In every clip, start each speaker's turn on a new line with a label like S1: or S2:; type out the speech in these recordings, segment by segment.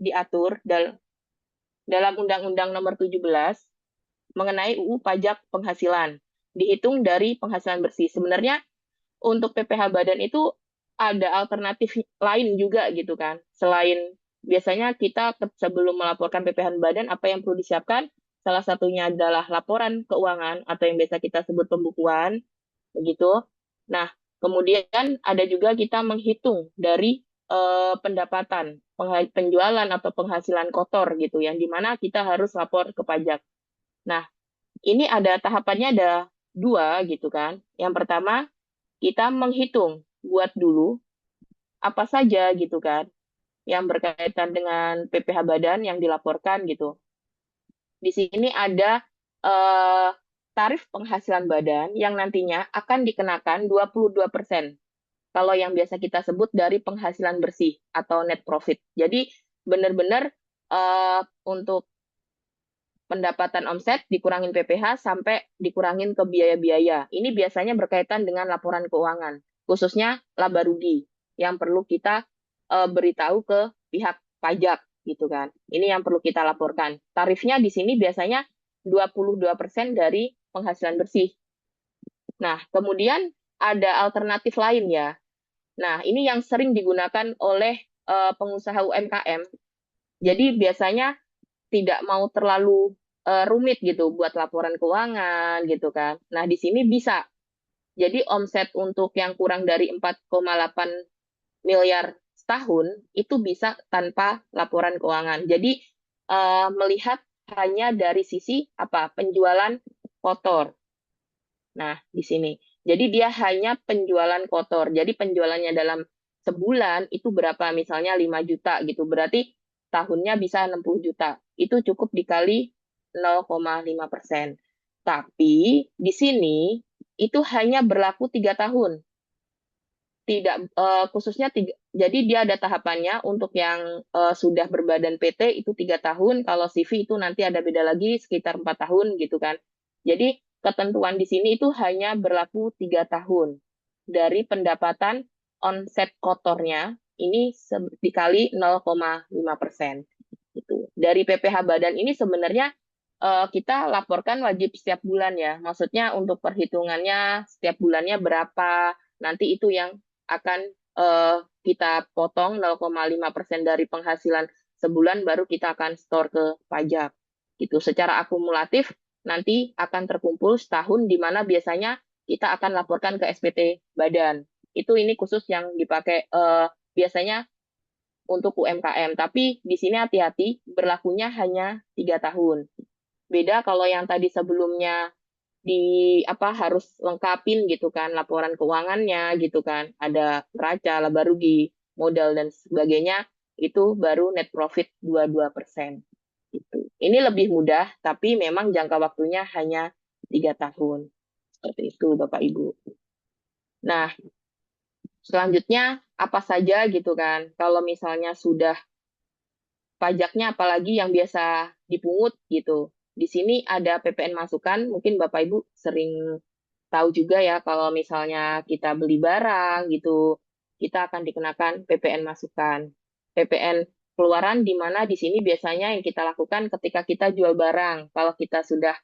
S1: diatur dalam Undang-Undang Nomor 17 mengenai UU Pajak Penghasilan. Dihitung dari penghasilan bersih. Sebenarnya untuk PPh Badan itu ada alternatif lain juga gitu kan. Selain biasanya kita sebelum melaporkan PPh Badan, apa yang perlu disiapkan? Salah satunya adalah laporan keuangan atau yang biasa kita sebut pembukuan, begitu. Nah, kemudian ada juga kita menghitung dari pendapatan, penjualan atau penghasilan kotor gitu, yang dimana kita harus lapor ke pajak. Nah, ini ada tahapannya ada dua gitu kan. Yang pertama, kita menghitung, buat dulu apa saja gitu kan, yang berkaitan dengan PPh Badan yang dilaporkan gitu. Di sini ada eh, tarif penghasilan badan yang nantinya akan dikenakan 22%. Kalau yang biasa kita sebut dari penghasilan bersih atau net profit. Jadi benar-benar untuk pendapatan omset dikurangin PPh sampai dikurangin ke biaya-biaya. Ini biasanya berkaitan dengan laporan keuangan, khususnya laba rugi yang perlu kita beritahu ke pihak pajak gitu kan. Ini yang perlu kita laporkan. Tarifnya di sini biasanya 22% dari penghasilan bersih. Nah, kemudian ada alternatif lain ya. Nah, ini yang sering digunakan oleh pengusaha UMKM. Jadi biasanya tidak mau terlalu rumit gitu buat laporan keuangan gitu kan. Nah, di sini bisa. Jadi omset untuk yang kurang dari 4,8 miliar setahun itu bisa tanpa laporan keuangan. Jadi melihat hanya dari sisi apa? Penjualan kotor. Nah, di sini. Jadi dia hanya penjualan kotor. Jadi penjualannya dalam sebulan itu berapa? Misalnya 5 juta gitu. Berarti tahunnya bisa 60 juta. Itu cukup dikali 0,5%. Tapi di sini itu hanya berlaku 3 tahun. Tidak khususnya jadi dia ada tahapannya untuk yang sudah berbadan PT itu 3 tahun. Kalau CV itu nanti ada beda lagi sekitar 4 tahun gitu kan. Jadi ketentuan di sini itu hanya berlaku 3 tahun dari pendapatan onset kotornya ini dikali 0,5% itu. Dari PPh Badan ini sebenarnya kita laporkan wajib setiap bulan ya. Maksudnya untuk perhitungannya setiap bulannya berapa. Nanti itu yang akan kita potong 0,5% dari penghasilan sebulan baru kita akan store ke pajak. Gitu. Secara akumulatif nanti akan terkumpul setahun di mana biasanya kita akan laporkan ke SPT badan. Itu ini khusus yang dipakai biasanya untuk UMKM. Tapi di sini hati-hati berlakunya hanya 3 tahun. Beda kalau yang tadi sebelumnya di apa harus lengkapin gitu kan laporan keuangannya gitu kan ada neraca laba rugi modal dan sebagainya itu baru net profit 22% gitu. Ini lebih mudah tapi memang jangka waktunya hanya 3 tahun seperti itu Bapak Ibu. Nah, selanjutnya apa saja gitu kan kalau misalnya sudah pajaknya apalagi yang biasa dipungut gitu. Di sini ada PPN masukan, mungkin Bapak Ibu sering tahu juga ya kalau misalnya kita beli barang gitu, kita akan dikenakan PPN masukan. PPN keluaran di mana di sini biasanya yang kita lakukan ketika kita jual barang. Kalau kita sudah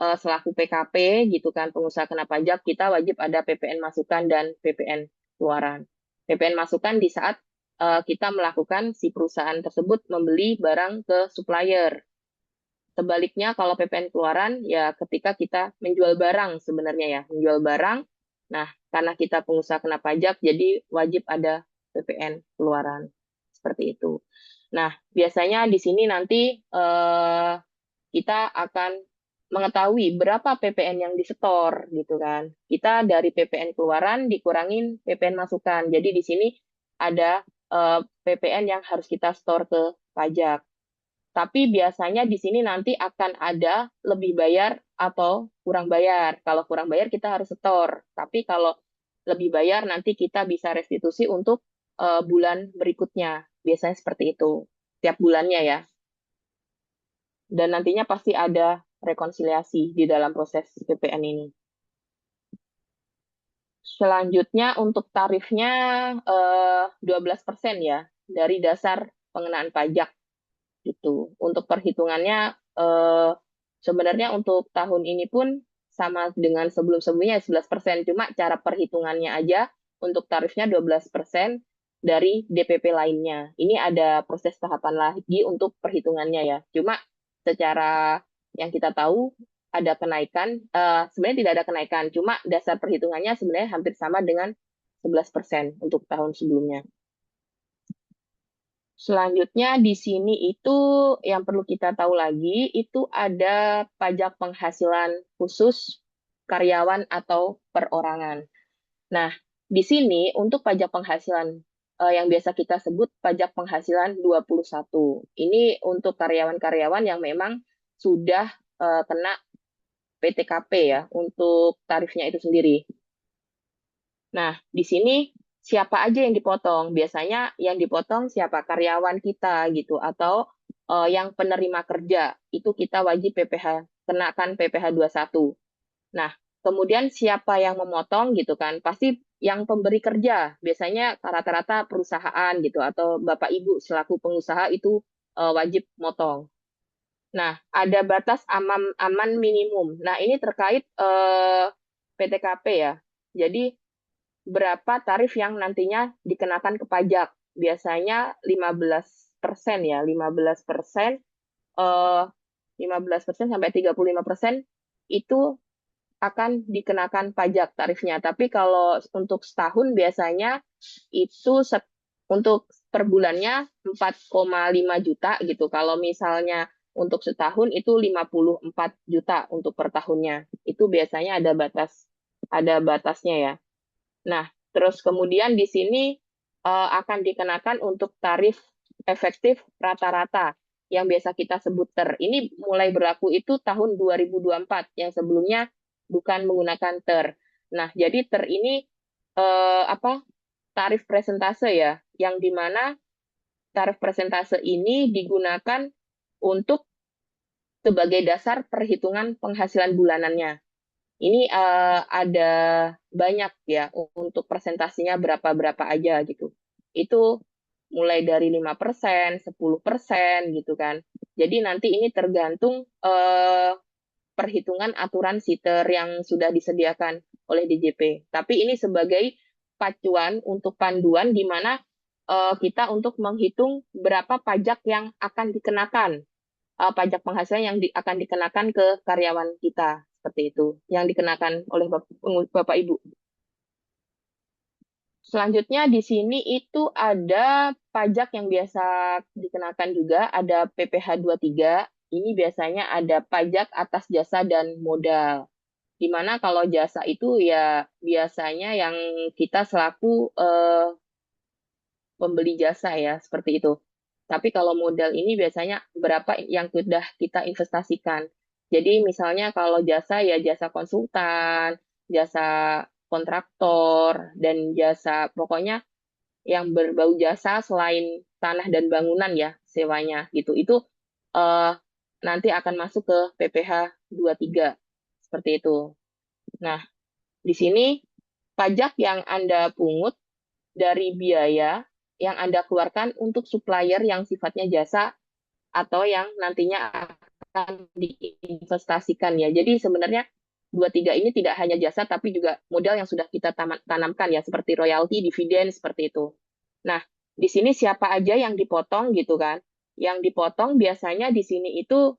S1: selaku PKP gitu kan pengusaha kena pajak, kita wajib ada PPN masukan dan PPN keluaran. PPN masukan di saat kita melakukan si perusahaan tersebut membeli barang ke supplier. Sebaliknya kalau PPN keluaran ya ketika kita menjual barang sebenarnya ya, menjual barang. Nah, karena kita pengusaha kena pajak jadi wajib ada PPN keluaran. Seperti itu. Nah, biasanya di sini nanti kita akan mengetahui berapa PPN yang disetor gitu kan. Kita dari PPN keluaran dikurangin PPN masukan. Jadi di sini ada PPN yang harus kita store ke pajak. Tapi biasanya di sini nanti akan ada lebih bayar atau kurang bayar. Kalau kurang bayar kita harus setor. Tapi kalau lebih bayar nanti kita bisa restitusi untuk bulan berikutnya. Biasanya seperti itu. Tiap bulannya ya. Dan nantinya pasti ada rekonsiliasi di dalam proses PPN ini. Selanjutnya untuk tarifnya 12% ya dari dasar pengenaan pajak gitu. Untuk perhitungannya sebenarnya untuk tahun ini pun sama dengan sebelum-sebelumnya 11%, cuma cara perhitungannya aja untuk tarifnya 12% dari DPP lainnya. Ini ada proses tahapan lagi untuk perhitungannya ya. Cuma secara yang kita tahu ada kenaikan, sebenarnya tidak ada kenaikan, cuma dasar perhitungannya sebenarnya hampir sama dengan 11% untuk tahun sebelumnya. Selanjutnya di sini itu yang perlu kita tahu lagi itu ada pajak penghasilan khusus karyawan atau perorangan. Nah, di sini untuk pajak penghasilan yang biasa kita sebut pajak penghasilan 21. Ini untuk karyawan-karyawan yang memang sudah kena PTKP ya untuk tarifnya itu sendiri. Nah, di sini siapa aja yang dipotong? Biasanya yang dipotong siapa? Karyawan kita gitu atau yang penerima kerja. Itu kita wajib PPh, kenakan PPh 21. Nah, kemudian siapa yang memotong gitu kan? Pasti yang pemberi kerja. Biasanya rata-rata perusahaan gitu atau Bapak Ibu selaku pengusaha itu wajib motong. Nah, ada batas aman minimum. Nah, ini terkait PTKP ya. Jadi berapa tarif yang nantinya dikenakan ke pajak. Biasanya 15% ya, 15%, 15% sampai 35% itu akan dikenakan pajak tarifnya. Tapi kalau untuk setahun biasanya itu untuk per bulannya 4,5 juta gitu. Kalau misalnya untuk setahun itu 54 juta untuk per tahunnya. Itu biasanya ada batasnya ya. Nah, terus kemudian di sini akan dikenakan untuk tarif efektif rata-rata yang biasa kita sebut TER. Ini mulai berlaku itu tahun 2024, yang sebelumnya bukan menggunakan TER. Nah, jadi TER ini apa? Tarif presentase ya, yang dimana tarif presentase ini digunakan untuk sebagai dasar perhitungan penghasilan bulanannya. Ini ada banyak ya untuk presentasinya berapa-berapa aja gitu. Itu mulai dari 5%, 10% gitu kan. Jadi nanti ini tergantung perhitungan aturan siter yang sudah disediakan oleh DJP. Tapi ini sebagai pacuan untuk panduan di mana kita untuk menghitung berapa pajak yang akan dikenakan, pajak penghasilan yang akan dikenakan ke karyawan kita seperti itu, yang dikenakan oleh Bapak Ibu. Selanjutnya di sini itu ada pajak yang biasa dikenakan juga, ada PPh 23. Ini biasanya ada pajak atas jasa dan modal. Dimana kalau jasa itu ya biasanya yang kita selaku pembeli jasa ya, seperti itu. Tapi kalau modal ini biasanya berapa yang sudah kita investasikan. Jadi misalnya kalau jasa ya jasa konsultan, jasa kontraktor, dan jasa pokoknya yang berbau jasa selain tanah dan bangunan ya sewanya gitu. Itu eh, nanti akan masuk ke PPh 23 seperti itu. Nah, di sini pajak yang Anda pungut dari biaya yang Anda keluarkan untuk supplier yang sifatnya jasa atau yang nantinya akan diinvestasikan ya. Jadi sebenarnya 23 ini tidak hanya jasa tapi juga modal yang sudah kita tanamkan ya, seperti royalti, dividen, seperti itu. Nah, di sini siapa aja yang dipotong gitu kan? Yang dipotong biasanya di sini itu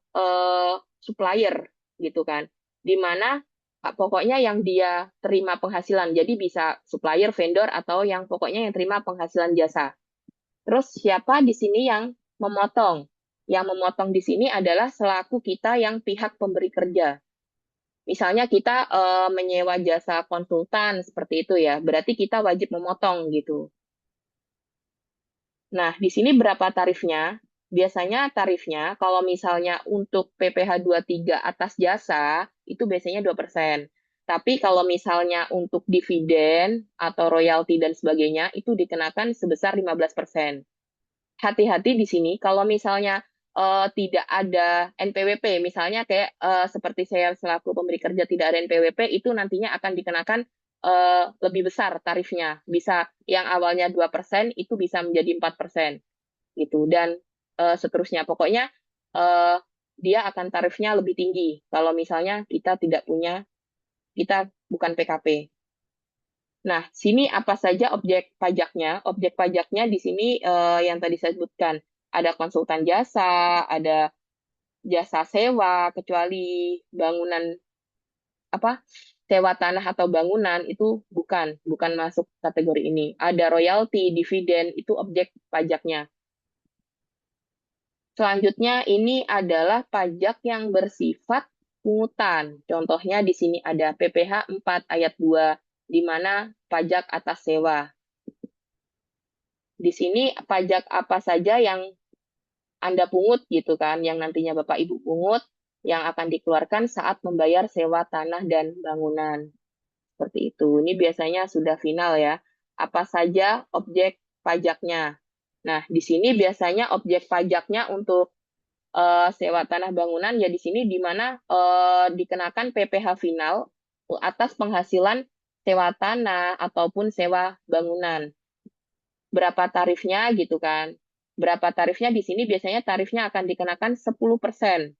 S1: supplier gitu kan. Di mana pokoknya yang dia terima penghasilan. Jadi bisa supplier, vendor, atau yang pokoknya yang terima penghasilan jasa. Terus siapa di sini yang memotong? Yang memotong di sini adalah selaku kita yang pihak pemberi kerja. Misalnya kita menyewa jasa konsultan seperti itu ya, berarti kita wajib memotong gitu. Nah, di sini berapa tarifnya? Biasanya tarifnya kalau misalnya untuk PPh 23 atas jasa itu biasanya 2%. Tapi kalau misalnya untuk dividen atau royalti dan sebagainya itu dikenakan sebesar 15%. Hati-hati di sini kalau misalnya tidak ada NPWP, misalnya kayak seperti saya selaku pemberi kerja tidak ada NPWP, itu nantinya akan dikenakan lebih besar tarifnya. Bisa yang awalnya 2% itu bisa menjadi 4%. gitu. Dan seterusnya. Pokoknya dia akan tarifnya lebih tinggi kalau misalnya kita bukan PKP. Nah, sini apa saja objek pajaknya? Objek pajaknya di sini yang tadi saya sebutkan. Ada konsultan jasa, ada jasa sewa, kecuali bangunan apa sewa tanah atau bangunan itu bukan masuk kategori ini. Ada royalti, dividen itu objek pajaknya. Selanjutnya ini adalah pajak yang bersifat pungutan. Contohnya di sini ada PPh 4 ayat 2 di mana pajak atas sewa. Di sini pajak apa saja yang Anda pungut gitu kan, yang nantinya Bapak Ibu pungut yang akan dikeluarkan saat membayar sewa tanah dan bangunan. Seperti itu. Ini biasanya sudah final ya. Apa saja objek pajaknya. Nah, di sini biasanya objek pajaknya untuk sewa tanah bangunan ya di sini di mana dikenakan PPh final atas penghasilan sewa tanah ataupun sewa bangunan. Berapa tarifnya gitu kan. Berapa tarifnya di sini biasanya tarifnya akan dikenakan 10%.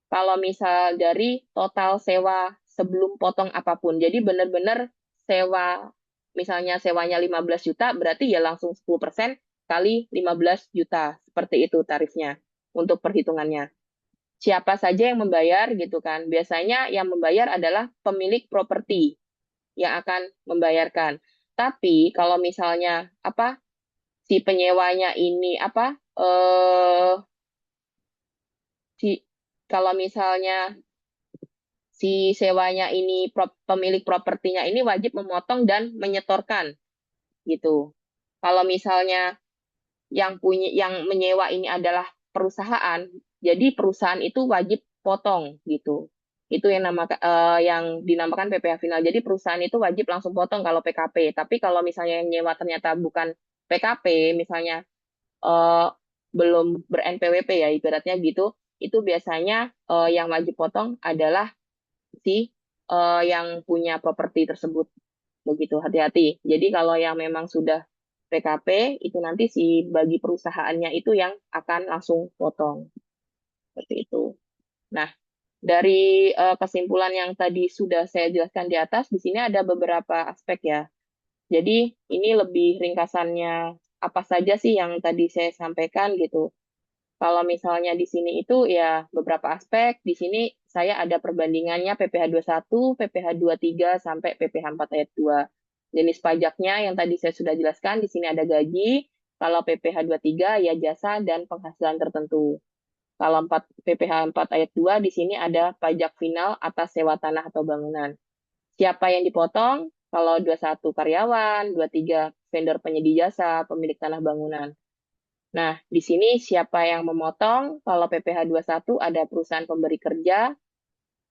S1: Kalau misal dari total sewa sebelum potong apapun. Jadi benar-benar sewa, misalnya sewanya 15 juta, berarti ya langsung 10% kali 15 juta. Seperti itu tarifnya untuk perhitungannya. Siapa saja yang membayar gitu kan. Biasanya yang membayar adalah pemilik properti yang akan membayarkan. Tapi kalau misalnya apa si penyewanya ini si kalau misalnya si sewanya ini pemilik propertinya ini wajib memotong dan menyetorkan gitu. Kalau misalnya yang menyewa ini adalah perusahaan, jadi perusahaan itu wajib potong gitu. Itu yang dinamakan PPh final. Jadi perusahaan itu wajib langsung potong kalau PKP. Tapi kalau misalnya yang nyewa ternyata bukan PKP, misalnya eh, belum ber-NPWP ya ibaratnya gitu, itu biasanya yang wajib potong adalah si yang punya properti tersebut. Begitu, hati-hati. Jadi kalau yang memang sudah PKP, itu nanti si bagi perusahaannya itu yang akan langsung potong. Seperti itu. Nah, dari kesimpulan yang tadi sudah saya jelaskan di atas, di sini ada beberapa aspek ya. Jadi ini lebih ringkasannya apa saja sih yang tadi saya sampaikan gitu. Kalau misalnya di sini itu ya beberapa aspek, di sini saya ada perbandingannya PPh 21, PPh 23 sampai PPh 4 ayat 2. Jenis pajaknya yang tadi saya sudah jelaskan, di sini ada gaji, kalau PPh 23 ya jasa dan penghasilan tertentu. Kalau 4 PPh 4 ayat 2 di sini ada pajak final atas sewa tanah atau bangunan. Siapa yang dipotong? Kalau 21 karyawan, 23 vendor penyedia jasa, pemilik tanah bangunan. Nah, di sini siapa yang memotong? Kalau PPh 21 ada perusahaan pemberi kerja,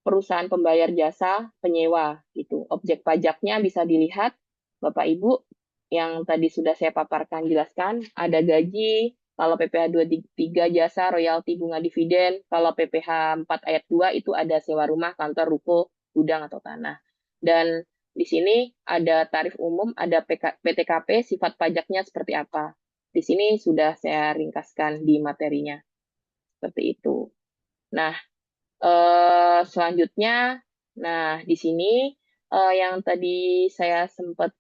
S1: perusahaan pembayar jasa, penyewa gitu. Objek pajaknya bisa dilihat Bapak Ibu yang tadi sudah saya paparkan jelaskan, ada gaji, kalau PPh 23 jasa, royalti, bunga dividen, kalau PPh 4 ayat 2 itu ada sewa rumah, kantor, ruko, gudang atau tanah. Dan di sini ada tarif umum, ada PTKP, sifat pajaknya seperti apa. Di sini sudah saya ringkaskan di materinya. Seperti itu. Nah, selanjutnya, nah di sini yang tadi saya sempat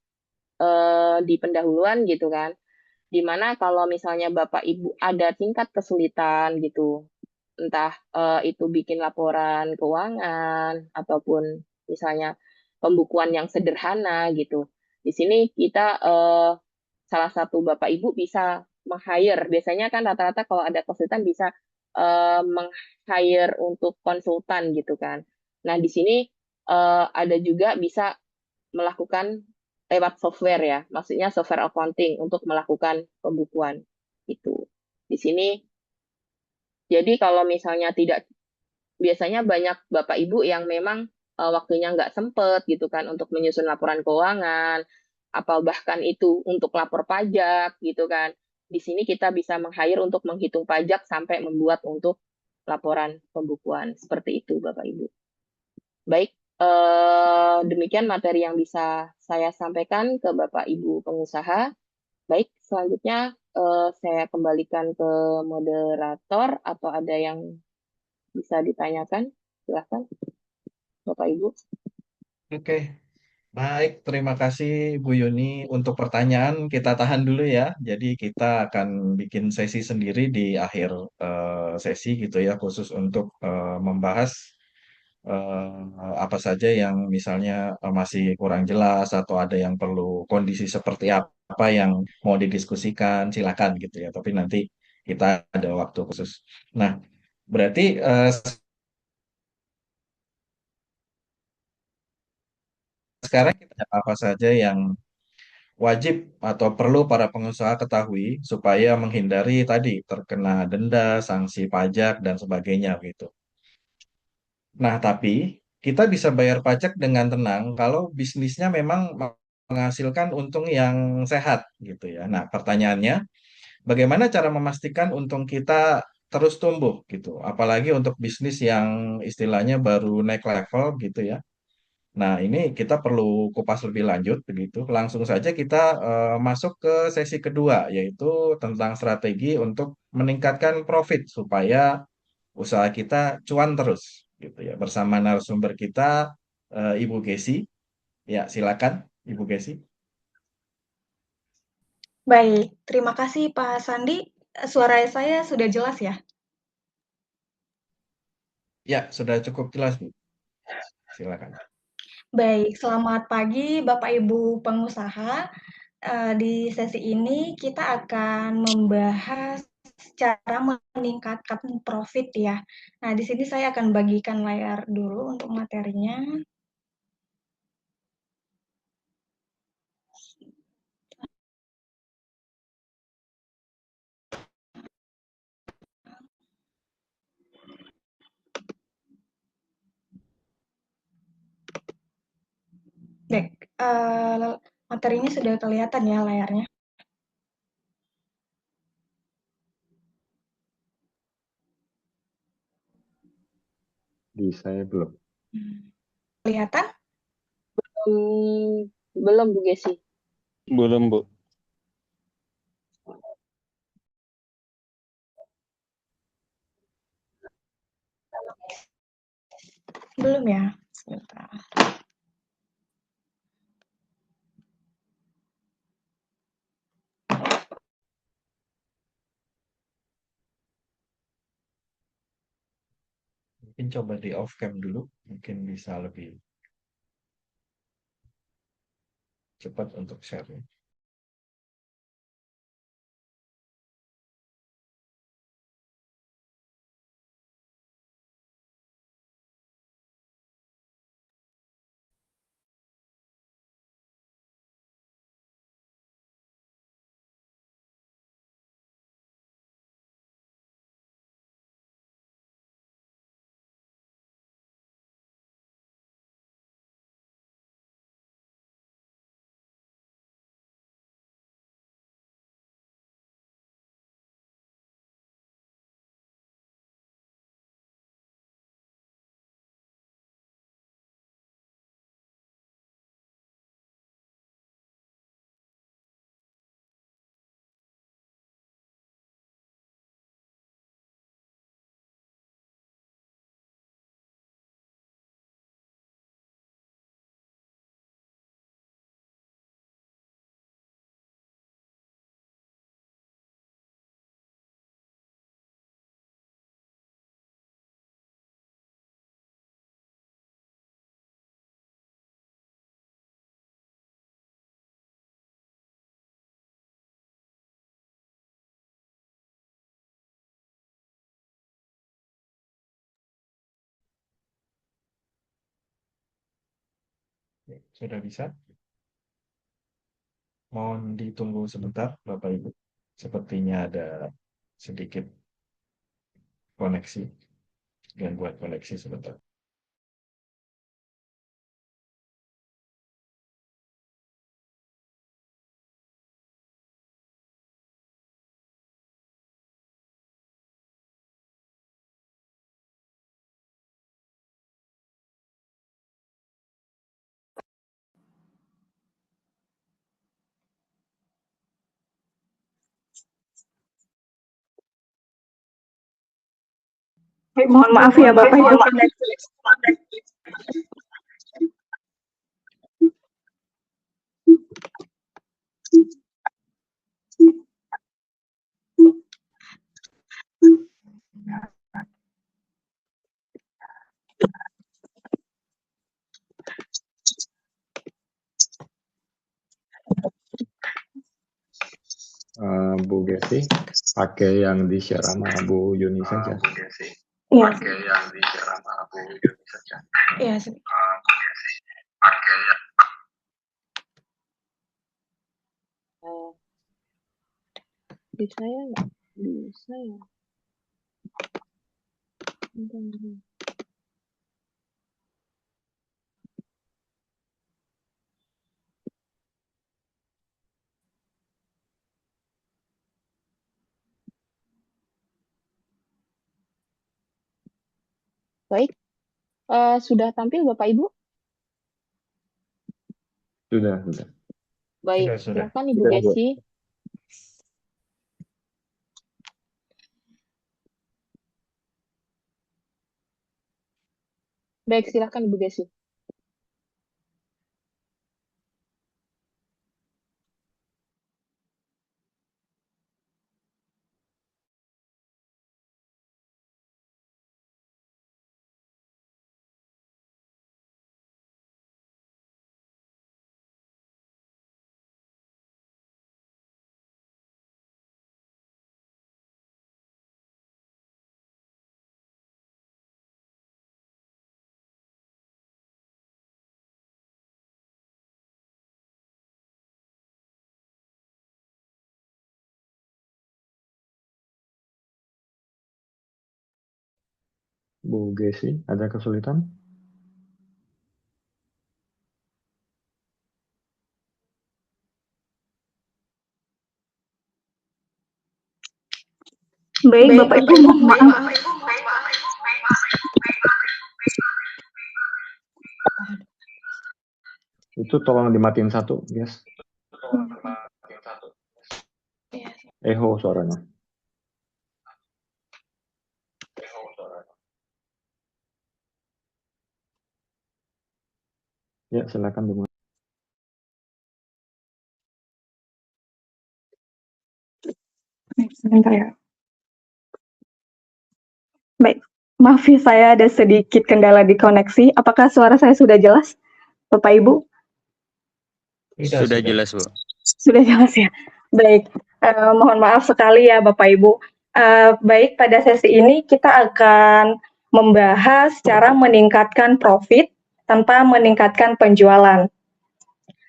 S1: di pendahuluan gitu kan, dimana kalau misalnya Bapak Ibu ada tingkat kesulitan gitu, entah itu bikin laporan keuangan ataupun misalnya pembukuan yang sederhana gitu. Di sini kita salah satu Bapak Ibu bisa meng-hire. Biasanya kan rata-rata kalau ada kesulitan bisa meng-hire untuk konsultan gitu kan. Nah, di sini ada juga bisa melakukan lewat software ya, maksudnya software accounting untuk melakukan pembukuan itu. Di sini, jadi kalau misalnya tidak, biasanya banyak Bapak Ibu yang memang waktunya nggak sempet gitu kan untuk menyusun laporan keuangan, atau bahkan itu untuk lapor pajak gitu kan. Di sini kita bisa meng-hire untuk menghitung pajak sampai membuat untuk laporan pembukuan. Seperti itu Bapak Ibu. Baik, demikian materi yang bisa saya sampaikan ke Bapak Ibu pengusaha. Baik, selanjutnya saya kembalikan ke moderator atau ada yang bisa ditanyakan? Silahkan, Bapak Ibu.
S2: Oke, baik. Terima kasih Bu Yuni untuk pertanyaan. Kita tahan dulu ya. Jadi kita akan bikin sesi sendiri di akhir sesi gitu ya, khusus untuk membahas apa saja yang misalnya masih kurang jelas atau ada yang perlu kondisi seperti apa yang mau didiskusikan, silakan gitu ya. Tapi nanti kita ada waktu khusus. Nah, berarti sekarang kita apa saja yang wajib atau perlu para pengusaha ketahui supaya menghindari tadi terkena denda, sanksi pajak, dan sebagainya gitu. Nah, tapi kita bisa bayar pajak dengan tenang kalau bisnisnya memang menghasilkan untung yang sehat gitu ya. Nah, pertanyaannya, bagaimana cara memastikan untung kita terus tumbuh gitu, apalagi untuk bisnis yang istilahnya baru naik level gitu ya. Nah, ini kita perlu kupas lebih lanjut begitu. Langsung saja kita masuk ke sesi kedua, yaitu tentang strategi untuk meningkatkan profit supaya usaha kita cuan terus gitu ya. Bersama narasumber kita Ibu Gesi. Ya, silakan Ibu Gesi.
S3: Baik, terima kasih Pak Sandi. Suara saya sudah jelas ya?
S2: Ya, sudah cukup jelas, Bu. Silakan.
S3: Baik, selamat pagi Bapak Ibu pengusaha. Di sesi ini kita akan membahas cara meningkatkan profit ya. Nah, di sini saya akan bagikan layar dulu untuk materinya. Baik, materinya sudah kelihatan ya layarnya.
S4: Di saya belum.
S3: Kelihatan?
S1: Belum, Bu Gesi.
S4: Belum, Bu.
S3: Belum ya? Sebentar.
S2: Mungkin coba di off cam dulu, mungkin bisa lebih cepat untuk share. Ya, sudah bisa? Mohon ditunggu sebentar, Bapak Ibu. Sepertinya ada sedikit koneksi, gangguan koneksi sebentar.
S3: Baik, mohon maaf ya Bapak Ibu.
S4: Bu Gesi, pakai yang di-share sama Bu Yuni saja.
S3: Iya. Iya.
S1: Di saya nggak bisa ya. Baik, sudah tampil Bapak Ibu?
S4: Sudah.
S1: Baik,
S2: Sudah.
S1: silakan Ibu
S4: Sudah, Bu.
S1: Gesi. Baik, silakan Ibu Gesi.
S4: Bu Gesi, ada kesulitan?
S3: Baik, Bapak Ibu, mohon maaf.
S4: Itu tolong dimatiin satu, guys. Echo suaranya. Ya, silakan dimulai.
S3: Sebentar ya. Baik, maaf ya saya ada sedikit kendala di koneksi. Apakah suara saya sudah jelas, Bapak Ibu?
S5: Sudah jelas, Bu.
S3: Sudah jelas ya. Baik, mohon maaf sekali ya Bapak Ibu. Baik, pada sesi ini kita akan membahas cara meningkatkan profit tanpa meningkatkan penjualan.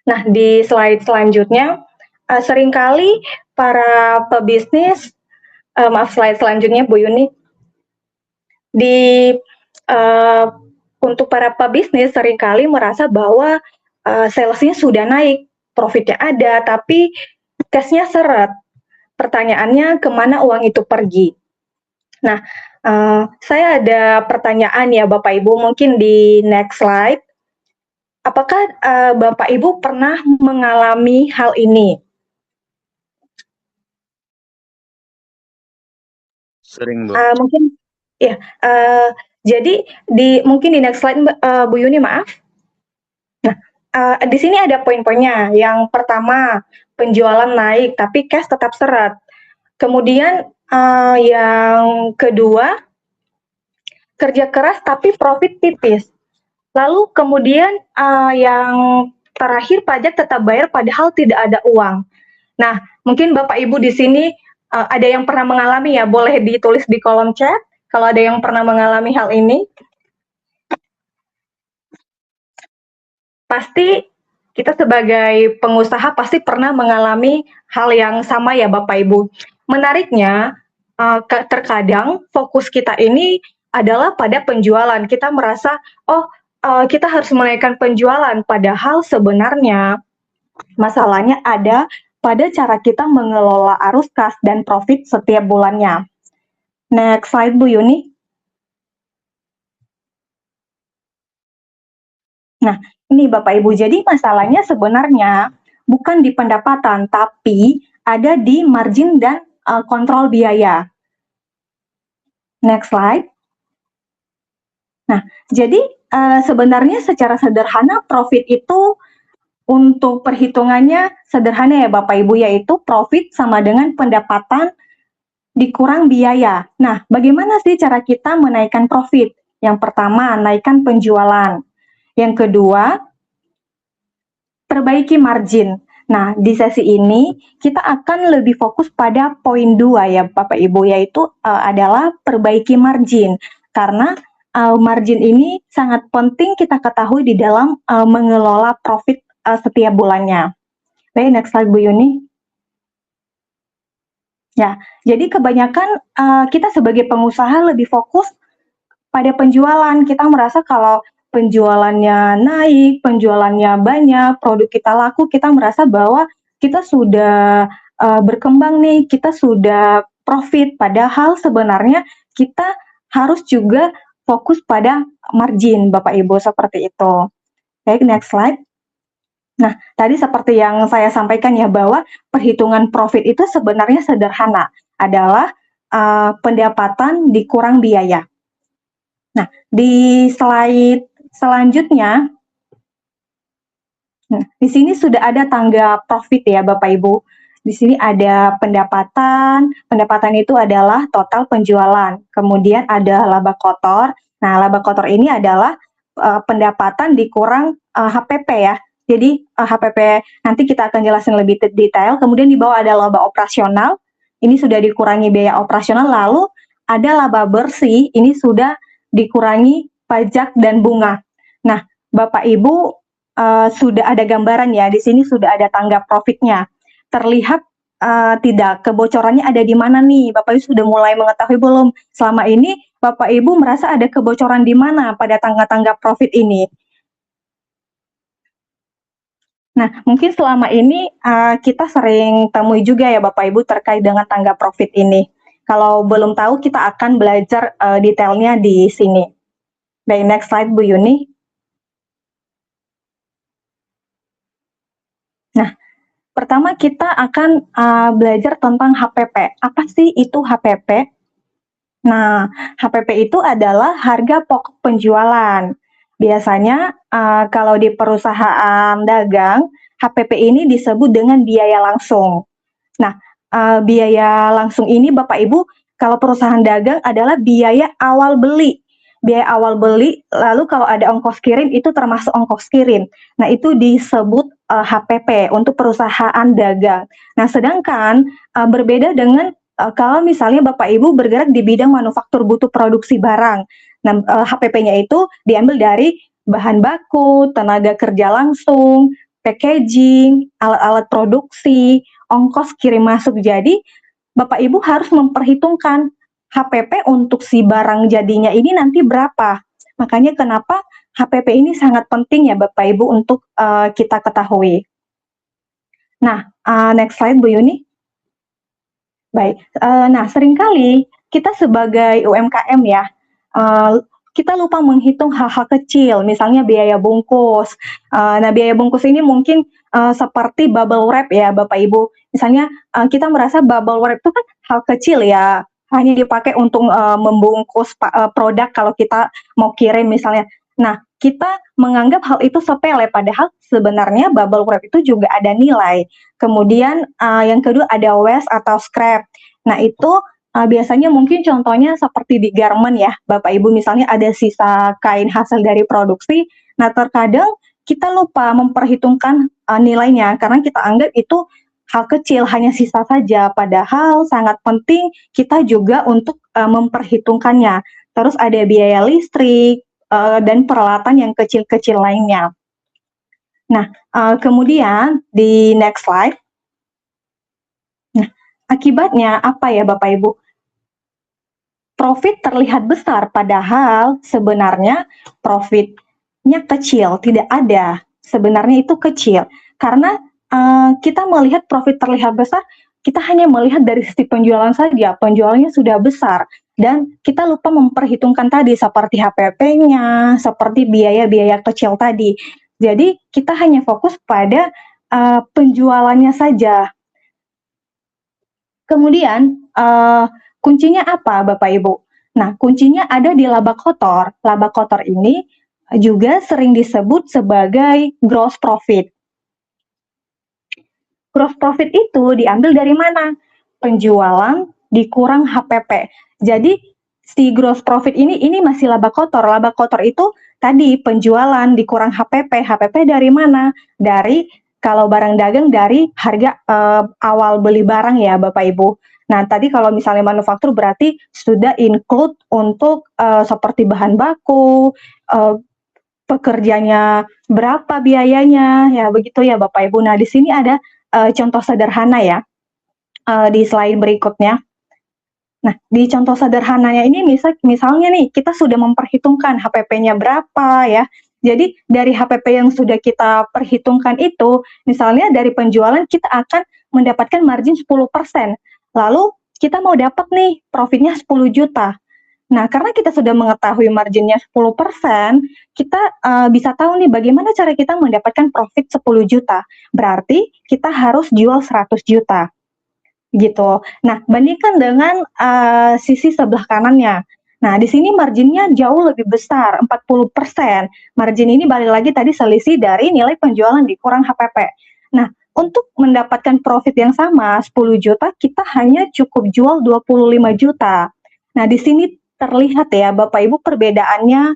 S3: Nah, di slide selanjutnya, seringkali para pebisnis, maaf slide selanjutnya Bu Yuni, untuk para pebisnis seringkali merasa bahwa salesnya sudah naik, profitnya ada, tapi cashnya seret. Pertanyaannya kemana uang itu pergi? Nah, saya ada pertanyaan ya Bapak Ibu, mungkin di next slide. Apakah Bapak Ibu pernah mengalami hal ini?
S5: Sering, Bu.
S3: Mungkin ya. Jadi mungkin di next slide Bu Yuni, maaf. Nah, di sini ada poin-poinnya. Yang pertama, penjualan naik tapi cash tetap seret. Kemudian yang kedua, kerja keras tapi profit tipis. Lalu kemudian yang terakhir, pajak tetap bayar padahal tidak ada uang. Nah, mungkin Bapak Ibu di sini ada yang pernah mengalami ya, boleh ditulis di kolom chat kalau ada yang pernah mengalami hal ini. Pasti kita sebagai pengusaha pasti pernah mengalami hal yang sama ya Bapak Ibu. Menariknya, terkadang fokus kita ini adalah pada penjualan. Kita merasa, kita harus menaikkan penjualan, padahal sebenarnya masalahnya ada pada cara kita mengelola arus kas dan profit setiap bulannya. Next slide Bu Yuni. Nah, ini Bapak Ibu, jadi masalahnya sebenarnya bukan di pendapatan, tapi ada di margin dan kontrol biaya. Next slide. Nah, jadi sebenarnya secara sederhana profit itu untuk perhitungannya sederhana ya Bapak Ibu, yaitu profit sama dengan pendapatan dikurang biaya. Nah, bagaimana sih cara kita menaikkan profit? Yang pertama, naikkan penjualan. Yang kedua, perbaiki margin. Nah, di sesi ini kita akan lebih fokus pada poin 2 ya Bapak Ibu, yaitu adalah perbaiki margin. Karena margin ini sangat penting kita ketahui di dalam mengelola profit setiap bulannya. Baik, next slide Bu Yuni. Ya, jadi kebanyakan kita sebagai pengusaha lebih fokus pada penjualan. Kita merasa kalau penjualannya naik, penjualannya banyak, produk kita laku, kita merasa bahwa kita sudah berkembang nih, kita sudah profit. Padahal sebenarnya kita harus juga fokus pada margin, Bapak Ibu, seperti itu. Baik, next slide. Nah, tadi seperti yang saya sampaikan ya, bahwa perhitungan profit itu sebenarnya sederhana, adalah pendapatan dikurang biaya. Nah, di slide selanjutnya, di sini sudah ada tangga profit ya Bapak Ibu. Di sini ada pendapatan itu adalah total penjualan. Kemudian ada laba kotor. Nah, laba kotor ini adalah pendapatan dikurang HPP ya. Jadi HPP nanti kita akan jelasin lebih detail. Kemudian di bawah ada laba operasional. Ini sudah dikurangi biaya operasional. Lalu ada laba bersih. Ini sudah dikurangi pajak dan bunga. Nah, Bapak Ibu sudah ada gambaran ya. Di sini sudah ada tangga profitnya. Terlihat tidak kebocorannya ada di mana nih? Bapak Ibu sudah mulai mengetahui belum? Selama ini Bapak Ibu merasa ada kebocoran di mana pada tangga-tangga profit ini? Nah, mungkin selama ini kita sering temui juga ya Bapak Ibu terkait dengan tangga profit ini. Kalau belum tahu, kita akan belajar detailnya di sini. Baik, next slide Bu Yuni. Nah, pertama kita akan belajar tentang HPP. Apa sih itu HPP? Nah, HPP itu adalah harga pokok penjualan. Biasanya kalau di perusahaan dagang, HPP ini disebut dengan biaya langsung. Nah, biaya langsung ini Bapak Ibu, kalau perusahaan dagang adalah biaya awal beli. Biaya awal beli, lalu kalau ada ongkos kirim itu termasuk ongkos kirim. Nah, itu disebut HPP untuk perusahaan dagang. Nah, sedangkan berbeda dengan kalau misalnya Bapak Ibu bergerak di bidang manufaktur butuh produksi barang. Nah, HPP-nya itu diambil dari bahan baku, tenaga kerja langsung, packaging, alat-alat produksi, ongkos kirim masuk. Jadi Bapak Ibu harus memperhitungkan HPP untuk si barang jadinya ini nanti berapa. Makanya kenapa HPP ini sangat penting ya Bapak Ibu untuk kita ketahui. Nah, next slide Bu Yuni. Baik, nah seringkali kita sebagai UMKM ya, kita lupa menghitung hal-hal kecil, misalnya biaya bungkus. Nah, biaya bungkus ini mungkin seperti bubble wrap ya Bapak Ibu. Misalnya kita merasa bubble wrap itu kan hal kecil ya, hanya dipakai untuk membungkus produk kalau kita mau kirim misalnya. Nah, kita menganggap hal itu sepele, padahal sebenarnya bubble wrap itu juga ada nilai. Kemudian yang kedua ada waste atau scrap. Nah, itu biasanya mungkin contohnya seperti di garment ya, Bapak Ibu, misalnya ada sisa kain hasil dari produksi. Nah, terkadang kita lupa memperhitungkan nilainya karena kita anggap itu hal kecil, hanya sisa saja. Padahal sangat penting kita juga untuk memperhitungkannya. Terus ada biaya listrik dan peralatan yang kecil-kecil lainnya. Nah, kemudian di next slide. Nah, akibatnya apa ya Bapak Ibu? Profit terlihat besar, padahal sebenarnya profitnya kecil, tidak ada. Sebenarnya itu kecil, karena kita melihat profit terlihat besar, kita hanya melihat dari sisi penjualan saja, penjualannya sudah besar, dan kita lupa memperhitungkan tadi seperti HPP-nya, seperti biaya-biaya kecil tadi. Jadi kita hanya fokus pada penjualannya saja. Kemudian kuncinya apa Bapak Ibu? Nah, kuncinya ada di laba kotor. Laba kotor ini juga sering disebut sebagai gross profit. Gross profit itu diambil dari mana? Penjualan dikurang HPP. Jadi si gross profit ini masih laba kotor. Laba kotor itu tadi penjualan dikurang HPP. HPP dari mana? Dari kalau barang dagang dari harga awal beli barang ya Bapak Ibu. Nah, tadi kalau misalnya manufaktur berarti sudah include untuk seperti bahan baku, pekerjanya berapa biayanya, ya begitu ya Bapak Ibu. Nah, di sini ada contoh sederhana ya di slide berikutnya. Nah, di contoh sederhananya ini misalnya nih kita sudah memperhitungkan HPP-nya berapa ya. Jadi dari HPP yang sudah kita perhitungkan itu, misalnya dari penjualan kita akan mendapatkan margin 10%. Lalu kita mau dapat nih profitnya 10 juta. Nah, karena kita sudah mengetahui marginnya 10%, kita bisa tahu nih bagaimana cara kita mendapatkan profit 10 juta. Berarti kita harus jual 100 juta. Gitu. Nah, bandingkan dengan sisi sebelah kanannya. Nah, di sini marginnya jauh lebih besar, 40%. Margin ini balik lagi tadi selisih dari nilai penjualan dikurang HPP. Nah, untuk mendapatkan profit yang sama, 10 juta, kita hanya cukup jual 25 juta. Nah, di sini terlihat ya, Bapak Ibu perbedaannya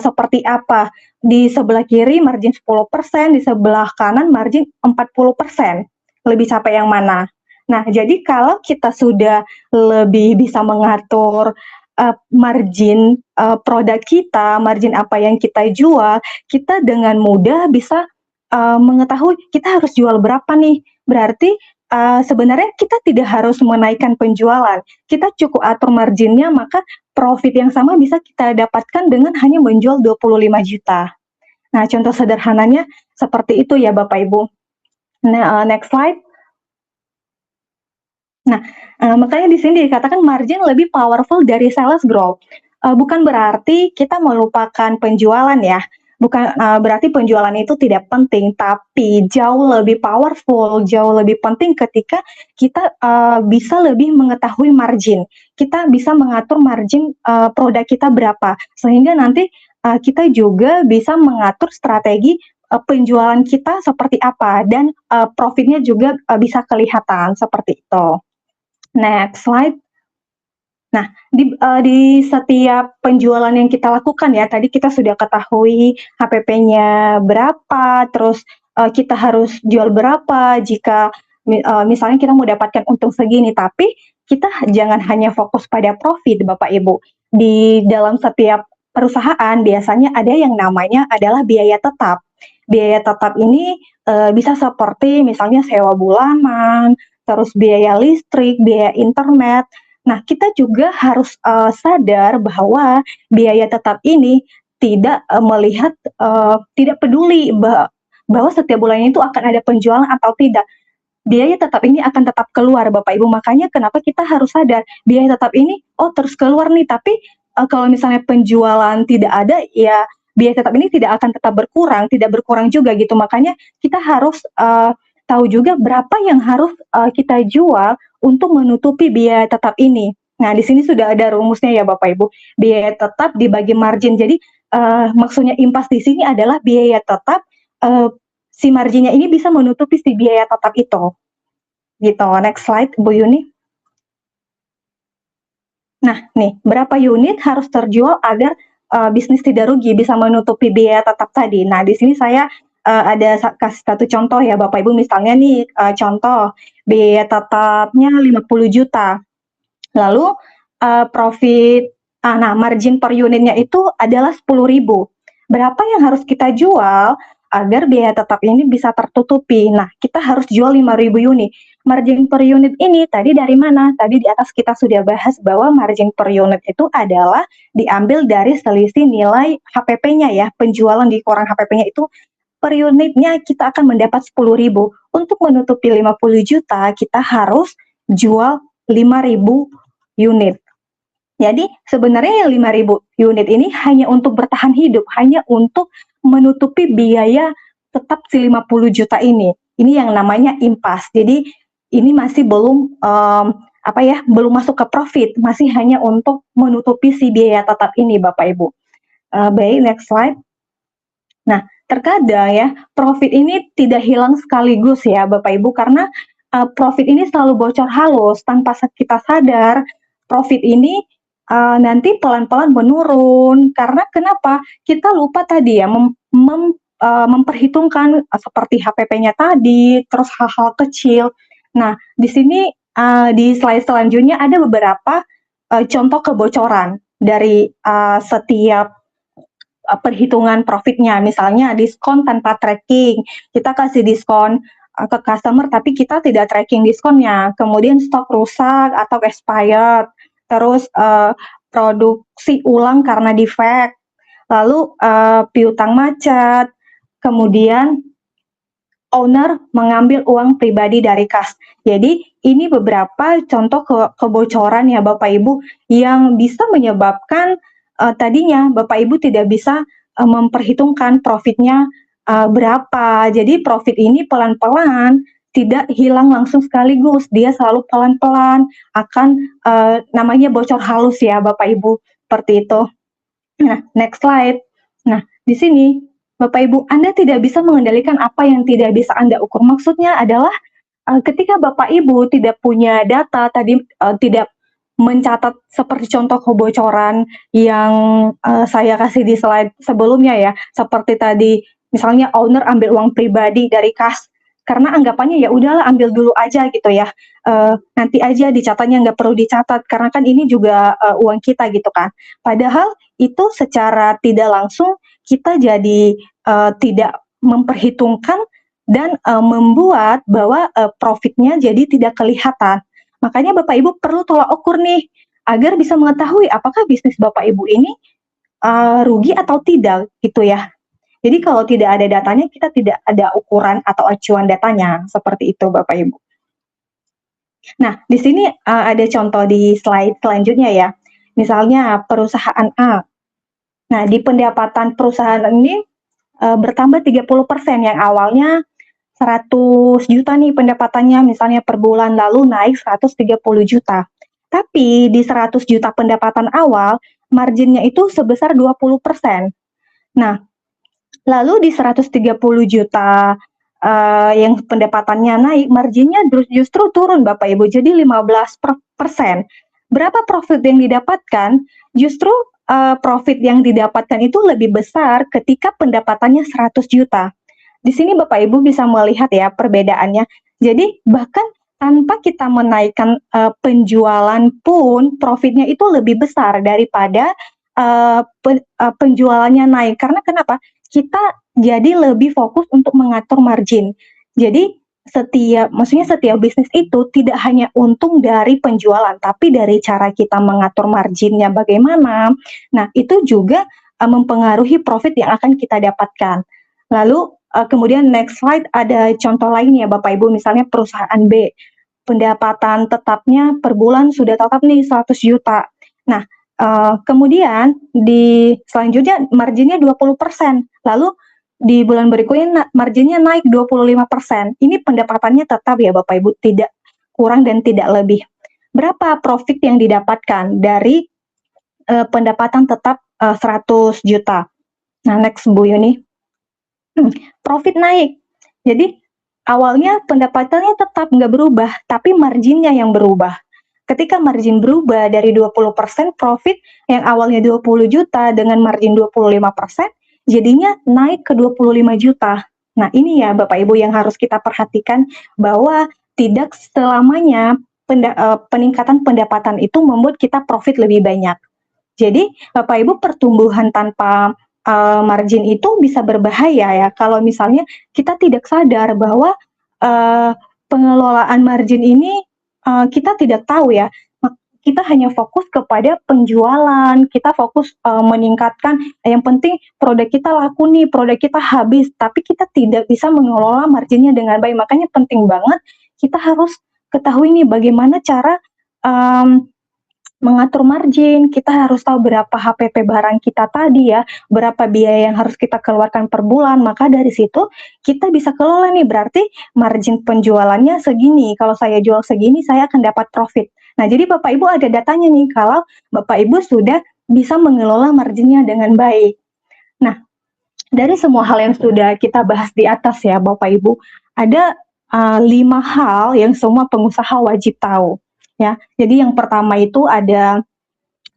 S3: seperti apa. Di sebelah kiri margin 10%, di sebelah kanan margin 40%. Lebih capek yang mana? Nah, jadi kalau kita sudah lebih bisa mengatur margin produk kita, margin apa yang kita jual, kita dengan mudah bisa mengetahui kita harus jual berapa nih. Berarti sebenarnya kita tidak harus menaikkan penjualan. Kita cukup atur marginnya, maka profit yang sama bisa kita dapatkan dengan hanya menjual 25 juta. Nah, contoh sederhananya seperti itu ya Bapak Ibu. Nah, next slide. Nah, makanya di sini dikatakan margin lebih powerful dari sales growth. Bukan berarti kita melupakan penjualan ya. Bukan berarti penjualan itu tidak penting, tapi jauh lebih powerful, jauh lebih penting ketika kita bisa lebih mengetahui margin. Kita bisa mengatur margin produk kita berapa, sehingga nanti kita juga bisa mengatur strategi penjualan kita seperti apa, dan profitnya juga bisa kelihatan seperti itu. Next slide. Nah, di setiap penjualan yang kita lakukan ya, tadi kita sudah ketahui HPP-nya berapa, terus kita harus jual berapa jika misalnya kita mau dapatkan untung segini, tapi kita jangan hanya fokus pada profit, Bapak Ibu. Di dalam setiap perusahaan biasanya ada yang namanya adalah biaya tetap. Biaya tetap ini bisa seperti misalnya sewa bulanan, terus biaya listrik, biaya internet. Nah, kita juga harus sadar bahwa biaya tetap ini tidak melihat, tidak peduli bahwa setiap bulannya itu akan ada penjualan atau tidak. Biaya tetap ini akan tetap keluar, Bapak Ibu. Makanya kenapa kita harus sadar, biaya tetap ini, terus keluar nih, tapi kalau misalnya penjualan tidak ada, ya biaya tetap ini tidak akan tetap berkurang, tidak berkurang juga gitu. Makanya kita harus tahu juga berapa yang harus kita jual untuk menutupi biaya tetap ini. Nah, di sini sudah ada rumusnya ya Bapak Ibu. Biaya tetap dibagi margin. Jadi maksudnya impas di sini adalah biaya tetap, si marginnya ini bisa menutupi si biaya tetap itu. Gitu. Next slide, Bu Yuni. Nah, nih, berapa unit harus terjual agar bisnis tidak rugi, bisa menutupi biaya tetap tadi. Nah, di sini saya ada kasih satu contoh ya Bapak Ibu, misalnya nih contoh biaya tetapnya 50 juta. Lalu profit, nah margin per unitnya itu adalah 10.000. Berapa yang harus kita jual agar biaya tetap ini bisa tertutupi? Nah, kita harus jual 5.000 unit. Margin per unit ini tadi dari mana? Tadi di atas kita sudah bahas bahwa margin per unit itu adalah diambil dari selisih nilai HPP-nya ya, penjualan dikurang HPP-nya itu per unitnya kita akan mendapat 10.000. Untuk menutupi 50 juta, kita harus jual 5.000 unit. Jadi sebenarnya 5.000 unit ini hanya untuk bertahan hidup, hanya untuk menutupi biaya tetap si 50 juta ini. Ini yang namanya impas. Jadi ini masih belum belum masuk ke profit, masih hanya untuk menutupi si biaya tetap ini Bapak Ibu. Baik, next slide. Nah, terkadang ya profit ini tidak hilang sekaligus ya Bapak Ibu, karena profit ini selalu bocor halus tanpa kita sadar. Profit ini nanti pelan-pelan menurun karena kenapa? Kita lupa tadi ya memperhitungkan seperti HPP-nya tadi, terus hal-hal kecil. Nah, di sini di slide selanjutnya ada beberapa contoh kebocoran dari setiap perhitungan profitnya. Misalnya diskon tanpa tracking, kita kasih diskon ke customer tapi kita tidak tracking diskonnya, kemudian stok rusak atau expired, terus produksi ulang karena defect, lalu piutang macet, kemudian owner mengambil uang pribadi dari kas. Jadi ini beberapa contoh kebocoran ya Bapak Ibu yang bisa menyebabkan tadinya Bapak Ibu tidak bisa memperhitungkan profitnya berapa. Jadi profit ini pelan-pelan, tidak hilang langsung sekaligus, dia selalu pelan-pelan akan namanya bocor halus ya Bapak Ibu, seperti itu. Nah, next slide. Nah, di sini Bapak Ibu, Anda tidak bisa mengendalikan apa yang tidak bisa Anda ukur. Maksudnya adalah ketika Bapak Ibu tidak punya data tadi, tidak mencatat seperti contoh kebocoran yang saya kasih di slide sebelumnya ya, seperti tadi misalnya owner ambil uang pribadi dari kas, karena anggapannya ya udahlah ambil dulu aja gitu ya, nanti aja dicatatnya, nggak perlu dicatat karena kan ini juga uang kita gitu kan. Padahal itu secara tidak langsung kita jadi tidak memperhitungkan dan membuat bahwa profitnya jadi tidak kelihatan. Makanya Bapak Ibu perlu tolak ukur nih agar bisa mengetahui apakah bisnis Bapak Ibu ini rugi atau tidak gitu ya. Jadi kalau tidak ada datanya, kita tidak ada ukuran atau acuan datanya, seperti itu Bapak Ibu. Nah, di sini ada contoh di slide selanjutnya ya. Misalnya perusahaan A. Nah, di pendapatan perusahaan ini bertambah 30% yang awalnya 100 juta nih pendapatannya misalnya per bulan, lalu naik 130 juta. Tapi di 100 juta pendapatan awal, marginnya itu sebesar 20%. Nah, lalu di 130 juta yang pendapatannya naik, marginnya justru turun Bapak Ibu, jadi 15%. Berapa profit yang didapatkan? Justru profit yang didapatkan itu lebih besar ketika pendapatannya 100 juta. Di sini Bapak Ibu bisa melihat ya perbedaannya. Jadi bahkan tanpa kita menaikkan penjualan pun profitnya itu lebih besar daripada penjualannya naik. Karena kenapa? Kita jadi lebih fokus untuk mengatur margin. Jadi setiap bisnis itu tidak hanya untung dari penjualan, tapi dari cara kita mengatur marginnya bagaimana. Nah, itu juga mempengaruhi profit yang akan kita dapatkan. Lalu kemudian next slide ada contoh lainnya Bapak Ibu, misalnya perusahaan B. Pendapatan tetapnya per bulan sudah tetap nih 100 juta. Nah, kemudian di selanjutnya marginnya 20%. Lalu di bulan berikutnya marginnya naik 25%. Ini pendapatannya tetap ya Bapak Ibu, tidak kurang dan tidak lebih. Berapa profit yang didapatkan dari pendapatan tetap 100 juta? Nah, next Bu Yuni. Profit naik. Jadi awalnya pendapatannya tetap nggak berubah, tapi marginnya yang berubah. Ketika margin berubah dari 20%, profit yang awalnya 20 juta dengan margin 25%, jadinya naik ke 25 juta. Nah, ini ya Bapak Ibu yang harus kita perhatikan, bahwa tidak selamanya peningkatan pendapatan itu membuat kita profit lebih banyak. Jadi Bapak Ibu, pertumbuhan tanpa margin itu bisa berbahaya ya, kalau misalnya kita tidak sadar bahwa pengelolaan margin ini kita tidak tahu ya, kita hanya fokus kepada penjualan, kita fokus meningkatkan, yang penting produk kita laku nih, produk kita habis, tapi kita tidak bisa mengelola marginnya dengan baik. Makanya penting banget kita harus ketahui nih bagaimana cara mengatur margin. Kita harus tahu berapa HPP barang kita tadi ya, berapa biaya yang harus kita keluarkan per bulan. Maka dari situ kita bisa kelola nih, berarti margin penjualannya segini, kalau saya jual segini saya akan dapat profit. Nah, jadi Bapak Ibu ada datanya nih kalau Bapak Ibu sudah bisa mengelola marginnya dengan baik. Nah, dari semua hal yang sudah kita bahas di atas ya Bapak Ibu, ada 5 hal yang semua pengusaha wajib tahu ya. Jadi yang pertama itu ada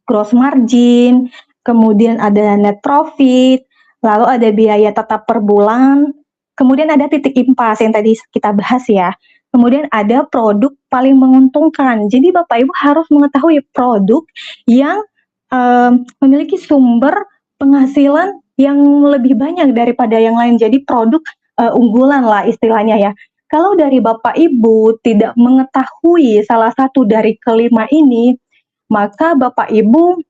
S3: gross margin, kemudian ada net profit, lalu ada biaya tetap per bulan, kemudian ada titik impas yang tadi kita bahas ya. Kemudian ada produk paling menguntungkan. Jadi Bapak Ibu harus mengetahui produk yang memiliki sumber penghasilan yang lebih banyak daripada yang lain. Jadi produk unggulan lah istilahnya ya. Kalau dari Bapak Ibu tidak mengetahui salah satu dari kelima ini, maka Bapak Ibu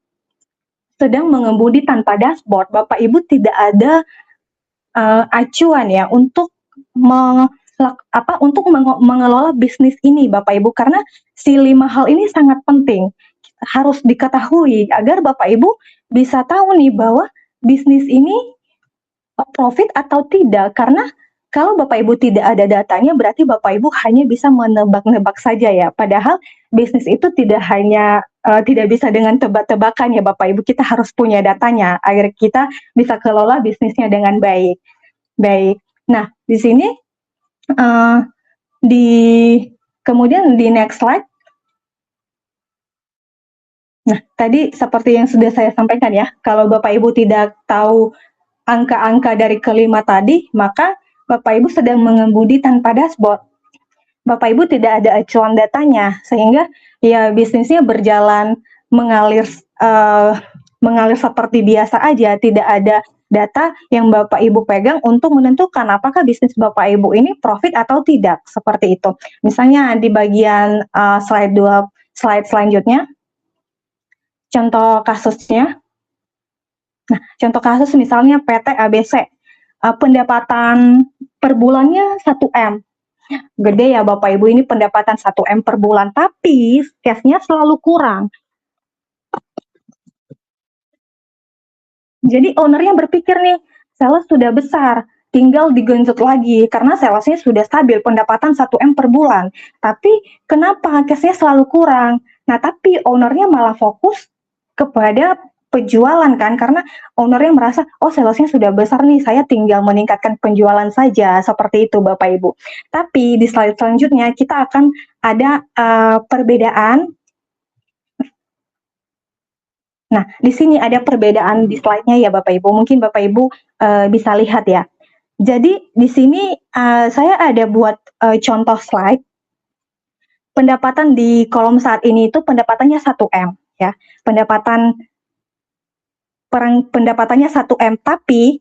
S3: sedang mengemudi tanpa dashboard. Bapak Ibu tidak ada acuan ya untuk mengelola bisnis ini Bapak Ibu, karena si 5 hal ini sangat penting harus diketahui agar Bapak Ibu bisa tahu nih bahwa bisnis ini profit atau tidak. Karena kalau Bapak Ibu tidak ada datanya berarti Bapak Ibu hanya bisa menebak-nebak saja ya. Padahal bisnis itu tidak hanya tidak bisa dengan tebak-tebakan ya Bapak Ibu, kita harus punya datanya agar kita bisa kelola bisnisnya dengan baik. Baik. Nah, di sini kemudian di next slide. Nah, tadi seperti yang sudah saya sampaikan ya, kalau Bapak Ibu tidak tahu angka-angka dari kelima tadi, maka Bapak Ibu sedang mengemudi tanpa dashboard. Bapak Ibu tidak ada acuan datanya, sehingga ya bisnisnya berjalan mengalir seperti biasa aja, tidak ada data yang Bapak Ibu pegang untuk menentukan apakah bisnis Bapak Ibu ini profit atau tidak, seperti itu. Misalnya di bagian slide selanjutnya, contoh kasusnya. Nah, contoh kasus misalnya PT ABC, pendapatan per bulannya 1M. Gede ya Bapak Ibu, ini pendapatan 1M per bulan, tapi cash-nya selalu kurang. Jadi ownernya berpikir nih, sales sudah besar, tinggal digenjot lagi karena salesnya sudah stabil, pendapatan 1M per bulan. Tapi kenapa cash-nya selalu kurang? Nah, tapi ownernya malah fokus kepada penjualan kan, karena ownernya merasa, oh salesnya sudah besar nih, saya tinggal meningkatkan penjualan saja, seperti itu Bapak Ibu. Tapi di slide selanjutnya kita akan ada perbedaan. Nah, di sini ada perbedaan di slide-nya ya Bapak Ibu, mungkin Bapak Ibu bisa lihat ya. Jadi di sini saya ada buat contoh slide, pendapatan di kolom saat ini itu pendapatannya 1M ya, pendapatannya 1M, tapi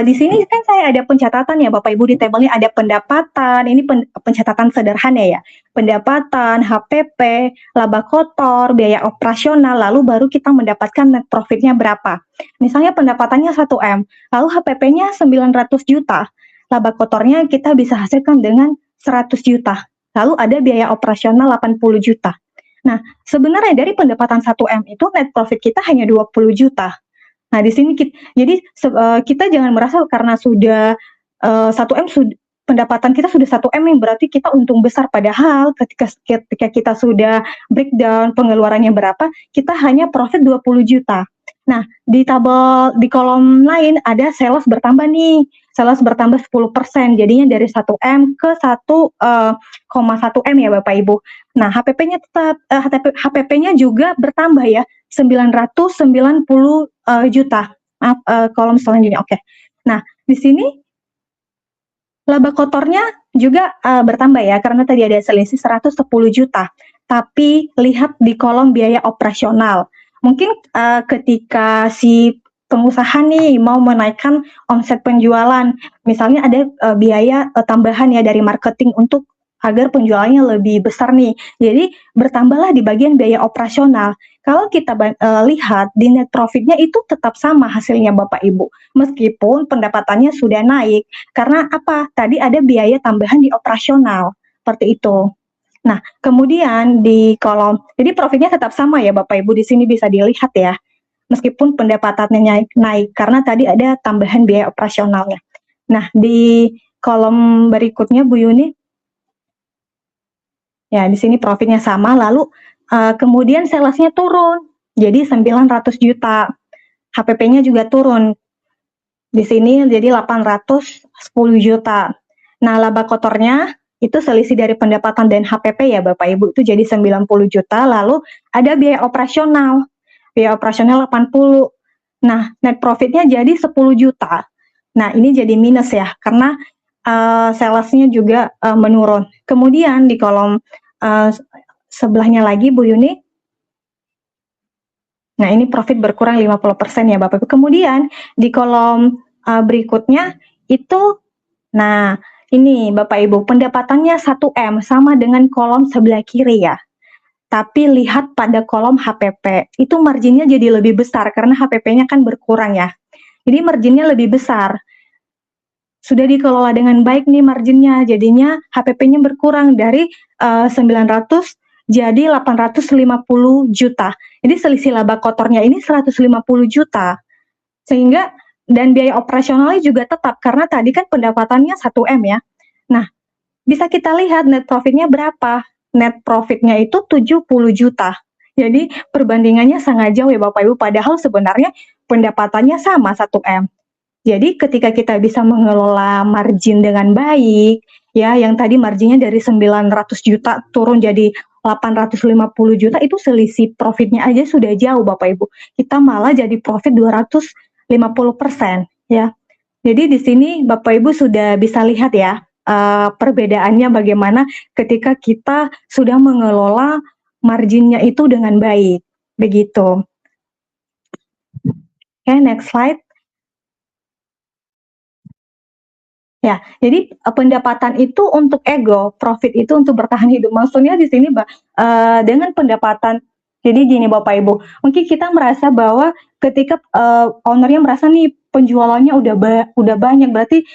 S3: di sini kan saya ada pencatatan ya Bapak Ibu, di tabelnya ada pendapatan, ini pencatatan sederhana ya, pendapatan, HPP, laba kotor, biaya operasional, lalu baru kita mendapatkan net profitnya berapa. Misalnya pendapatannya 1M, lalu HPP-nya 900 juta, laba kotornya kita bisa hasilkan dengan 100 juta, lalu ada biaya operasional 80 juta. Nah, sebenarnya dari pendapatan 1M itu net profit kita hanya 20 juta. Nah, di sini kita jangan merasa karena sudah 1M pendapatan kita sudah 1M yang berarti kita untung besar, padahal ketika kita sudah breakdown pengeluarannya berapa, kita hanya profit 20 juta. Nah, di kolom lain ada sales bertambah nih. Sales bertambah 10%, jadinya dari 1M ke 1,1M ya Bapak Ibu. Nah, HPP-nya tetap HPP-nya juga bertambah ya, 990 juta. Maaf, kolom selanjutnya. Oke. Nah, di sini laba kotornya juga bertambah ya, karena tadi ada selisih 110 juta. Tapi lihat di kolom biaya operasional. Mungkin ketika si pengusaha nih mau menaikkan omset penjualan, misalnya ada biaya tambahan ya dari marketing untuk agar penjualannya lebih besar nih. Jadi bertambahlah di bagian biaya operasional. Kalau kita lihat di net profitnya itu tetap sama hasilnya Bapak Ibu, meskipun pendapatannya sudah naik. Karena apa? Tadi ada biaya tambahan di operasional, seperti itu. Nah, kemudian di kolom, jadi profitnya tetap sama ya Bapak Ibu, di sini bisa dilihat ya, meskipun pendapatannya naik karena tadi ada tambahan biaya operasionalnya. Nah, di kolom berikutnya Bu Yuni, ya di sini profitnya sama, lalu Kemudian salesnya turun, jadi 900 juta. HPP-nya juga turun. Di sini jadi 810 juta. Nah, laba kotornya itu selisih dari pendapatan dan HPP ya Bapak Ibu, itu jadi 90 juta, lalu ada biaya operasional. Biaya operasional 80. Nah, net profitnya jadi 10 juta. Nah, ini jadi minus ya, karena salesnya juga menurun. Kemudian di kolom sebelahnya lagi Bu Yuni, nah ini profit berkurang 50% ya Bapak Ibu. Kemudian di kolom berikutnya itu, nah ini Bapak Ibu, pendapatannya 1M sama dengan kolom sebelah kiri ya. Tapi lihat pada kolom HPP, itu marginnya jadi lebih besar karena HPP-nya kan berkurang ya. Jadi marginnya lebih besar. Sudah dikelola dengan baik nih marginnya, jadinya HPP-nya berkurang dari 900 jadi 850 juta. Jadi selisih laba kotornya ini 150 juta. Sehingga dan biaya operasionalnya juga tetap karena tadi kan pendapatannya 1M ya. Nah, bisa kita lihat net profitnya berapa? Net profitnya itu 70 juta. Jadi perbandingannya sangat jauh ya Bapak Ibu, padahal sebenarnya pendapatannya sama 1M. Jadi ketika kita bisa mengelola margin dengan baik, ya yang tadi marginnya dari 900 juta turun jadi 850 juta, itu selisih profitnya aja sudah jauh Bapak Ibu. Kita malah jadi profit 250% ya. Jadi di sini Bapak Ibu sudah bisa lihat ya perbedaannya bagaimana ketika kita sudah mengelola marginnya itu dengan baik. Begitu. Oke, next slide. Ya, jadi pendapatan itu untuk ego, profit itu untuk bertahan hidup. Maksudnya di sini dengan pendapatan, jadi gini Bapak Ibu, mungkin kita merasa bahwa ketika ownernya merasa nih penjualannya udah banyak, berarti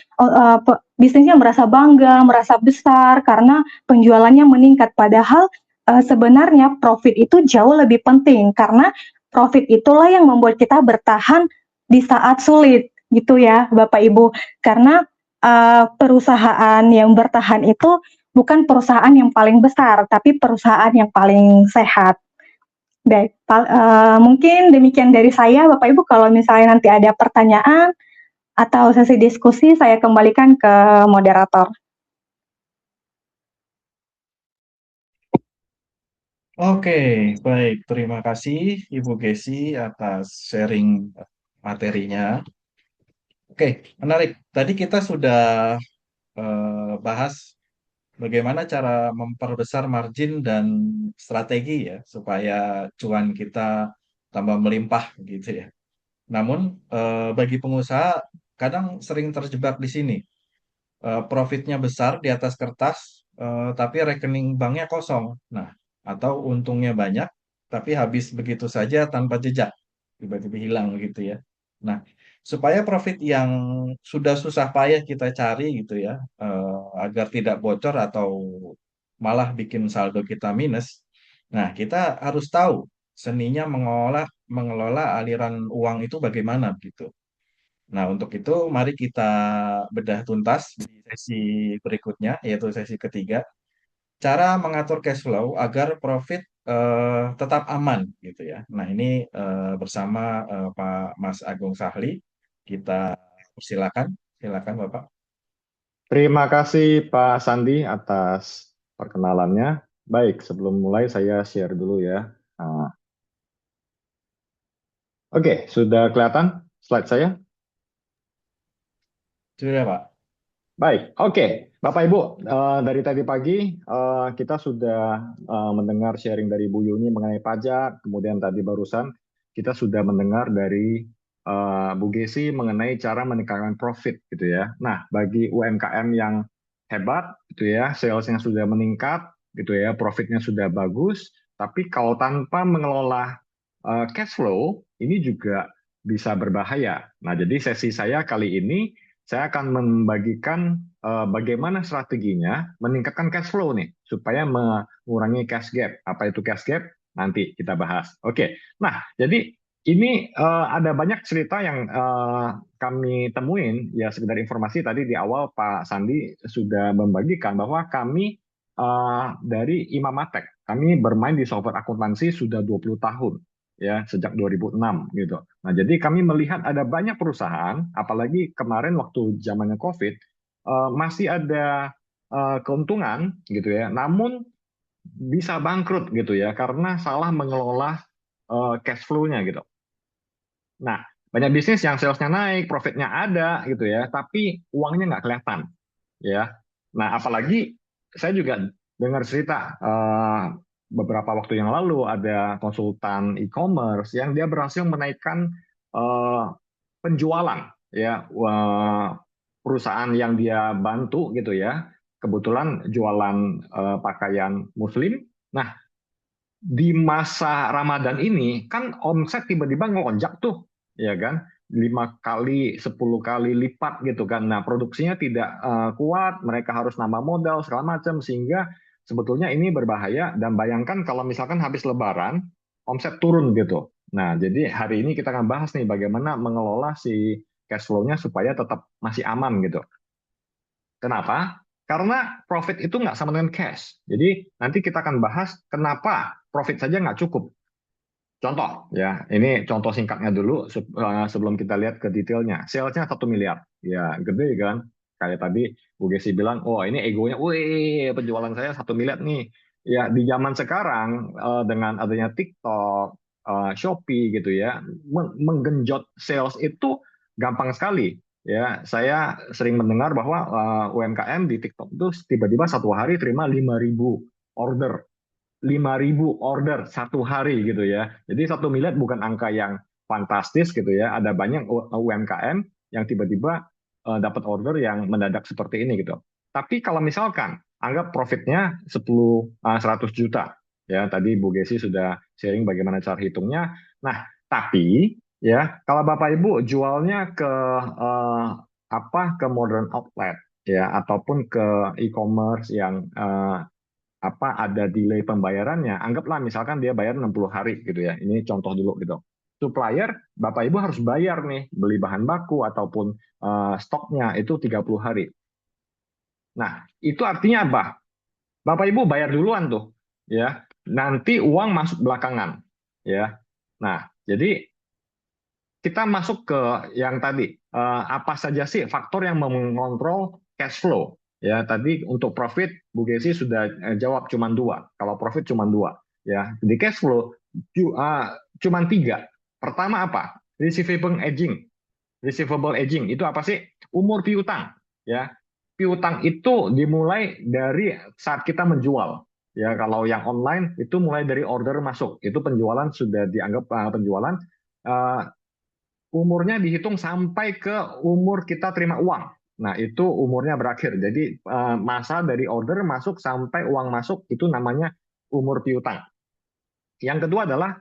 S3: bisnisnya merasa bangga, merasa besar karena penjualannya meningkat. Padahal sebenarnya profit itu jauh lebih penting karena profit itulah yang membuat kita bertahan di saat sulit, gitu ya Bapak Ibu. Karena perusahaan yang bertahan itu bukan perusahaan yang paling besar, tapi perusahaan yang paling sehat. Baik, mungkin demikian dari saya, Bapak Ibu. Kalau misalnya nanti ada pertanyaan atau sesi diskusi, saya kembalikan ke moderator.
S2: Oke, baik. Terima kasih Ibu Gesi atas sharing materinya. Oke, menarik. Tadi kita sudah bahas bagaimana cara memperbesar margin dan strategi ya, supaya cuan kita tambah melimpah gitu ya. Namun bagi pengusaha kadang sering terjebak di sini. Profitnya besar di atas kertas, tapi rekening banknya kosong. Nah, atau untungnya banyak, tapi habis begitu saja tanpa jejak, tiba-tiba hilang gitu ya. Nah, supaya profit yang sudah susah payah kita cari gitu ya, agar tidak bocor atau malah bikin saldo kita minus. Nah, kita harus tahu seninya mengelola aliran uang itu bagaimana gitu. Nah, untuk itu mari kita bedah tuntas di sesi berikutnya, yaitu sesi ketiga, cara mengatur cash flow agar profit tetap aman gitu ya. Nah, ini bersama Pak Mas Agung Sahli, kita silakan, silakan Bapak.
S4: Terima kasih Pak Sandi atas perkenalannya. Baik, sebelum mulai saya share dulu ya. Oke, sudah kelihatan slide saya?
S2: Sudah Pak.
S4: Baik, oke. Bapak Ibu, dari tadi pagi kita sudah mendengar sharing dari Bu Yuni mengenai pajak, kemudian tadi barusan kita sudah mendengar dari Bu Gesi mengenai cara meningkatkan profit gitu ya. Nah, bagi UMKM yang hebat gitu ya, salesnya sudah meningkat gitu ya, profitnya sudah bagus, tapi kalau tanpa mengelola cash flow ini juga bisa berbahaya. Nah, jadi sesi saya kali ini saya akan membagikan bagaimana strateginya meningkatkan cash flow nih supaya mengurangi cash gap. Apa itu cash gap? Nanti kita bahas. Oke. Nah, jadi ini ada banyak cerita yang kami temuin ya, sekedar informasi tadi di awal Pak Sandi sudah membagikan bahwa kami dari Imamatek kami bermain di software akuntansi sudah 20 tahun, ya, sejak 2006 gitu. Nah, jadi kami melihat ada banyak perusahaan, apalagi kemarin waktu zamannya COVID, masih ada keuntungan gitu ya, namun bisa bangkrut gitu ya karena salah mengelola cash flow-nya gitu. Nah, banyak bisnis yang salesnya naik, profitnya ada gitu ya, tapi uangnya nggak kelihatan ya. Nah, apalagi saya juga dengar cerita beberapa waktu yang lalu ada konsultan e-commerce yang dia berhasil menaikkan eh, penjualan ya, perusahaan yang dia bantu gitu ya. Kebetulan jualan pakaian muslim. Nah, di masa Ramadan ini kan omset tiba-tiba ngelonjak tuh, ya kan? 5 kali, 10 kali lipat gitu kan. Nah, produksinya tidak kuat, mereka harus nambah modal segala macam sehingga sebetulnya ini berbahaya dan bayangkan kalau misalkan habis Lebaran omset turun gitu. Nah, jadi hari ini kita akan bahas nih bagaimana mengelola si cash flow-nya supaya tetap masih aman gitu. Kenapa? Karena profit itu nggak sama dengan cash. Jadi nanti kita akan bahas kenapa profit saja nggak cukup. Contoh, ya, ini contoh singkatnya dulu sebelum kita lihat ke detailnya. Salesnya 1 miliar, ya gede kan? Kayak tadi Bu Gesi bilang, oh ini egonya, wih penjualan saya 1 miliar nih. Ya di zaman sekarang dengan adanya TikTok, Shopee gitu ya, menggenjot sales itu gampang sekali. Ya, saya sering mendengar bahwa UMKM di TikTok itu tiba-tiba satu hari terima 5.000 order. 5.000 order satu hari gitu ya. Jadi 1 miliar bukan angka yang fantastis gitu ya. Ada banyak UMKM yang tiba-tiba dapat order yang mendadak seperti ini gitu. Tapi kalau misalkan anggap profitnya 100 juta ya. Tadi Bu Gesi sudah sharing bagaimana cara hitungnya. Nah, tapi ya kalau Bapak Ibu jualnya ke ke modern outlet ya ataupun ke e-commerce yang ada delay pembayarannya, anggaplah misalkan dia bayar 60 hari gitu ya. Ini contoh dulu gitu. Supplier, Bapak Ibu harus bayar nih, beli bahan baku ataupun stoknya itu 30 hari. Nah, itu artinya apa? Bapak Ibu bayar duluan tuh, ya. Nanti uang masuk belakangan, ya. Nah, jadi kita masuk ke yang tadi, apa saja sih faktor yang mengontrol cash flow? Ya, tadi untuk profit Bu Gesi sudah jawab cuma 2. Kalau profit cuma 2, ya. Di cash flow cuma 3. Pertama apa? Receivable aging. Receivable aging itu apa sih? Umur piutang, ya. Piutang itu dimulai dari saat kita menjual. Ya, kalau yang online itu mulai dari order masuk. Itu penjualan sudah dianggap penjualan. Uh, Umurnya dihitung sampai ke umur kita terima uang. Nah, itu umurnya berakhir. Jadi masa dari order masuk sampai uang masuk itu namanya umur piutang. Yang kedua adalah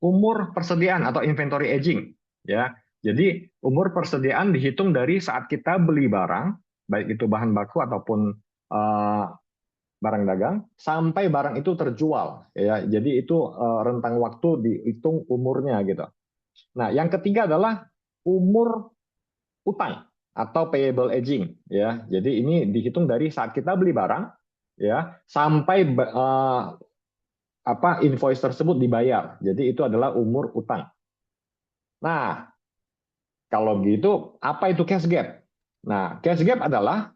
S4: umur persediaan atau inventory aging, ya. Jadi umur persediaan dihitung dari saat kita beli barang, baik itu bahan baku ataupun barang dagang, sampai barang itu terjual, ya. Jadi itu rentang waktu dihitung umurnya gitu. Nah, yang ketiga adalah umur utang atau payable aging, ya. Jadi ini dihitung dari saat kita beli barang, ya, sampai invoice tersebut dibayar. Jadi itu adalah umur utang. Nah, kalau gitu apa itu cash gap? Nah, cash gap adalah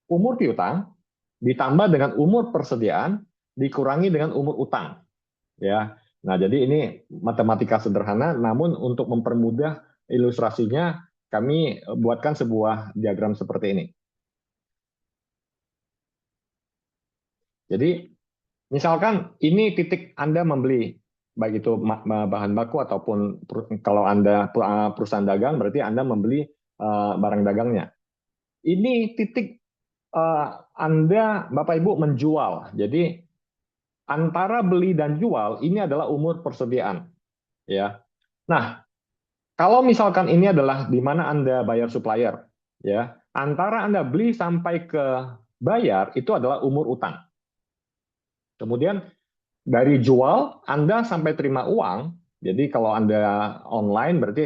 S4: umur piutang ditambah dengan umur persediaan dikurangi dengan umur utang, ya. Nah, jadi ini matematika sederhana, namun untuk mempermudah ilustrasinya, kami buatkan sebuah diagram seperti ini. Jadi, misalkan ini titik Anda membeli, baik itu bahan baku ataupun kalau Anda perusahaan dagang, berarti Anda membeli barang dagangnya. Ini titik Anda, Bapak Ibu, menjual. Jadi, antara beli dan jual, ini adalah umur persediaan. Ya. Nah, kalau misalkan ini adalah di mana Anda bayar supplier, ya, antara Anda beli sampai ke bayar itu adalah umur utang. Kemudian dari jual Anda sampai terima uang, jadi kalau Anda online berarti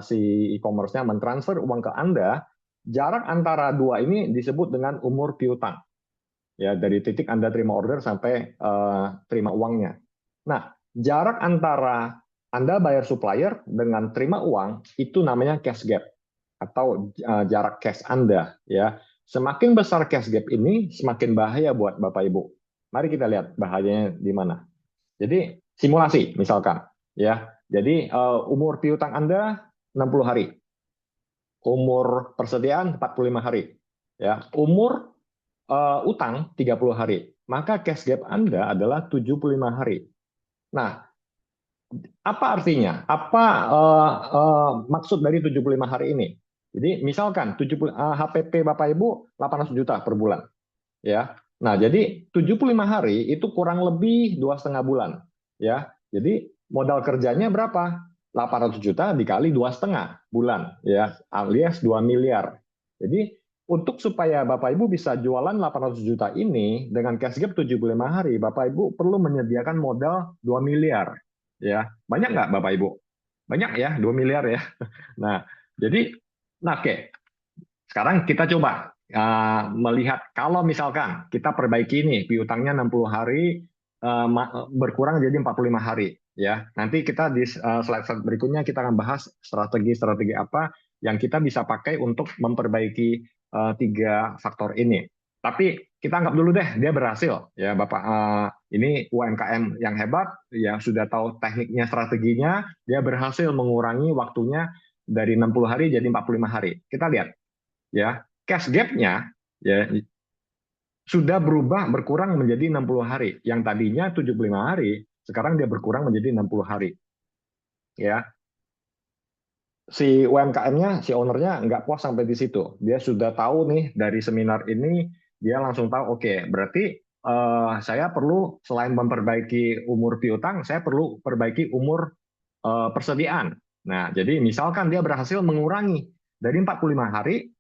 S4: si e-commerce-nya mentransfer uang ke Anda, jarak antara dua ini disebut dengan umur piutang. ya, dari titik Anda terima order sampai terima uangnya. Nah, jarak antara Anda bayar supplier dengan terima uang itu namanya cash gap atau jarak cash Anda, ya. Semakin besar cash gap ini, semakin bahaya buat Bapak Ibu. Mari kita lihat bahayanya di mana. Jadi simulasi misalkan, ya. Jadi umur piutang Anda 60 hari, umur persediaan 45 hari, ya. Umur utang 30 hari. Maka cash gap Anda adalah 75 hari. Nah, apa artinya? Apa maksud dari 75 hari ini? Jadi misalkan 70 HPP Bapak Ibu 800 juta per bulan, ya. Nah, jadi 75 hari itu kurang lebih 2,5 bulan, ya. Jadi modal kerjanya berapa? 800 juta dikali 2,5 bulan, ya, alias 2 miliar. Jadi untuk supaya Bapak Ibu bisa jualan 800 juta ini dengan cash gap 75 hari, Bapak Ibu perlu menyediakan modal 2 miliar, ya. Banyak nggak Bapak Ibu? Banyak ya, 2 miliar ya. Nah, jadi oke. Sekarang kita coba melihat kalau misalkan kita perbaiki nih piutangnya 60 hari berkurang jadi 45 hari, ya. Nanti kita di slide berikutnya kita akan bahas strategi-strategi apa yang kita bisa pakai untuk memperbaiki 3 faktor ini. Tapi kita anggap dulu deh dia berhasil, ya Bapak. Ini UMKM yang hebat, yang sudah tahu tekniknya, strateginya, dia berhasil mengurangi waktunya dari 60 hari jadi 45 hari. Kita lihat, ya, cash gap-nya, ya, sudah berkurang menjadi 60 hari. Yang tadinya 75 hari, sekarang dia berkurang menjadi 60 hari. Ya. Si UMKM-nya, si owner-nya nggak puas sampai di situ. Dia sudah tahu nih dari seminar ini, dia langsung tahu, oke, berarti saya perlu selain memperbaiki umur piutang, saya perlu perbaiki umur persediaan. Nah, jadi misalkan dia berhasil mengurangi dari 45 hari,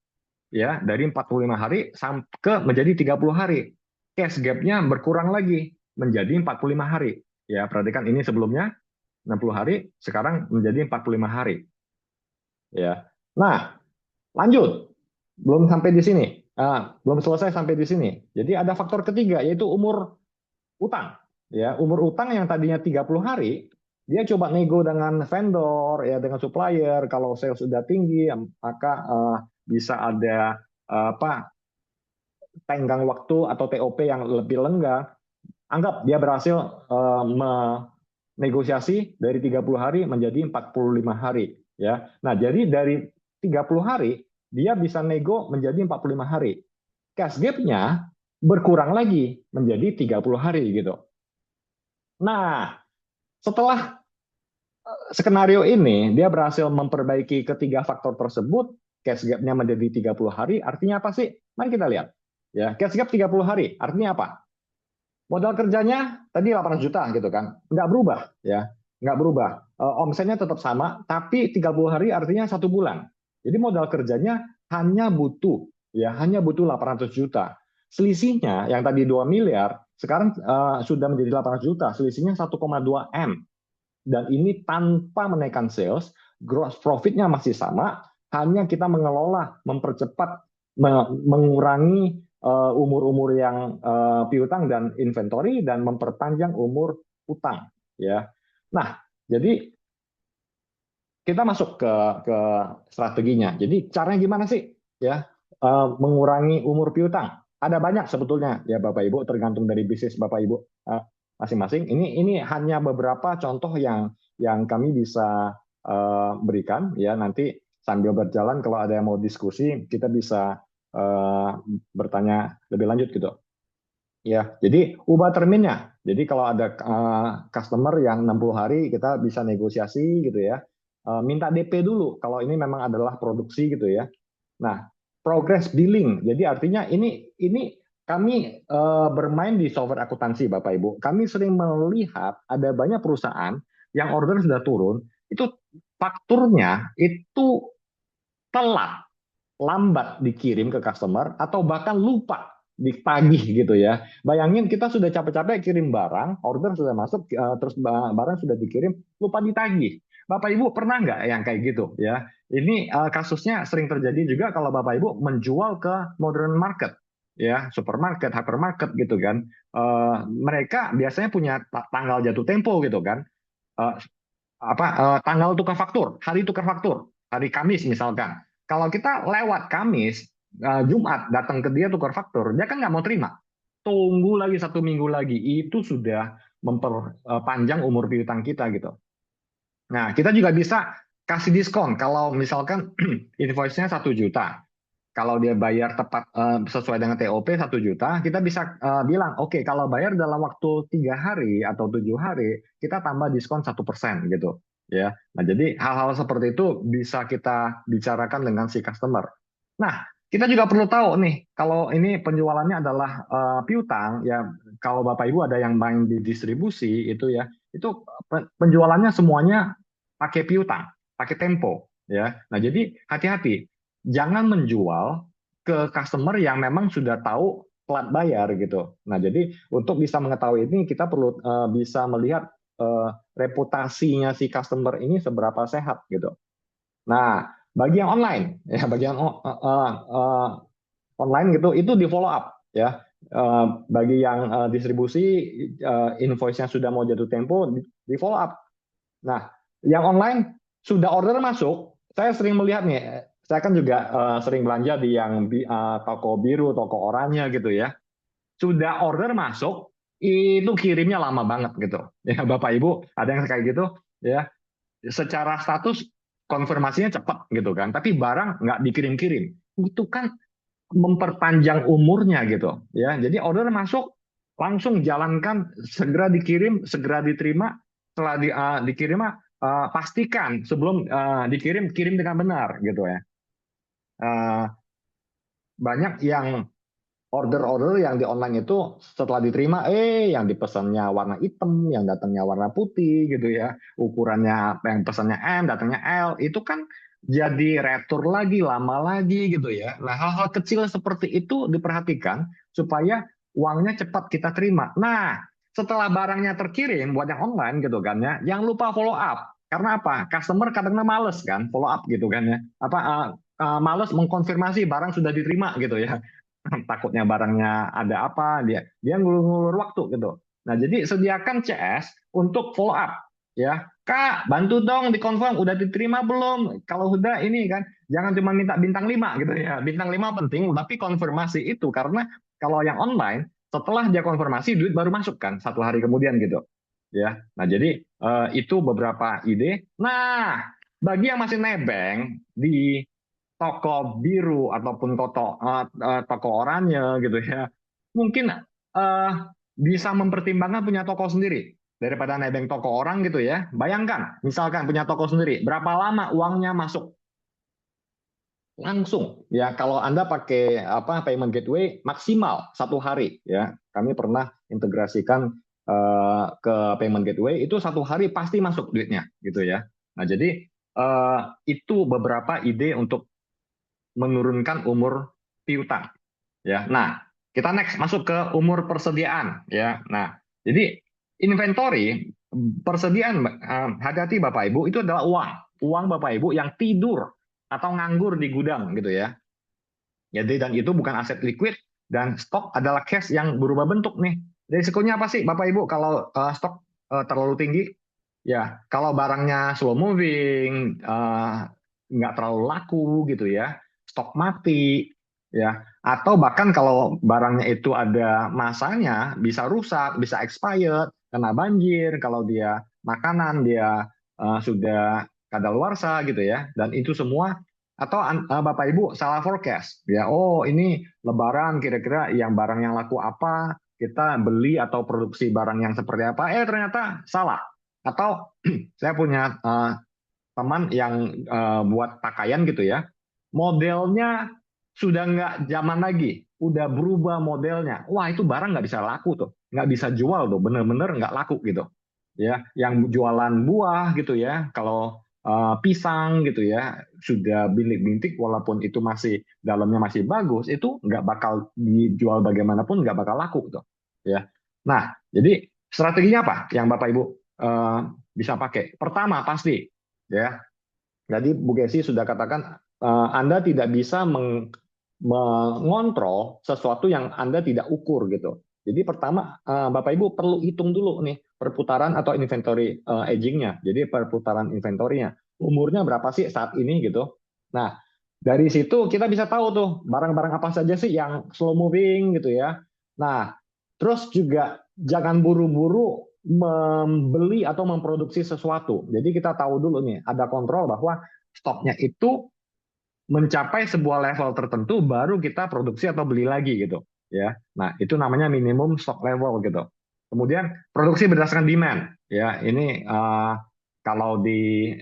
S4: ya, dari 45 hari ke menjadi 30 hari. Cash gap-nya berkurang lagi menjadi 45 hari. Ya, perhatikan ini sebelumnya 60 hari, sekarang menjadi 45 hari. Ya. Nah, lanjut. Belum sampai di sini. Belum selesai sampai di sini. Jadi ada faktor ketiga yaitu umur utang. Ya, umur utang yang tadinya 30 hari, dia coba nego dengan vendor, ya, dengan supplier. Kalau sales sudah tinggi, maka bisa ada apa tenggang waktu atau TOP yang lebih lenggang. Anggap dia berhasil menegosiasi dari 30 hari menjadi 45 hari, ya. Nah, jadi dari 30 hari dia bisa nego menjadi 45 hari. Cash gap-nya berkurang lagi menjadi 30 hari gitu. Nah, setelah skenario ini dia berhasil memperbaiki ketiga faktor tersebut, cash gap-nya menjadi 30 hari, artinya apa sih? Mari kita lihat. Ya, cash gap 30 hari, artinya apa? Modal kerjanya tadi 800 juta gitu kan, nggak berubah, ya, nggak berubah. Omsetnya tetap sama, tapi 30 hari artinya 1 bulan. Jadi modal kerjanya hanya butuh 800 juta. Selisihnya yang tadi 2 miliar, sekarang sudah menjadi 800 juta, selisihnya 1,2 M. Dan ini tanpa menaikkan sales, gross profit-nya masih sama, hanya kita mengelola, mempercepat, mengurangi umur-umur yang piutang dan inventory dan memperpanjang umur utang, ya. Nah, jadi kita masuk ke strateginya. Jadi caranya gimana sih, ya, mengurangi umur piutang? Ada banyak sebetulnya, ya Bapak Ibu, tergantung dari bisnis Bapak Ibu masing-masing. Ini hanya beberapa contoh yang kami bisa berikan, ya. Nanti sambil berjalan kalau ada yang mau diskusi, kita bisa bertanya lebih lanjut gitu. Ya, jadi ubah terminnya. Jadi kalau ada customer yang 60 hari, kita bisa negosiasi gitu ya. Minta DP dulu kalau ini memang adalah produksi gitu ya. Nah, progress billing. Jadi artinya ini kami bermain di software akuntansi Bapak Ibu. Kami sering melihat ada banyak perusahaan yang order sudah turun, itu fakturnya itu telat, lambat dikirim ke customer atau bahkan lupa ditagih gitu ya. Bayangin kita sudah capek-capek kirim barang, order sudah masuk, terus barang sudah dikirim, lupa ditagih. Bapak Ibu pernah nggak yang kayak gitu ya? Ini kasusnya sering terjadi juga kalau Bapak Ibu menjual ke modern market. ya, supermarket, hypermarket gitu kan. Mereka biasanya punya tanggal jatuh tempo gitu kan. Eh, Tanggal tukar faktur, hari tukar faktur, hari Kamis misalkan. Kalau kita lewat Kamis, Jumat datang ke dia tukar faktur, dia kan nggak mau terima. Tunggu lagi 1 minggu lagi, itu sudah memperpanjang umur piutang kita gitu. Nah, kita juga bisa kasih diskon kalau misalkan invoice-nya 1 juta. Kalau dia bayar tepat sesuai dengan TOP 1 juta, kita bisa bilang, oke, kalau bayar dalam waktu 3 hari atau 7 hari, kita tambah diskon 1% gitu. Ya, nah jadi hal-hal seperti itu bisa kita bicarakan dengan si customer. Nah, kita juga perlu tahu nih, kalau ini penjualannya adalah piutang, ya kalau Bapak Ibu ada yang main di distribusi itu ya, itu penjualannya semuanya pakai piutang, pakai tempo, ya. Nah, jadi hati-hati, jangan menjual ke customer yang memang sudah tahu telat bayar gitu. Nah, jadi untuk bisa mengetahui ini kita perlu bisa melihat reputasinya si customer ini seberapa sehat gitu. Nah, bagi yang online, ya bagi yang online gitu, itu di follow up ya. Bagi yang distribusi invoice-nya sudah mau jatuh tempo, di follow up. Nah, yang online sudah order masuk, saya sering melihat nih, saya kan juga sering belanja di yang toko biru, toko oranye gitu ya. Sudah order masuk, itu kirimnya lama banget gitu. Ya, Bapak Ibu, ada yang kayak gitu ya. Secara status konfirmasinya cepat gitu kan, tapi barang nggak dikirim-kirim. Itu kan memperpanjang umurnya gitu ya. Jadi order masuk langsung jalankan, segera dikirim, segera diterima. Setelah dikirim pastikan sebelum dikirim, kirim dengan benar gitu ya. Banyak yang order-order yang di online itu setelah diterima, yang dipesannya warna hitam, yang datangnya warna putih gitu ya, ukurannya yang pesannya M, datangnya L, itu kan jadi retur lagi, lama lagi gitu ya. Nah, hal-hal kecil seperti itu diperhatikan supaya uangnya cepat kita terima. Nah, setelah barangnya terkirim buat yang online gitu kan ya, jangan lupa follow up. Karena apa? Customer kadang-kadang males kan follow up gitu kan ya. Males mengkonfirmasi barang sudah diterima gitu ya. Takutnya barangnya ada apa, dia ngulur-ngulur waktu gitu. Nah, jadi sediakan CS untuk follow up ya. Kak, bantu dong dikonfirm udah diterima belum? Kalau udah ini kan jangan cuma minta bintang 5 gitu ya. Bintang 5 penting, tapi konfirmasi itu karena kalau yang online setelah dia konfirmasi duit baru masuk kan 1 hari kemudian gitu. Ya. Nah, jadi itu beberapa ide. Nah, bagi yang masih nebeng di toko biru ataupun toko oranye gitu ya, mungkin bisa mempertimbangkan punya toko sendiri daripada nebeng toko orang gitu ya. Bayangkan, misalkan punya toko sendiri, berapa lama uangnya masuk langsung ya. Kalau Anda pakai payment gateway maksimal 1 hari ya. Kami pernah integrasikan ke payment gateway itu 1 hari pasti masuk duitnya gitu ya. Nah, jadi itu beberapa ide untuk menurunkan umur piutang ya. Nah, kita next masuk ke umur persediaan ya. Nah, jadi inventory persediaan, hati-hati Bapak Ibu, itu adalah uang Bapak Ibu yang tidur atau nganggur di gudang gitu ya. Jadi dan itu bukan aset liquid, dan stok adalah cash yang berubah bentuk nih. Risikonya apa sih Bapak Ibu kalau stok terlalu tinggi? Ya, kalau barangnya slow moving, nggak terlalu laku gitu ya, stok mati, ya, atau bahkan kalau barangnya itu ada masanya, bisa rusak, bisa expired, kena banjir, kalau dia makanan dia sudah kadaluarsa gitu ya, dan itu semua, atau Bapak Ibu salah forecast, ya, oh ini Lebaran kira-kira yang barang yang laku apa, kita beli atau produksi barang yang seperti apa, ternyata salah. Atau saya punya teman yang buat pakaian gitu ya, modelnya sudah nggak zaman lagi, udah berubah modelnya. Wah, itu barang nggak bisa laku tuh, nggak bisa jual tuh, bener-bener nggak laku gitu. Ya, yang jualan buah gitu ya, kalau pisang gitu ya, sudah bintik-bintik walaupun itu masih dalamnya masih bagus, itu nggak bakal dijual bagaimanapun, nggak bakal laku tuh. Ya, nah jadi strateginya apa yang Bapak Ibu bisa pakai? Pertama pasti ya. Jadi Bu Gesi sudah katakan Anda tidak bisa mengontrol sesuatu yang Anda tidak ukur gitu. Jadi pertama, Bapak Ibu perlu hitung dulu nih perputaran atau inventory aging-nya. Jadi perputaran inventory-nya. Umurnya berapa sih saat ini gitu. Nah, dari situ kita bisa tahu tuh barang-barang apa saja sih yang slow moving gitu ya. Nah, terus juga jangan buru-buru membeli atau memproduksi sesuatu. Jadi kita tahu dulu nih, ada kontrol bahwa stoknya itu mencapai sebuah level tertentu baru kita produksi atau beli lagi gitu ya. Nah, itu namanya minimum stock level gitu. Kemudian produksi berdasarkan demand ya. Ini kalau di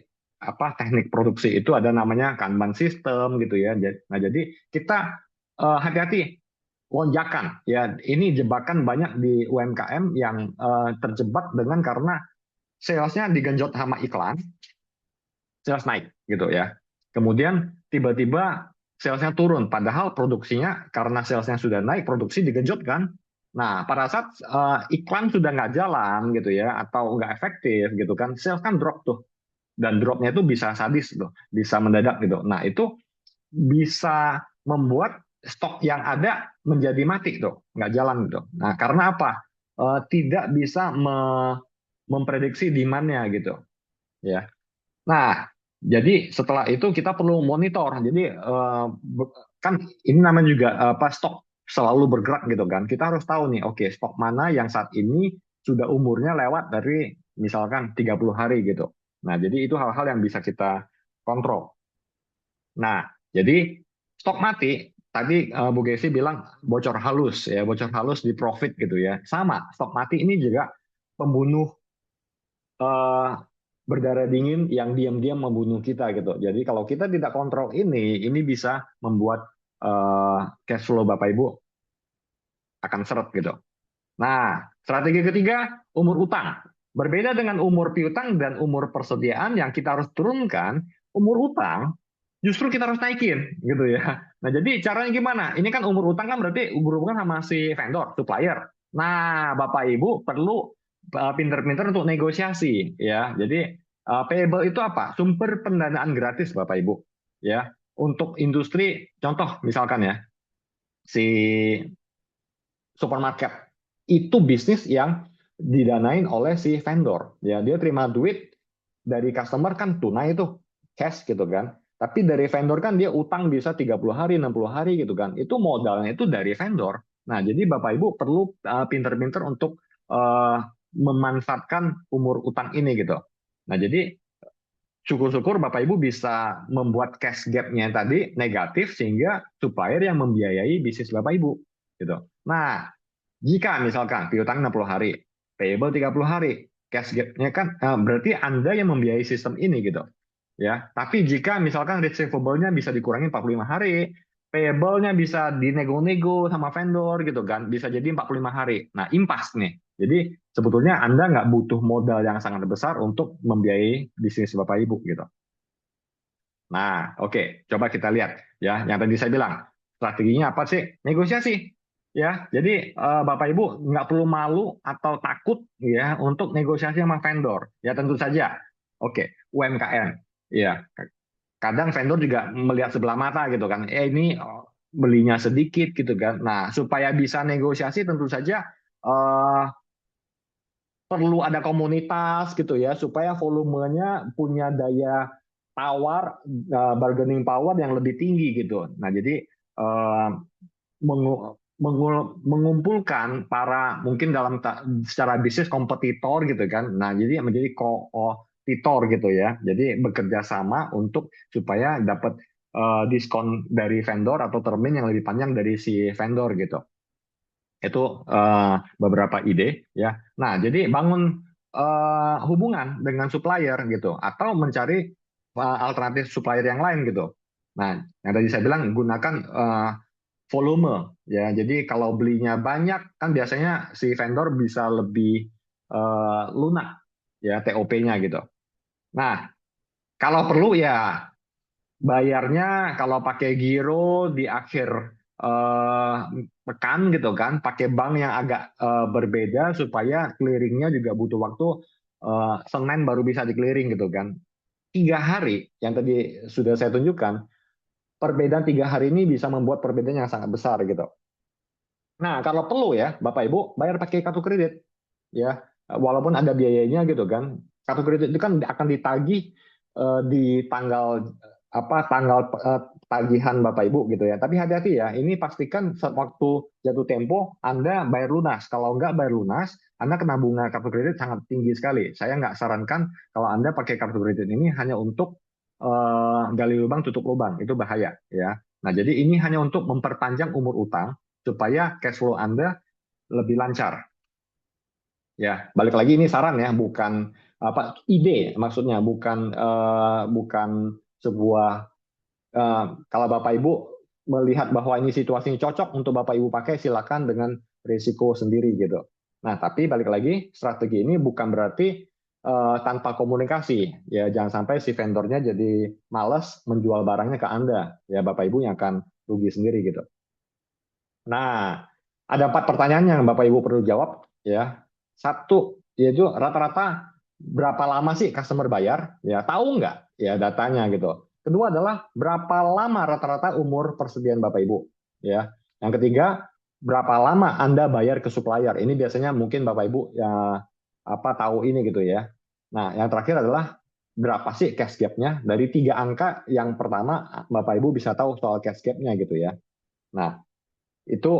S4: teknik produksi itu ada namanya Kanban system gitu ya. Nah, jadi kita hati-hati lonjakan ya. Ini jebakan banyak di UMKM yang terjebak dengan karena salesnya digenjot sama iklan, sales naik gitu ya. Kemudian tiba-tiba salesnya turun, padahal produksinya karena salesnya sudah naik, produksi digenjot kan. Nah, pada saat iklan sudah nggak jalan gitu ya, atau nggak efektif gitu kan, sales kan drop tuh. Dan dropnya itu bisa sadis tuh, bisa mendadak gitu. Nah, itu bisa membuat stok yang ada menjadi mati tuh, nggak jalan gitu. Nah, karena apa? Tidak bisa memprediksi demand-nya gitu ya. Nah, jadi setelah itu kita perlu monitor. Jadi kan ini namanya juga stok selalu bergerak gitu kan. Kita harus tahu nih, oke, stok mana yang saat ini sudah umurnya lewat dari misalkan 30 hari gitu. Nah, jadi itu hal-hal yang bisa kita kontrol. Nah, jadi stok mati tadi Bu Gesi bilang bocor halus ya, bocor halus di profit gitu ya. Sama, stok mati ini juga pembunuh eh, berdarah dingin yang diam-diam membunuh kita gitu. Jadi kalau kita tidak kontrol ini bisa membuat cash flow Bapak Ibu akan seret gitu. Nah, strategi ketiga, umur utang. Berbeda dengan umur piutang dan umur persediaan yang kita harus turunkan, umur utang justru kita harus naikin gitu ya. Nah, jadi caranya gimana? Ini kan umur utang kan berarti berhubungan sama si vendor, supplier. Nah, Bapak Ibu perlu pinter-pinter untuk negosiasi ya. Jadi payable itu apa? Sumber pendanaan gratis Bapak Ibu ya. Untuk industri contoh misalkan ya si supermarket itu bisnis yang didanain oleh si vendor ya. Dia terima duit dari customer kan tunai itu cash gitu kan. Tapi dari vendor kan dia utang bisa 30 hari, 60 hari gitu kan. Itu modalnya itu dari vendor. Nah, jadi Bapak Ibu perlu pinter-pinter untuk memanfaatkan umur utang ini gitu. Nah, jadi syukur-syukur Bapak Ibu bisa membuat cash gap-nya tadi negatif sehingga supplier yang membiayai bisnis Bapak Ibu gitu. Nah, jika misalkan piutang 60 hari, payable 30 hari, cash gap-nya kan berarti Anda yang membiayai sistem ini gitu. Ya, tapi jika misalkan receivable-nya bisa dikurangi 45 hari, payable-nya bisa dinego-nego sama vendor gitu kan, bisa jadi 45 hari. Nah, impas nih. Jadi sebetulnya Anda nggak butuh modal yang sangat besar untuk membiayai bisnis Bapak Ibu gitu. Nah, oke, coba kita lihat ya. Yang tadi saya bilang strateginya apa sih? Negosiasi. Ya, jadi Bapak Ibu nggak perlu malu atau takut ya untuk negosiasi sama vendor. Ya tentu saja. Oke, UMKM. Ya, kadang vendor juga melihat sebelah mata gitu kan. Ini belinya sedikit gitu kan. Nah, supaya bisa negosiasi tentu saja eh, perlu ada komunitas gitu ya supaya volumenya punya daya tawar bargaining power yang lebih tinggi gitu. Nah, jadi mengumpulkan para mungkin dalam secara bisnis kompetitor gitu kan. Nah, jadi menjadi kompetitor gitu ya. Jadi bekerja sama untuk supaya dapat diskon dari vendor atau termin yang lebih panjang dari si vendor gitu. Itu beberapa ide ya. Nah, jadi bangun hubungan dengan supplier gitu atau mencari alternatif supplier yang lain gitu. Nah, yang tadi saya bilang gunakan volume ya. Jadi kalau belinya banyak kan biasanya si vendor bisa lebih lunak ya TOP-nya gitu. Nah, kalau perlu ya bayarnya kalau pakai giro di akhir eh, pekan gitu kan, pakai bank yang agak berbeda supaya clearingnya juga butuh waktu Senin baru bisa di clearing gitu kan. 3 hari yang tadi sudah saya tunjukkan perbedaan 3 hari ini bisa membuat perbedaan yang sangat besar gitu. Nah, kalau perlu ya, Bapak Ibu, bayar pakai kartu kredit. Ya, walaupun ada biayanya gitu kan. Kartu kredit itu kan akan ditagih di tanggal tagihan Bapak Ibu gitu ya. Tapi hati-hati ya, ini pastikan waktu jatuh tempo Anda bayar lunas. Kalau nggak bayar lunas, Anda kena bunga kartu kredit sangat tinggi sekali. Saya nggak sarankan kalau Anda pakai kartu kredit ini hanya untuk gali lubang tutup lubang, itu bahaya ya. Nah, jadi ini hanya untuk memperpanjang umur utang supaya cash flow Anda lebih lancar. Ya, balik lagi ini saran ya, bukan ide maksudnya, bukan sebuah kalau Bapak Ibu melihat bahwa ini situasinya cocok untuk Bapak Ibu pakai, silakan dengan risiko sendiri gitu. Nah, tapi balik lagi strategi ini bukan berarti tanpa komunikasi ya, jangan sampai si vendornya jadi malas menjual barangnya ke Anda ya, Bapak Ibu yang akan rugi sendiri gitu. Nah, ada 4 pertanyaan yang Bapak Ibu perlu jawab ya. Satu, yaitu rata-rata berapa lama sih customer bayar? Ya, tahu nggak ya datanya gitu. Kedua adalah berapa lama rata-rata umur persediaan Bapak Ibu? Ya. Yang ketiga, berapa lama Anda bayar ke supplier? Ini biasanya mungkin Bapak Ibu ya tahu ini gitu ya. Nah, yang terakhir adalah berapa sih cash gap-nya? Dari 3 angka yang pertama Bapak Ibu bisa tahu soal cash gap-nya gitu ya. Nah, itu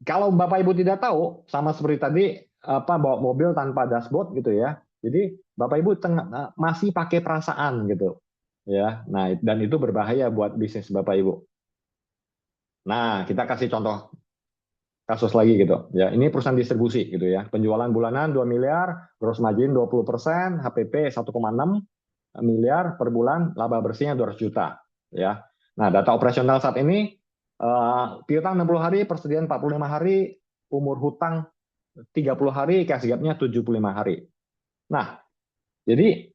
S4: kalau Bapak Ibu tidak tahu, sama seperti tadi bawa mobil tanpa dashboard gitu ya. Jadi Bapak Ibu masih pakai perasaan gitu ya. Nah, dan itu berbahaya buat bisnis Bapak Ibu. Nah, kita kasih contoh kasus lagi gitu ya. Ini perusahaan distribusi gitu ya. Penjualan bulanan 2 miliar, gross margin 20%, HPP 1,6 miliar per bulan, laba bersihnya 200 juta ya. Nah, data operasional saat ini piutang 60 hari, persediaan 45 hari, umur hutang 30 hari, cash gap-nya 75 hari. Nah, jadi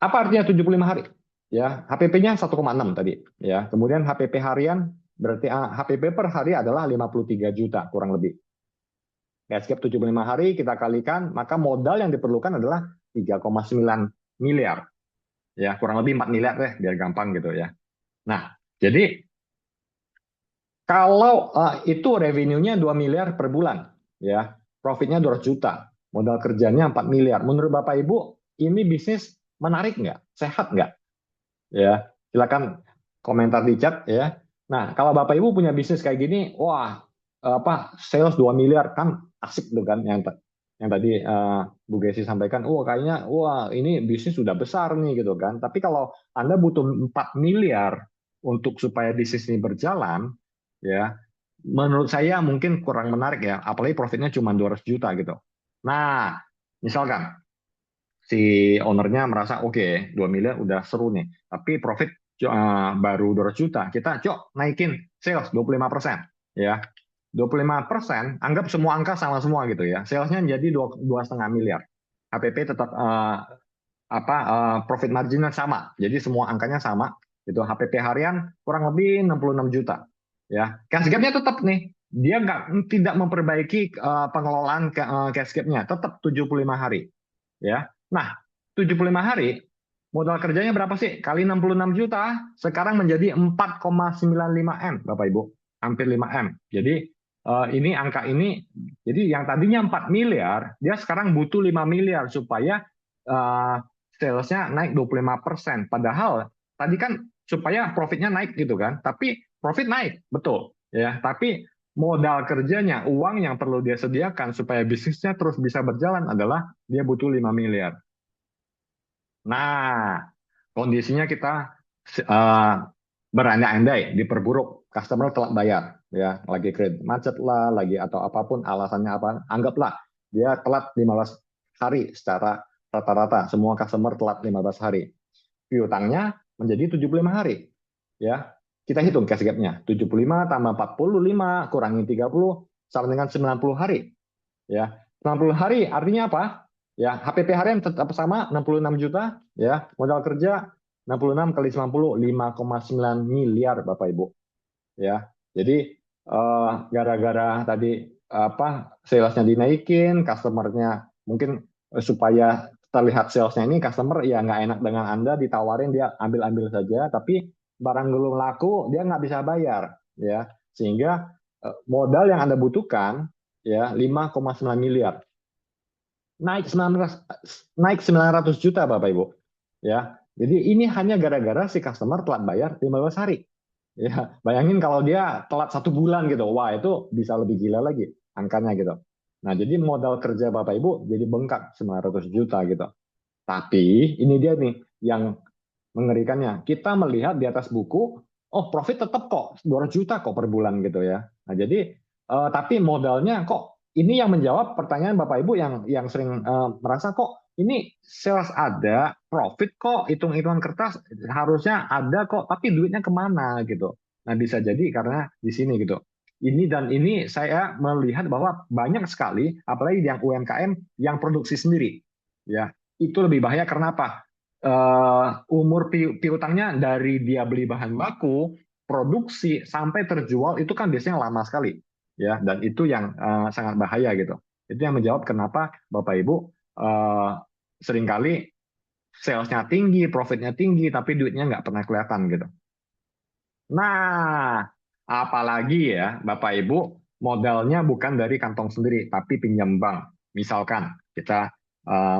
S4: apa artinya 75 hari? Ya, HPP-nya 1,6 tadi ya. Kemudian HPP harian berarti HPP per hari adalah 53 juta kurang lebih. Cash gap 75 hari kita kalikan, maka modal yang diperlukan adalah 3,9 miliar. Ya, kurang lebih 4 miliar deh biar gampang gitu ya. Nah, jadi kalau itu revenue-nya 2 miliar per bulan, ya, profitnya 200 juta, modal kerjanya 4 miliar. Menurut Bapak Ibu, ini bisnis menarik nggak? Sehat nggak? Ya, silakan komentar di chat ya. Nah, kalau Bapak Ibu punya bisnis kayak gini, wah, sales 2 miliar kan asik tuh kan yang tadi Bu Gesi sampaikan, kayaknya ini bisnis sudah besar nih gitu kan. Tapi kalau Anda butuh 4 miliar untuk supaya bisnis ini berjalan, ya menurut saya mungkin kurang menarik ya, apalagi profitnya cuma 200 juta gitu. Nah, misalkan si ownernya merasa oke, 2 miliar udah seru nih, tapi profit baru 200 juta, kita naikin sales 25%, ya 25%, anggap semua angka sama semua gitu ya, salesnya jadi 2,5 miliar, HPP tetap profit marginnya sama, jadi semua angkanya sama, itu HPP harian kurang lebih 66 juta. Ya, cash gap-nya tetap nih, dia tidak memperbaiki pengelolaan cash gap-nya, tetap 75 hari. Ya, nah 75 hari modal kerjanya berapa sih? Kali 66 juta, sekarang menjadi 4,95 M, Bapak Ibu, hampir 5 M. Jadi ini angka ini, jadi yang tadinya 4 miliar, dia sekarang butuh 5 miliar supaya salesnya naik 25%. Padahal tadi kan supaya profitnya naik gitu kan, tapi profit naik, betul. Ya, tapi modal kerjanya, uang yang perlu dia sediakan supaya bisnisnya terus bisa berjalan adalah dia butuh 5 miliar. Nah, kondisinya kita berandai-andai diperburuk, customer telat bayar, ya lagi kredit macet lah, lagi atau apapun alasannya apa, anggaplah dia telat 15 hari secara rata-rata, semua customer telat 15 hari. Piutangnya menjadi 75 hari. Ya, kita hitung cash gap-nya. 75 tambah 45 kurangi 30 sama dengan 90 hari. Ya, 90 hari artinya apa? Ya, HPP harian tetap sama 66 juta, ya. Modal kerja 66 kali 90 5,9 miliar Bapak Ibu. Ya. Jadi gara-gara tadi salesnya dinaikin, customernya mungkin supaya terlihat salesnya ini customer ya nggak enak dengan Anda, ditawarin dia ambil-ambil saja, tapi barang belum laku, dia nggak bisa bayar, ya. Sehingga modal yang Anda butuhkan, ya 5,9 miliar, naik 900 juta, Bapak Ibu, ya. Jadi ini hanya gara-gara si customer telat bayar 15 hari. Ya, bayangin kalau dia telat 1 bulan gitu, wah itu bisa lebih gila lagi angkanya gitu. Nah, jadi modal kerja Bapak Ibu jadi bengkak 900 juta gitu. Tapi ini dia nih yang mengerikannya. Kita melihat di atas buku, oh profit tetap kok 200 juta kok per bulan gitu ya. Nah, jadi tapi modalnya kok ini yang menjawab pertanyaan Bapak Ibu yang sering merasa kok ini sales ada, profit kok hitung-hitungan kertas harusnya ada kok, tapi duitnya kemana gitu. Nah, bisa jadi karena di sini gitu. Ini saya melihat bahwa banyak sekali, apalagi yang UMKM yang produksi sendiri, ya itu lebih bahaya karena apa? Umur piutangnya dari dia beli bahan baku, produksi sampai terjual itu kan biasanya lama sekali, ya. Dan itu yang sangat bahaya gitu. Itu yang menjawab kenapa Bapak Ibu seringkali salesnya tinggi, profitnya tinggi, tapi duitnya nggak pernah kelihatan gitu. Nah, apalagi ya Bapak Ibu modalnya bukan dari kantong sendiri, tapi pinjam bank. Misalkan kita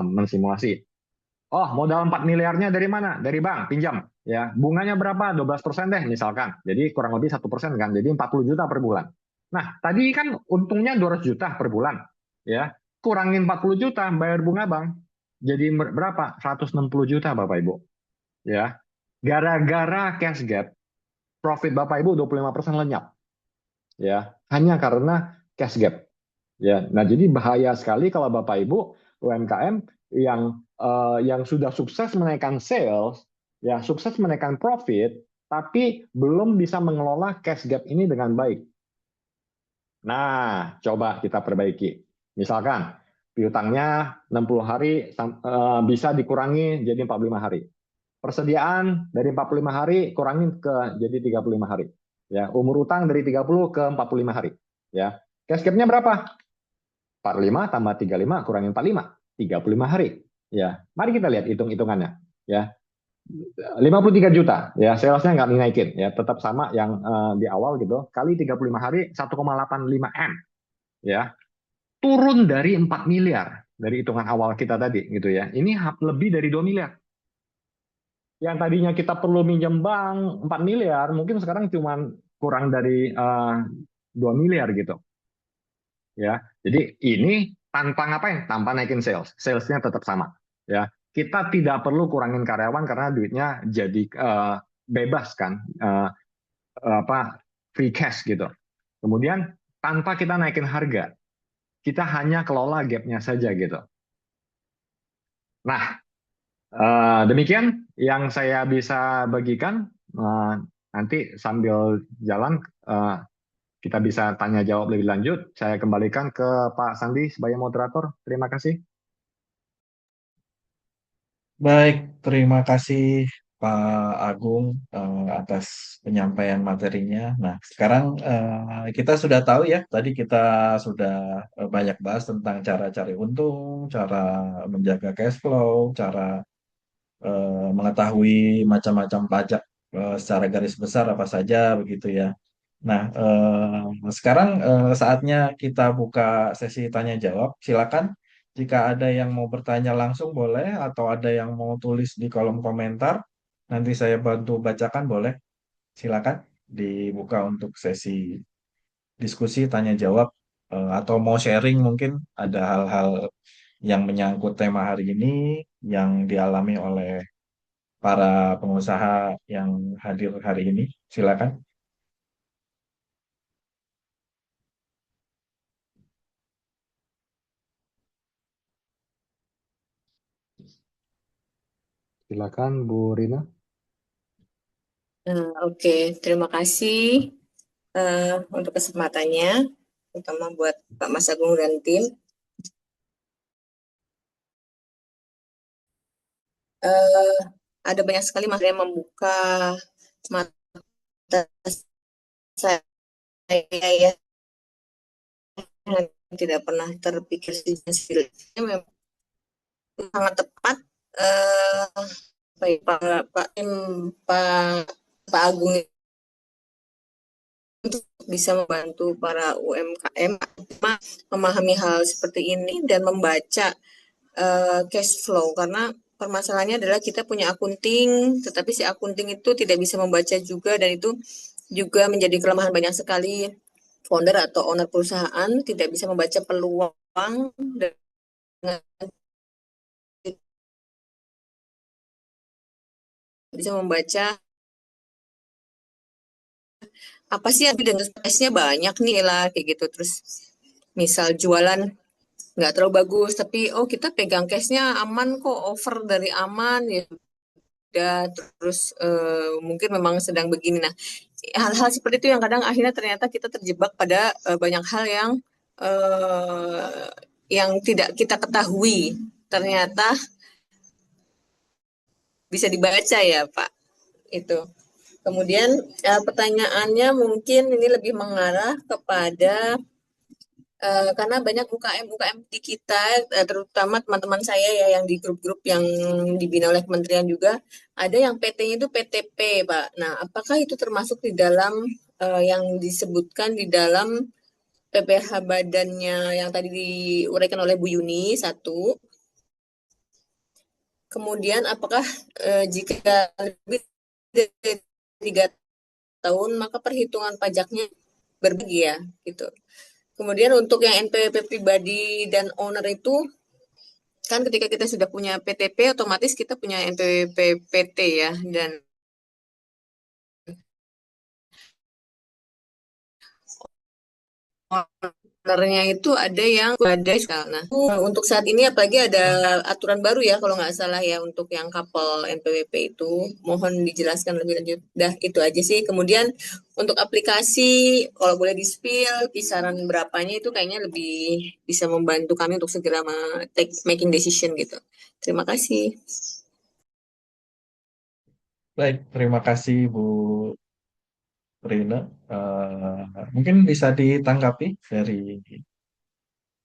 S4: mensimulasi, oh, modal 4 miliarnya dari mana? Dari bank, pinjam. Ya, bunganya berapa? 12% deh misalkan. Jadi kurang lebih 1% kan. Jadi 40 juta per bulan. Nah, tadi kan untungnya 200 juta per bulan. Ya, kurangin 40 juta bayar bunga bank. Jadi berapa? 160 juta Bapak Ibu. Ya. Gara-gara cash gap, profit Bapak Ibu 25% lenyap. Ya, hanya karena cash gap. Ya, nah jadi bahaya sekali kalau Bapak Ibu UMKM yang sudah sukses menaikkan sales, ya sukses menaikkan profit, tapi belum bisa mengelola cash gap ini dengan baik. Nah, coba kita perbaiki. Misalkan piutangnya 60 hari bisa dikurangi jadi 45 hari. Persediaan dari 45 hari kurangin ke jadi 35 hari. Ya, umur utang dari 30 ke 45 hari. Ya. Cash gap-nya berapa? 45 tambah 35 kurangin 45, 35 hari. Ya, mari kita lihat hitung-hitungannya. Ya, 53 juta. Ya, salesnya nggak dinaikin. Ya, tetap sama yang di awal gitu. Kali 35 hari 1,85 M. Ya, turun dari 4 miliar dari hitungan awal kita tadi gitu ya. Ini lebih dari 2 miliar. Yang tadinya kita perlu minjem bank 4 miliar, mungkin sekarang cuma kurang dari 2 miliar gitu. Ya, jadi ini tanpa ngapain? Tanpa naikin sales, salesnya tetap sama. Ya, kita tidak perlu kurangin karyawan karena duitnya jadi bebas kan, apa free cash gitu. Kemudian tanpa kita naikin harga, kita hanya kelola gapnya saja gitu. Nah, demikian yang saya bisa bagikan. Nanti sambil jalan kita bisa tanya jawab lebih lanjut. Saya kembalikan ke Pak Sandi sebagai moderator. Terima kasih.
S2: Baik, terima kasih Pak Agung atas penyampaian materinya. Nah, sekarang kita sudah tahu ya, tadi kita sudah banyak bahas tentang cara cari untung, cara menjaga cash flow, cara mengetahui macam-macam pajak secara garis besar apa saja begitu ya. Nah, sekarang saatnya kita buka sesi tanya jawab. Silakan jika ada yang mau bertanya langsung boleh atau ada yang mau tulis di kolom komentar. Nanti saya bantu bacakan boleh. Silakan dibuka untuk sesi diskusi tanya jawab atau mau sharing mungkin ada hal-hal yang menyangkut tema hari ini yang dialami oleh para pengusaha yang hadir hari ini. Silakan.
S4: Silakan Bu Rina.
S6: Oke, terima kasih untuk kesempatannya, terutama buat Pak Mas Agung dan tim. Ada banyak sekali materi yang membuka mata saya ya, yang tidak pernah terpikir sejujurnya memang sangat tepat. Pak Pak Agung untuk bisa membantu para UMKM memahami hal seperti ini dan membaca cash flow, karena permasalahannya adalah kita punya akunting, tetapi si akunting itu tidak bisa membaca juga, dan itu juga menjadi kelemahan banyak sekali founder atau owner perusahaan, tidak bisa membaca peluang dengan bisa membaca apa sih yang dengan space-nya banyak nih lah kayak gitu. Terus misal jualan nggak terlalu bagus, tapi oh kita pegang cashnya aman kok, offer dari aman ya udah. Terus mungkin memang sedang begini. Nah, hal-hal seperti itu yang kadang akhirnya ternyata kita terjebak pada banyak hal yang tidak kita ketahui ternyata bisa dibaca ya Pak itu. Kemudian pertanyaannya mungkin ini lebih mengarah kepada karena banyak UKM di kita, terutama teman-teman saya ya yang di grup-grup yang dibina oleh kementerian juga, ada yang PT-nya itu PTP, Pak. Nah, apakah itu termasuk di dalam yang disebutkan di dalam PPh badannya yang tadi diuraikan oleh Bu Yuni, satu. Kemudian apakah jika lebih dari 3 tahun maka perhitungan pajaknya berbagi ya gitu. Kemudian untuk yang NPWP pribadi dan owner itu kan ketika kita sudah punya PTP otomatis kita punya NPWP PT ya, dan ownernya itu ada yang ada. Nah, untuk saat ini apalagi ada aturan baru ya kalau nggak salah ya untuk yang couple NPWP itu, mohon dijelaskan lebih lanjut. Dah itu aja sih. Kemudian untuk aplikasi kalau boleh di-spill kisaran berapanya itu kayaknya lebih bisa membantu kami untuk segera making decision gitu. Terima kasih.
S2: Baik, terima kasih Bu Rina. Mungkin bisa ditanggapi dari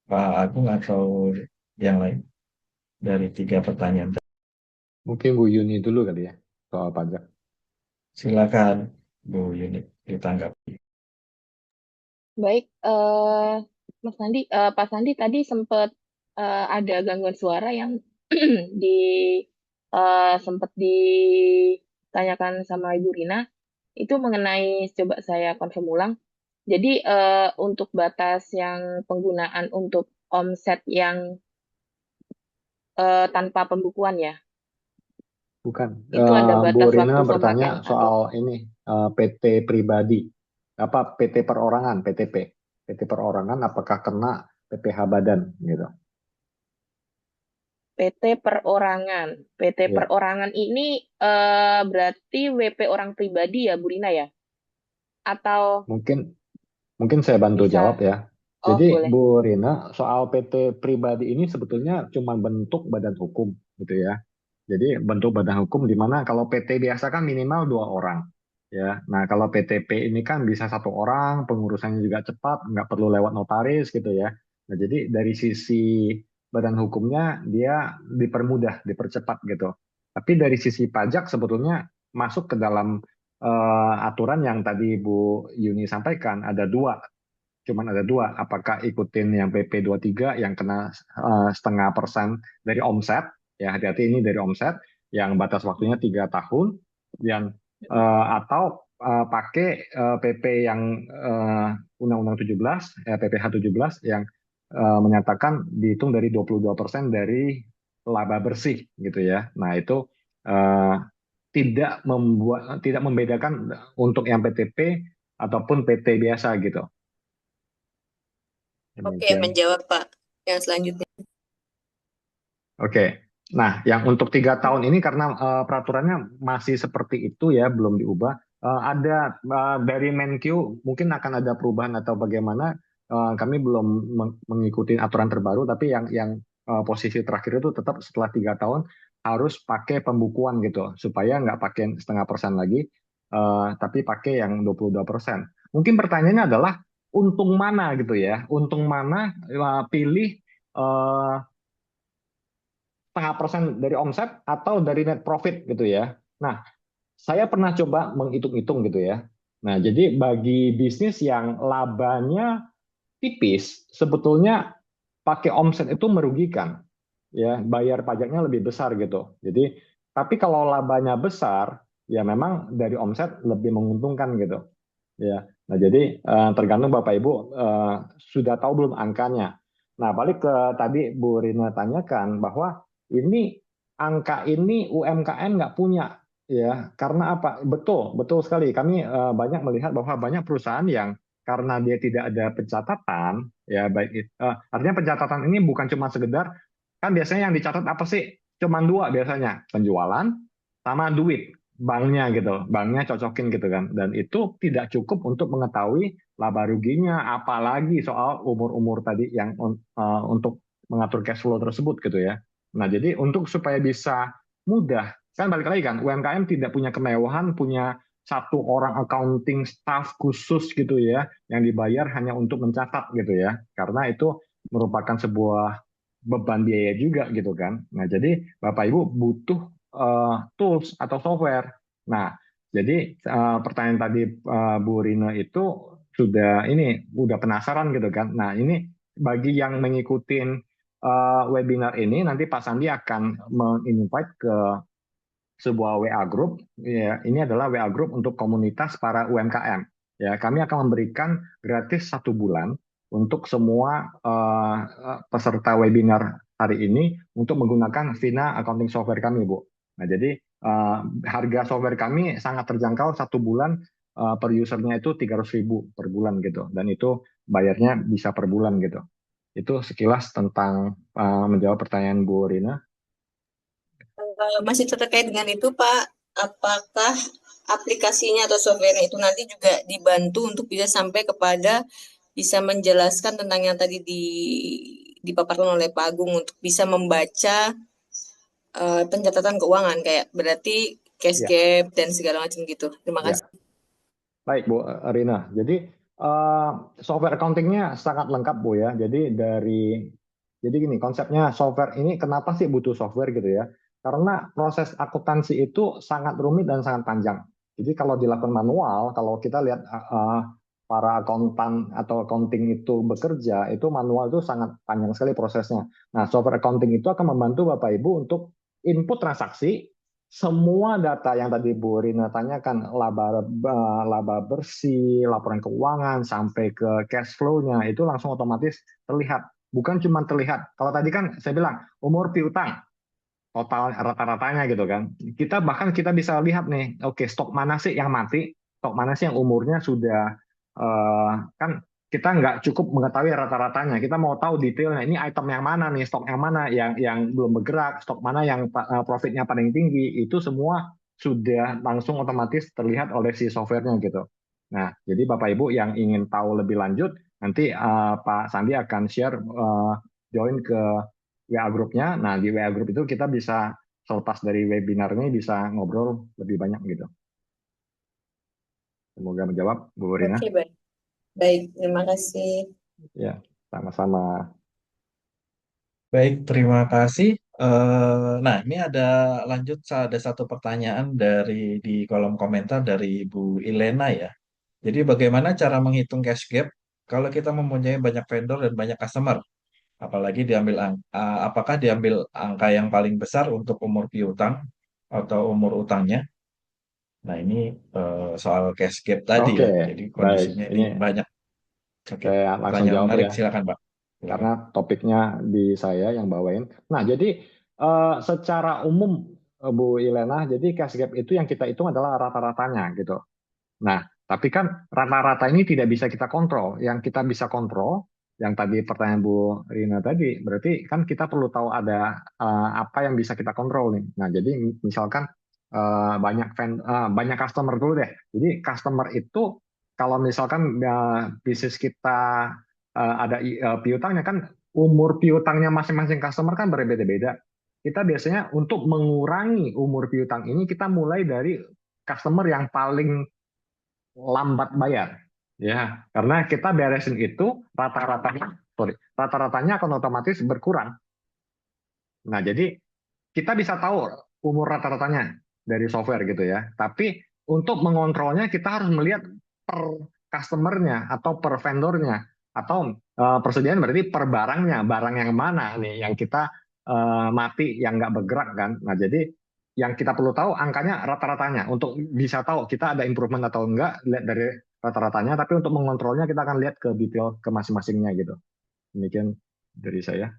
S2: Pak Agung atau yang lain dari 3 pertanyaan.
S4: Mungkin Bu Yuni dulu kali ya, soal pajak.
S2: Silakan Bu Yuni ditanggapi.
S1: Baik, Mas Sandi, Pak Sandi tadi sempat ada gangguan suara yang di sempat ditanyakan sama Ibu Rina, itu mengenai, coba saya confirm ulang. Jadi untuk batas yang penggunaan untuk omset yang tanpa pembukuan ya,
S4: Bukan.
S1: itu ada
S4: Bu
S1: batas
S4: Rina
S1: waktu
S4: bertanya
S1: pemakaian atau
S4: soal ini, PT pribadi, apa PT perorangan, PTP. PT perorangan apakah kena PPh badan gitu.
S1: PT perorangan. PT
S4: Ya,
S1: perorangan ini berarti WP orang pribadi ya, Bu Rina ya? Atau
S4: mungkin mungkin saya bantu
S1: bisa,
S4: jawab ya.
S1: oh
S4: Jadi
S1: boleh.
S4: Bu Rina, soal PT pribadi ini sebetulnya cuma bentuk badan hukum gitu ya. Jadi bentuk badan hukum di mana kalau PT biasa kan minimal 2 orang. Ya, nah kalau PTP ini kan bisa 1 orang, pengurusannya juga cepat, nggak perlu lewat notaris gitu ya. Nah jadi dari sisi badan hukumnya dia dipermudah, dipercepat gitu. Tapi dari sisi pajak sebetulnya masuk ke dalam aturan yang tadi Bu Yuni sampaikan, ada dua, cuman ada dua. Apakah ikutin yang PP 23 yang kena 0,5% dari omset, ya hati-hati ini dari omset, yang batas waktunya 3 tahun, dan atau pakai PP yang Undang-Undang 17, PPh 17 yang menyatakan dihitung dari 22% dari laba bersih gitu ya. Nah itu eh, tidak membedakan untuk yang PTP ataupun PT biasa gitu.
S6: Oke,
S4: Demikian.
S6: menjawab Pak. Yang selanjutnya.
S4: Oke. Nah, yang untuk 3 tahun ini karena peraturannya masih seperti itu ya, belum diubah. Ada dari Menkyu mungkin akan ada perubahan atau bagaimana. Kami belum mengikuti aturan terbaru, tapi yang posisi terakhir itu tetap setelah 3 tahun harus pakai pembukuan gitu, supaya nggak pakai 0,5% lagi, tapi pakai yang 22%. Mungkin pertanyaannya adalah untung mana gitu ya? Untung mana pilih 0,5% dari omset atau dari net profit gitu ya. Nah, saya pernah coba menghitung-hitung gitu ya. Nah, jadi bagi bisnis yang labanya tipis, sebetulnya pakai omset itu merugikan, ya bayar pajaknya lebih besar gitu. Jadi, tapi kalau labanya besar, ya memang dari omset lebih menguntungkan gitu. Ya, nah jadi tergantung Bapak Ibu sudah tahu belum angkanya. Nah, balik ke tadi Bu Rina tanyakan bahwa ini angka ini UMKM nggak punya, ya karena apa? Betul, betul sekali. Kami banyak melihat bahwa banyak perusahaan yang karena dia tidak ada pencatatan, ya artinya pencatatan ini bukan cuma sekedar, kan biasanya yang dicatat apa sih? Cuma dua biasanya, penjualan sama duit banknya gitu, banknya cocokin gitu kan, dan itu tidak cukup untuk mengetahui laba ruginya, apalagi soal umur-umur tadi yang untuk mengatur cash flow tersebut gitu ya. Nah jadi untuk supaya bisa mudah, kan balik lagi kan, UMKM tidak punya kemewahan, punya satu orang accounting staff khusus gitu ya, yang dibayar hanya untuk mencatat gitu ya, karena itu merupakan sebuah beban biaya juga gitu kan. Nah jadi Bapak Ibu butuh tools atau software. Nah, jadi pertanyaan tadi Bu Rina itu udah penasaran gitu kan. Nah, ini bagi yang mengikuti webinar ini nanti Pak Sandi akan menginvite ke sebuah WA group. Ya, ini adalah WA group untuk komunitas para UMKM. Ya, kami akan memberikan gratis 1 bulan untuk semua peserta webinar hari ini untuk menggunakan Vina accounting software kami, Bu. Nah, jadi harga software kami sangat terjangkau, 1 bulan per usernya itu 300.000 per bulan gitu, dan itu bayarnya bisa per bulan gitu. Itu sekilas tentang menjawab pertanyaan Bu Rina.
S6: Masih terkait dengan itu, Pak, apakah aplikasinya atau software itu nanti juga dibantu untuk bisa sampai kepada bisa menjelaskan tentang yang tadi dipaparkan oleh Pak Agung untuk bisa membaca pencatatan keuangan kayak berarti cash
S4: Ya,
S6: gap dan segala macam gitu. Terima
S4: ya.
S6: kasih.
S4: Baik Bu Rina, jadi software accountingnya sangat lengkap Bu ya. Jadi gini konsepnya software ini kenapa sih butuh software gitu ya? Karena proses akuntansi itu sangat rumit dan sangat panjang. Jadi kalau dilakukan manual, kalau kita lihat para akuntan atau accounting itu bekerja, itu manual itu sangat panjang sekali prosesnya. Nah, software accounting itu akan membantu Bapak Ibu untuk input transaksi, semua data yang tadi Bu Rina tanyakan, laba bersih, laporan keuangan, sampai ke cash flow-nya, itu langsung otomatis terlihat. Bukan cuma terlihat. Kalau tadi kan saya bilang, umur piutang, total rata-ratanya gitu kan. Kita bisa lihat nih, oke, stok mana sih yang mati, stok mana sih yang umurnya sudah, kan kita nggak cukup mengetahui rata-ratanya. Kita mau tahu detailnya. Ini item yang mana nih, stok yang mana yang belum bergerak, stok mana yang profitnya paling tinggi. Itu semua sudah langsung otomatis terlihat oleh si softwarenya gitu. Nah, jadi Bapak Ibu yang ingin tahu lebih lanjut, nanti Pak Sandi akan share join ke WA grupnya. Nah, di WA group itu kita bisa selepas dari webinar ini bisa ngobrol lebih banyak gitu. Semoga menjawab, Bu Rina.
S6: Oke, baik. Baik, terima kasih.
S4: Ya, sama-sama.
S2: Baik, terima kasih. Nah, ini ada satu pertanyaan di kolom komentar dari Bu Ilena ya. Jadi bagaimana cara menghitung cash gap kalau kita mempunyai banyak vendor dan banyak customer? Apalagi apakah diambil angka yang paling besar untuk umur piutang atau umur utangnya? Nah, ini soal cash gap tadi
S4: Oke,
S2: ya. Jadi
S4: baik.
S2: kondisinya ini
S4: Ini
S2: banyak. Oke,
S4: saya langsung
S2: pertanyaan
S4: jawab
S2: menarik.
S4: ya,
S2: Silakan, Pak. Silakan.
S4: karena topiknya di saya yang bawain. Nah, jadi secara umum, Bu Ilena, jadi cash gap itu yang kita hitung adalah rata-ratanya gitu. Nah, tapi kan rata-rata ini tidak bisa kita kontrol. Yang kita bisa kontrol, yang tadi pertanyaan Bu Rina tadi, berarti kan kita perlu tahu ada apa yang bisa kita kontrol nih. Nah, jadi misalkan banyak customer dulu deh. Jadi customer itu kalau misalkan bisnis kita ada piutangnya kan, umur piutangnya masing-masing customer kan berbeda-beda. Kita biasanya untuk mengurangi umur piutang ini kita mulai dari customer yang paling lambat bayar, ya karena kita beresin itu rata-ratanya akan otomatis berkurang. Nah jadi kita bisa tahu umur rata-ratanya. dari software gitu ya. Tapi untuk mengontrolnya kita harus melihat per customernya atau per vendornya atau persediaan berarti per barangnya, barang yang mana nih yang kita mati yang nggak bergerak kan. Nah jadi yang kita perlu tahu angkanya rata-ratanya untuk bisa tahu kita ada improvement atau enggak lihat dari rata-ratanya. Tapi untuk mengontrolnya kita akan lihat ke detail ke masing-masingnya gitu. Demikian dari saya.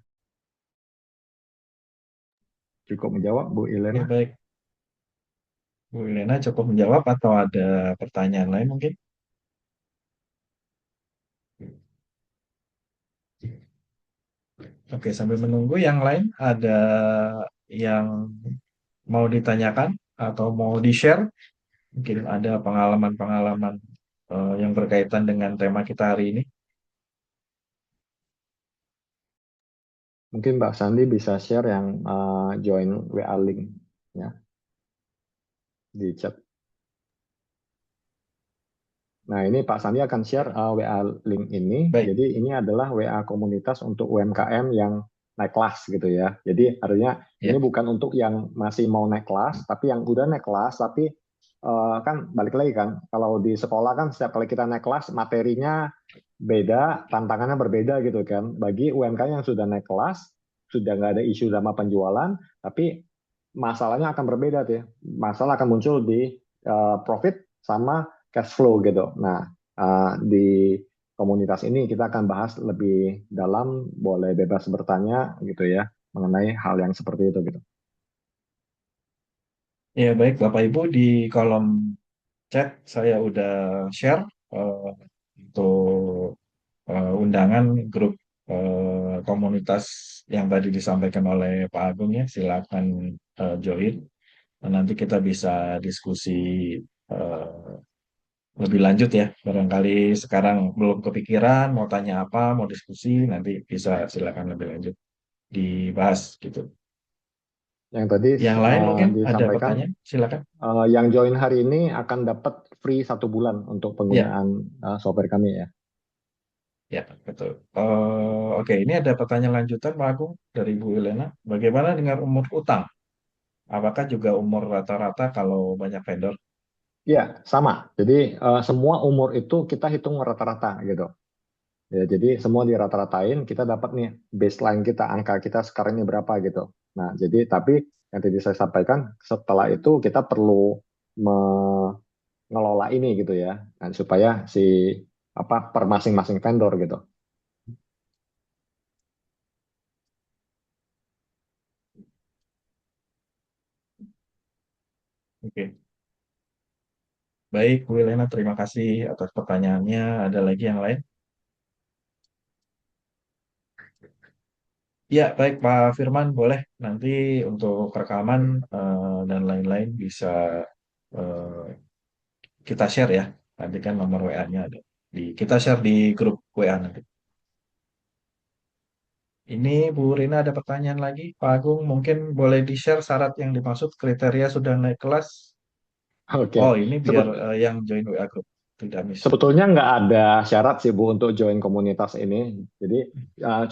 S4: Cukup menjawab Bu
S2: Ya,
S4: Ilena.
S2: baik. Bu Elena cukup menjawab atau ada pertanyaan lain mungkin? Oke, sambil menunggu yang lain ada yang mau ditanyakan atau mau di-share? Mungkin ada pengalaman-pengalaman yang berkaitan dengan tema kita hari ini.
S4: Mungkin Mbak Sandi bisa share yang join WA link ya di chat. Nah, ini Pak Sandi akan share WA link ini.
S2: Baik,
S4: Jadi ini adalah WA komunitas untuk UMKM yang naik kelas gitu ya. Jadi artinya ini
S2: ya.
S4: bukan untuk yang masih mau naik kelas, tapi yang udah naik kelas, tapi kan balik lagi kan, kalau di sekolah kan setiap kali kita naik kelas materinya beda, tantangannya berbeda gitu kan. Bagi UMKM yang sudah naik kelas, sudah nggak ada isu sama penjualan, tapi masalahnya akan berbeda tuh ya. Masalah akan muncul di profit sama cash flow gitu. Nah, di komunitas ini kita akan bahas lebih dalam, boleh bebas bertanya gitu ya, mengenai hal yang seperti itu gitu.
S2: Ya, baik Bapak Ibu, di kolom chat saya udah share untuk undangan grup komunitas yang tadi disampaikan oleh Pak Agung ya. Silakan join. Nanti kita bisa diskusi eh, lebih lanjut ya. Barangkali sekarang belum kepikiran mau tanya apa, mau diskusi, nanti bisa silakan lebih lanjut dibahas gitu.
S4: Yang tadi
S2: Yang lain mungkin ada
S4: disampaikan,
S2: pertanyaan, silakan.
S4: yang join hari ini akan dapat free 1 bulan untuk
S2: Ya,
S4: penggunaan software kami ya.
S2: ya betul. Oke, ini ada pertanyaan lanjutan Pak Agung dari Bu Elena. Bagaimana dengan umur utang? Apakah juga umur rata-rata kalau banyak vendor?
S4: Iya, sama. Jadi semua umur itu kita hitung rata-rata gitu. Ya, jadi semua dirata-ratain, kita dapat nih baseline kita, angka kita sekarang ini berapa gitu. Nah, jadi tapi yang tadi saya sampaikan, setelah itu kita perlu mengelola ini gitu ya, dan supaya si apa per masing-masing vendor gitu.
S2: Oke. Baik, Bu Elena, terima kasih atas pertanyaannya. Ada lagi yang lain? Ya, baik Pak Firman, boleh nanti untuk rekaman dan lain-lain bisa eh, kita share ya. Nanti kan nomor WA-nya ada. Kita share di grup WA nanti. Ini Bu Rina ada pertanyaan lagi. Pak Agung mungkin boleh di-share syarat yang dimaksud kriteria sudah naik kelas. Oh,
S4: Oke.
S2: ini biar yang join WA group tidak miss.
S4: Sebetulnya nggak ada syarat sih Bu untuk join komunitas ini. Jadi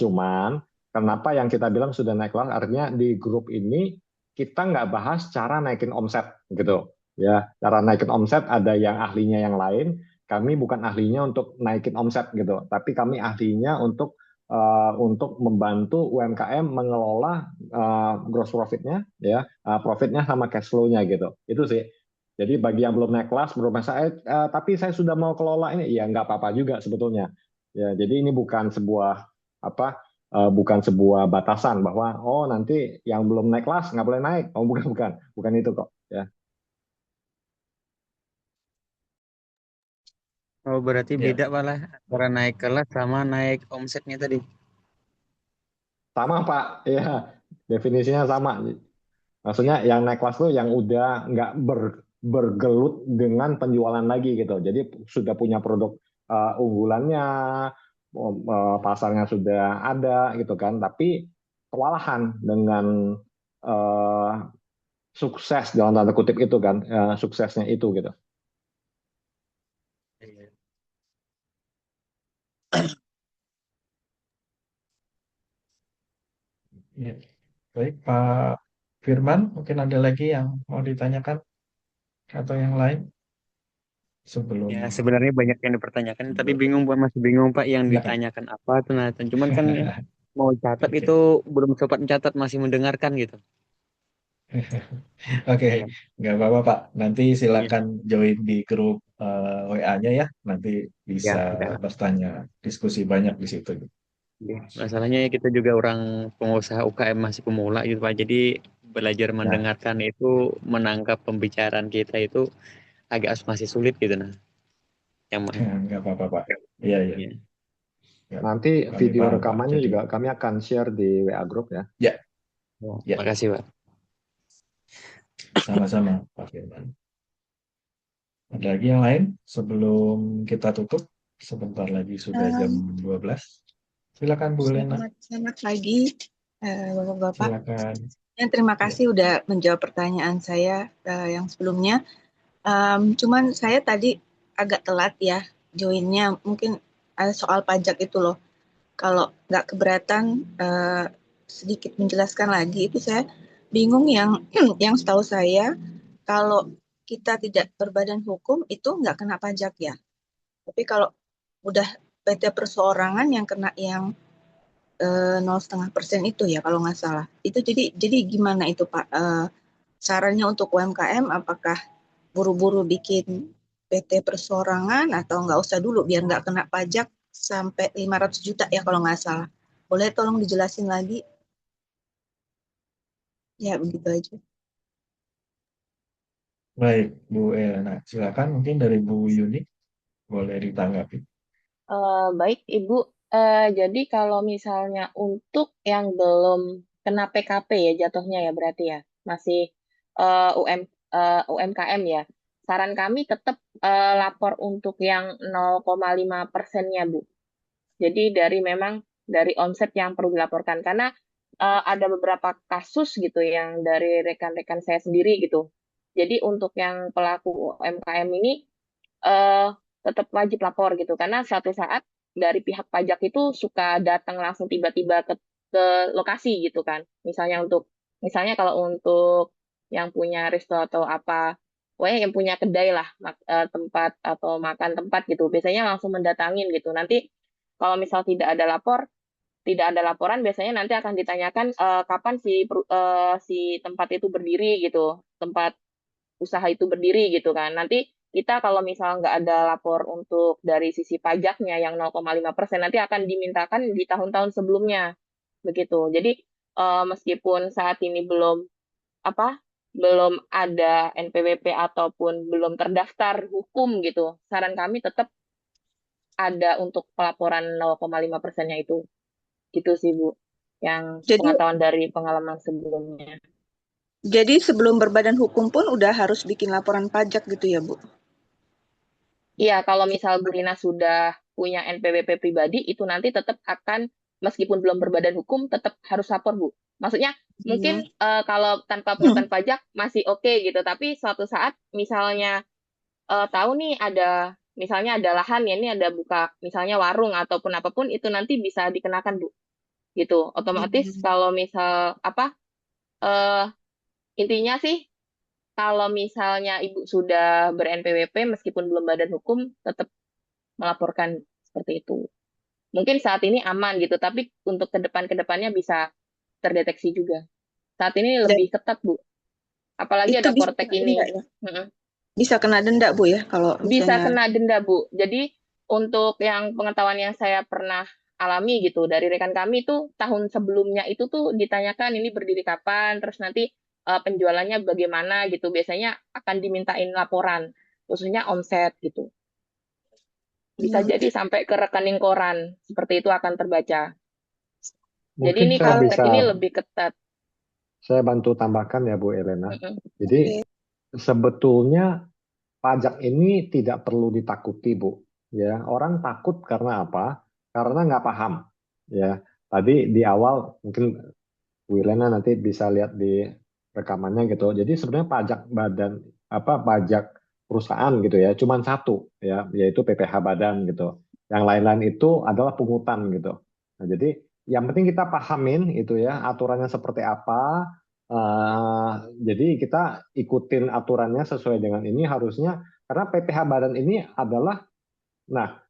S4: cuman kenapa yang kita bilang sudah naik kelas, artinya di grup ini kita nggak bahas cara naikin omset gitu. Ya, cara naikin omset ada yang ahlinya yang lain. Kami bukan ahlinya untuk naikin omset gitu, tapi kami ahlinya untuk membantu UMKM mengelola gross profitnya, ya, profitnya sama cash flow-nya gitu. Itu sih. Jadi bagi yang belum naik kelas, belum saya, tapi saya sudah mau kelola ini, ya nggak apa-apa juga sebetulnya. Ya, jadi ini bukan sebuah apa, bukan sebuah batasan bahwa oh nanti yang belum naik kelas nggak boleh naik. Oh bukan bukan, bukan itu kok. Ya,
S5: Oh, berarti
S2: Ya,
S5: beda malah antara naik kelas sama naik omsetnya tadi.
S4: sama Pak. Ya, definisinya sama. Maksudnya yang naik kelas tuh yang udah nggak bergelut dengan penjualan lagi gitu. Jadi sudah punya produk unggulannya, pasarnya sudah ada gitu kan. Tapi kewalahan dengan uh, sukses dalam tanda kutip itu kan, suksesnya itu gitu.
S5: Iya.
S2: ya. Baik Pak Firman, mungkin ada lagi yang mau ditanyakan? atau yang lain sebelum
S5: Ya sebenarnya banyak yang dipertanyakan, tapi bingung Pak, masih bingung Pak yang
S2: silakan.
S5: ditanyakan apa tuh Nathan. Cuman kan mau catat itu
S2: Oke.
S5: belum sempat mencatat, masih mendengarkan gitu.
S2: Oke,
S5: Iya,
S2: nggak apa-apa Pak. Nanti
S5: iya,
S2: silakan join di grup WA-nya ya. Nanti bisa
S5: ya, udah.
S2: bertanya, diskusi banyak di situ.
S5: Iya. Masalahnya ya kita juga orang pengusaha UKM masih pemula gitu Pak. Jadi belajar
S2: Ya,
S5: mendengarkan itu, menangkap pembicaraan kita itu agak masih sulit gitu nah. Yang mana?
S2: nggak apa-apa Pak. Iya, iya.
S5: Iya.
S2: Ya,
S4: Nanti
S2: kami
S4: video
S2: paham Pak.
S4: rekamannya
S2: Jadi,
S4: juga kami akan share di WA Group ya.
S2: ya,
S5: Ya,
S2: ya,
S5: makasih Pak.
S2: sama-sama Pak Firman. Ada lagi yang lain sebelum kita tutup? Sebentar lagi sudah jam
S7: Um,
S2: 12. Silakan Bu Lena.
S7: selamat pagi, Bapak-Bapak.
S2: Silakan.
S7: Terima
S2: Ya.
S7: kasih udah menjawab pertanyaan saya yang sebelumnya. Cuman saya tadi agak telat ya joinnya, mungkin soal pajak itu loh. Kalau nggak keberatan, sedikit menjelaskan lagi, itu saya bingung yang yang setahu saya kalau kita tidak berbadan hukum itu nggak kena pajak ya. Tapi kalau udah PT perseorangan yang kena yang 0,5% itu ya kalau nggak salah. Itu jadi gimana itu Pak? Sarannya untuk UMKM apakah buru-buru bikin PT perseorangan atau nggak usah dulu biar nggak kena pajak sampai 500 juta ya kalau nggak salah. Boleh tolong dijelasin lagi? Ya begitu aja.
S2: Baik, Bu Elena. Silakan mungkin dari Bu Yuni boleh ditanggapi.
S1: Baik, Ibu. Jadi kalau misalnya untuk yang belum kena PKP ya jatuhnya ya berarti ya masih UMKM ya. Saran kami tetap lapor untuk yang 0,5%-nya, Bu. Jadi dari omset yang perlu dilaporkan karena ada beberapa kasus gitu yang dari rekan-rekan saya sendiri gitu. Jadi untuk yang pelaku UMKM ini eh, tetap wajib lapor gitu karena suatu saat dari pihak pajak itu suka datang langsung tiba-tiba ke lokasi gitu kan. Misalnya kalau untuk yang punya resto atau apa, pokoknya yang punya kedai lah tempat atau makan tempat gitu, biasanya langsung mendatangin gitu. Nanti kalau misal tidak ada laporan biasanya nanti akan ditanyakan kapan si tempat itu berdiri gitu, tempat usaha itu berdiri gitu kan. Nanti kita kalau misal nggak ada lapor untuk dari sisi pajaknya yang 0,5%, nanti akan dimintakan di tahun-tahun sebelumnya begitu. Jadi meskipun saat ini belum ada NPWP ataupun belum terdaftar hukum gitu, saran kami tetap ada untuk pelaporan 0,5%-nya itu. Gitu sih Bu, yang
S7: Jadi
S1: pengetahuan dari pengalaman sebelumnya.
S7: jadi sebelum berbadan hukum pun udah harus bikin laporan pajak gitu ya Bu?
S1: Iya, kalau misal Bu Rina sudah punya NPWP pribadi, itu nanti tetap akan, meskipun belum berbadan hukum, tetap harus lapor, Bu. Maksudnya, mungkin
S7: Hmm.
S1: kalau tanpa pungutan pajak masih oke gitu, tapi suatu saat misalnya tahu nih misalnya ada lahan ya, ini ada buka, misalnya warung ataupun apapun, itu nanti bisa dikenakan, Bu. Gitu. Otomatis kalau misal eh, intinya sih, kalau misalnya Ibu sudah ber-NPWP, meskipun belum badan hukum, tetap melaporkan seperti itu. Mungkin saat ini aman gitu, tapi untuk ke depannya bisa terdeteksi juga. Saat ini
S7: Dan
S1: lebih ketat, Bu. Apalagi
S7: itu
S1: ada
S7: bisa
S1: Kortek
S7: kena denda
S1: ini.
S7: ya?
S1: Mm-mm.
S7: Bisa kena denda Bu ya kalau
S1: Bisa
S7: misalnya.
S1: kena denda, Bu. Jadi untuk yang pengetahuan yang saya pernah alami gitu dari rekan kami itu tahun sebelumnya itu tuh ditanyakan ini berdiri kapan, terus nanti penjualannya bagaimana gitu. Biasanya akan dimintain laporan, khususnya omset gitu. Bisa
S7: Hmm.
S1: jadi sampai ke rekening koran, seperti itu akan terbaca. Jadi
S4: Mungkin
S1: ini
S4: saya
S1: Kortek
S4: bisa
S1: ini lebih ketat.
S4: saya bantu tambahkan ya Bu Elena.
S1: Mm-mm.
S4: Jadi sebetulnya pajak ini tidak perlu ditakuti, Bu. Ya, orang takut karena apa? Karena nggak paham. Ya, tadi di awal mungkin Bu Elena nanti bisa lihat di rekamannya gitu. Jadi sebenarnya pajak perusahaan gitu ya, cuman satu ya, yaitu PPh badan gitu. Yang lain-lain itu adalah pungutan gitu. Nah, jadi yang penting kita pahamin itu ya aturannya seperti apa, Jadi kita ikutin aturannya sesuai dengan ini harusnya, karena PPh badan ini adalah, nah,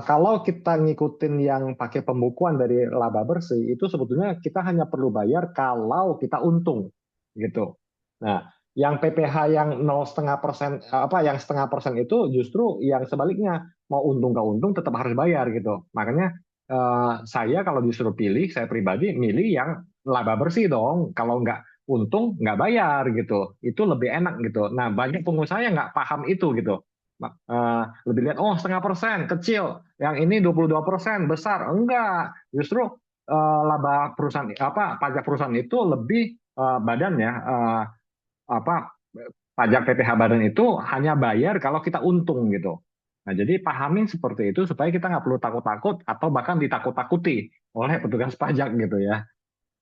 S4: kalau kita ngikutin yang pakai pembukuan dari laba bersih, itu sebetulnya kita hanya perlu bayar kalau kita untung, gitu. Nah, yang PPh yang 0,5%, yang 0,5% itu justru yang sebaliknya, mau untung nggak untung tetap harus bayar gitu. Makanya saya kalau disuruh pilih, saya pribadi milih yang laba bersih dong. Kalau nggak untung nggak bayar gitu, itu lebih enak gitu. Nah, banyak pengusaha yang nggak paham itu gitu. Lebih lihat, oh 0,5% kecil, yang ini 22% besar. Enggak, justru laba perusahaan, pajak perusahaan itu lebih, badan ya, apa pajak PPh badan itu hanya bayar kalau kita untung gitu. Nah, jadi pahamin seperti itu supaya kita nggak perlu takut-takut atau bahkan ditakut-takuti oleh petugas pajak gitu ya.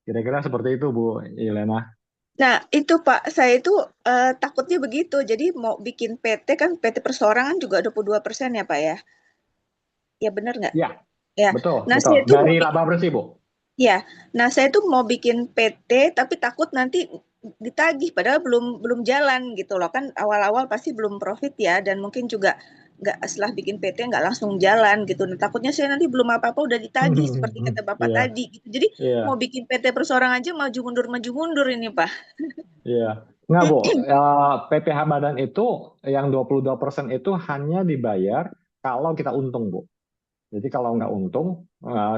S4: Kira-kira seperti itu, Bu Yelena.
S7: Nah, itu Pak, saya itu takutnya begitu. Jadi mau bikin PT kan, PT perseorangan juga 22% ya Pak ya? Ya benar nggak?
S4: Ya,
S7: Ya.
S4: betul,
S7: Nah,
S4: betul.
S7: saya itu mau
S4: Dari laba bersih, Bu.
S7: ya. Nah, saya tuh mau bikin PT tapi takut nanti ditagih padahal belum belum jalan gitu loh. Kan awal-awal pasti belum profit ya, dan mungkin juga nggak, setelah bikin PT nggak langsung jalan gitu. Nah, takutnya saya nanti belum apa-apa udah ditagih seperti kata Bapak
S4: Iya,
S7: tadi gitu. Jadi mau
S4: iya.
S7: bikin PT perseorangan aja maju mundur ini Pak.
S4: Iya, nggak Bu, PPh badan itu yang 22% itu hanya dibayar kalau kita untung Bu. Jadi kalau nggak untung,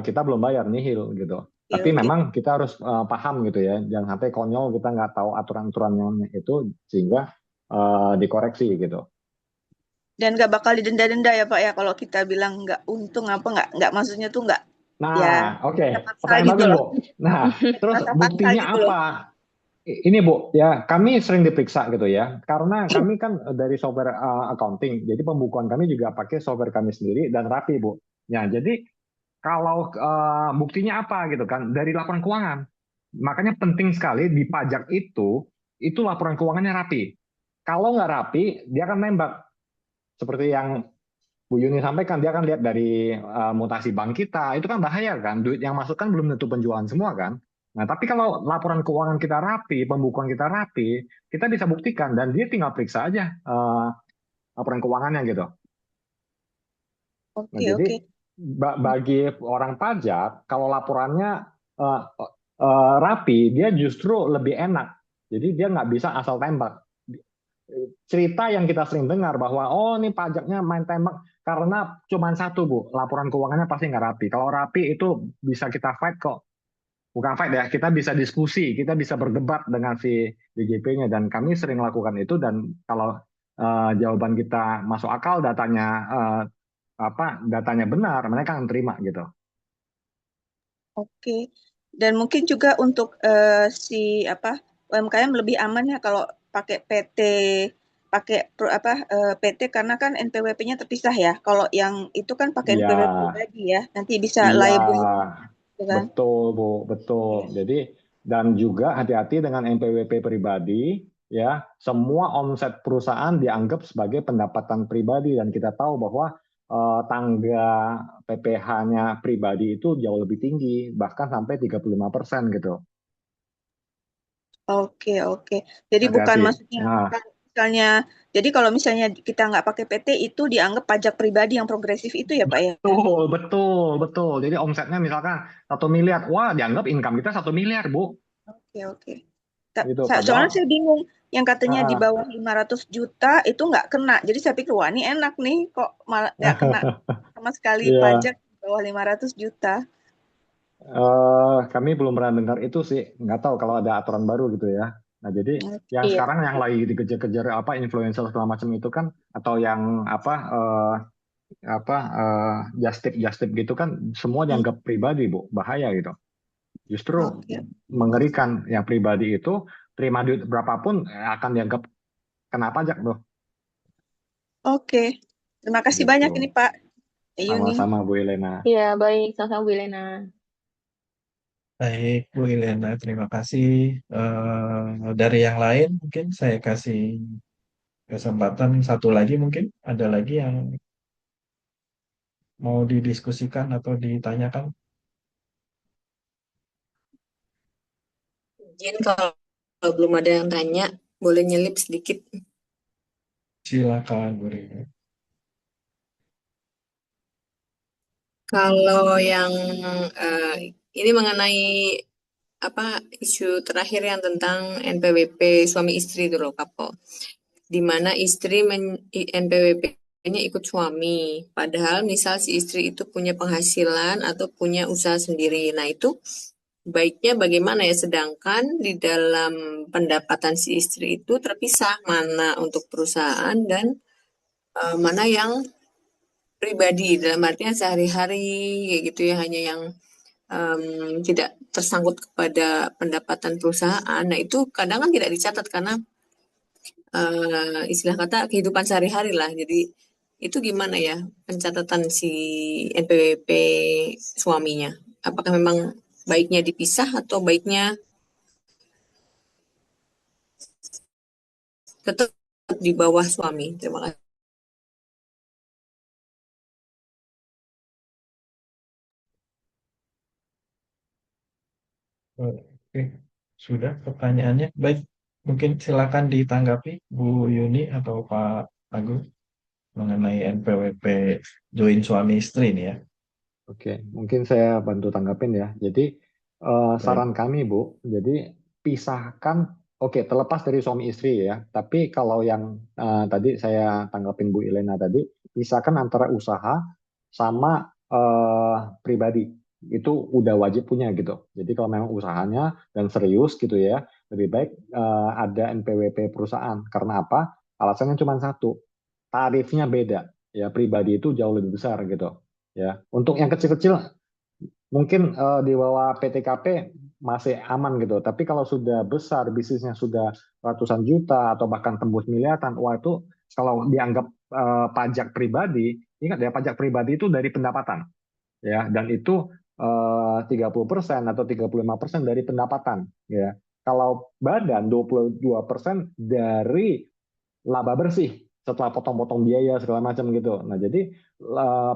S4: kita belum bayar, nihil gitu.
S7: Oke,
S4: Tapi
S7: oke.
S4: memang kita harus paham gitu ya, jangan sampai konyol kita nggak tahu aturan-aturannya itu sehingga dikoreksi gitu.
S7: Dan nggak bakal didenda-denda ya Pak ya kalau kita bilang nggak untung apa, nggak maksudnya tuh nggak, ya
S4: Nah, oke,
S7: kita paksa
S4: pertanyaan
S7: gitu
S4: bagus
S7: loh.
S4: Bu. Nah, terus
S7: Rasa paksa
S4: buktinya
S7: gitu loh.
S4: apa? Ini Bu, ya kami sering diperiksa gitu ya, karena kami kan dari software accounting, jadi pembukuan kami juga pakai software kami sendiri dan rapi Bu. Ya, jadi kalau buktinya apa gitu kan, dari laporan keuangan. Makanya penting sekali di pajak itu laporan keuangannya rapi. Kalau nggak rapi, dia akan nembak. Seperti yang Bu Yuni sampaikan, dia akan lihat dari mutasi bank kita, itu kan bahaya kan, duit yang masuk kan belum tentu penjualan semua kan. Nah, tapi kalau laporan keuangan kita rapi, pembukuan kita rapi, kita bisa buktikan dan dia tinggal periksa aja laporan keuangannya gitu. Nah,
S7: Oke,
S4: jadi
S7: oke.
S4: bagi orang pajak, kalau laporannya uh, rapi, dia justru lebih enak. Jadi dia nggak bisa asal tembak. Cerita yang kita sering dengar bahwa oh ini pajaknya main tembak karena cuma satu Bu, laporan keuangannya pasti nggak rapi. Kalau rapi itu bisa kita fight kok. Bukan fight ya, kita bisa diskusi, kita bisa berdebat dengan si DJP-nya dan kami sering lakukan itu dan kalau jawaban kita masuk akal, datanya datanya benar, mereka akan terima gitu.
S7: Oke. Dan mungkin juga untuk si apa, UMKM lebih aman ya kalau pakai PT, PT, karena kan NPWP-nya terpisah ya. Kalau yang itu kan pakai
S4: Iya,
S7: NPWP pribadi ya, nanti bisa
S4: iya,
S7: liable gitu kan.
S4: betul Bu, betul.
S7: Iya.
S4: Jadi dan juga hati-hati dengan NPWP pribadi ya. Semua omset perusahaan dianggap sebagai pendapatan pribadi dan kita tahu bahwa tangga PPh-nya pribadi itu jauh lebih tinggi, bahkan sampai 35% gitu.
S7: Oke, oke. Jadi bukan
S4: Hati-hati.
S7: maksudnya,
S4: Nah,
S7: bukan misalnya, jadi kalau misalnya kita nggak pakai PT itu dianggap pajak pribadi yang progresif itu ya Pak ya?
S4: betul, betul, betul. Jadi omsetnya misalkan 1 miliar, wah dianggap income kita 1 miliar, Bu.
S7: Oke, oke.
S4: Gitu.
S7: Soalnya
S4: Padahal
S7: saya bingung, yang katanya di
S4: ah,
S7: bawah 500 juta itu nggak kena. Jadi saya pikir, wah ini enak nih, kok malah nggak kena sama sekali
S4: iya,
S7: pajak di bawah 500 juta.
S4: kami belum pernah dengar itu sih. Nggak tahu kalau ada aturan baru gitu ya. Nah, jadi yang
S1: Iya.
S4: sekarang yang lagi dikejar-kejar influencer segala macam itu kan, atau yang just tip gitu kan, semua
S7: Hmm,
S4: dianggap pribadi, Bu. Bahaya gitu. Justru
S7: Oke,
S4: mengerikan yang pribadi itu terima duit berapapun akan dianggap kena pajak tuh.
S7: oke. Terima kasih banyak ini
S4: Gitu.
S7: Pak Yuni.
S4: Sama-sama Bu Elena.
S1: Iya, baik. Sama-sama Bu Elena.
S2: Baik, Bu Ilena, terima kasih. Dari yang lain mungkin saya kasih kesempatan satu lagi mungkin. Ada lagi yang mau didiskusikan atau ditanyakan?
S6: Izin kalau Kalau belum ada yang tanya, boleh nyelip sedikit.
S2: Silakan, Bu Rina.
S6: Kalau yang ini mengenai apa isu terakhir yang tentang NPWP suami istri itu loh, Kapo. Di mana istri NPWP-nya ikut suami. Padahal misal si istri itu punya penghasilan atau punya usaha sendiri. Nah, itu baiknya bagaimana ya? Sedangkan di dalam pendapatan si istri itu terpisah mana untuk perusahaan dan mana yang pribadi. Dalam artian sehari-hari kayak gitu ya, hanya yang tidak tersangkut kepada pendapatan perusahaan. Nah, itu kadang kan tidak dicatat karena istilah kata kehidupan sehari-hari lah. Jadi itu gimana ya pencatatan si NPWP suaminya? Apakah memang baiknya dipisah atau baiknya tetap di bawah suami? Terima kasih.
S2: Oke, sudah pertanyaannya. Baik, mungkin silakan ditanggapi Bu Yuni atau Pak Agus mengenai NPWP join suami istri ini ya.
S4: Oke, mungkin saya bantu tanggapin ya. Jadi
S2: Baik,
S4: saran kami Bu, jadi pisahkan, oke terlepas dari suami istri ya. Tapi kalau yang tadi saya tanggapin Bu Elena tadi, pisahkan antara usaha sama pribadi. Itu udah wajib punya gitu. Jadi kalau memang usahanya dan serius gitu ya, lebih baik ada NPWP perusahaan. Karena apa? Alasannya cuma satu, tarifnya beda. Ya pribadi itu jauh lebih besar gitu. Ya, untuk yang kecil-kecil mungkin di bawah PTKP masih aman gitu. Tapi kalau sudah besar, bisnisnya sudah ratusan juta atau bahkan tembus miliaran, wah itu kalau dianggap pajak pribadi, ingat ya pajak pribadi itu dari pendapatan, ya, dan itu 30% atau 35% dari pendapatan, ya. Kalau badan 22% dari laba bersih setelah potong-potong biaya segala macam gitu. Nah, jadi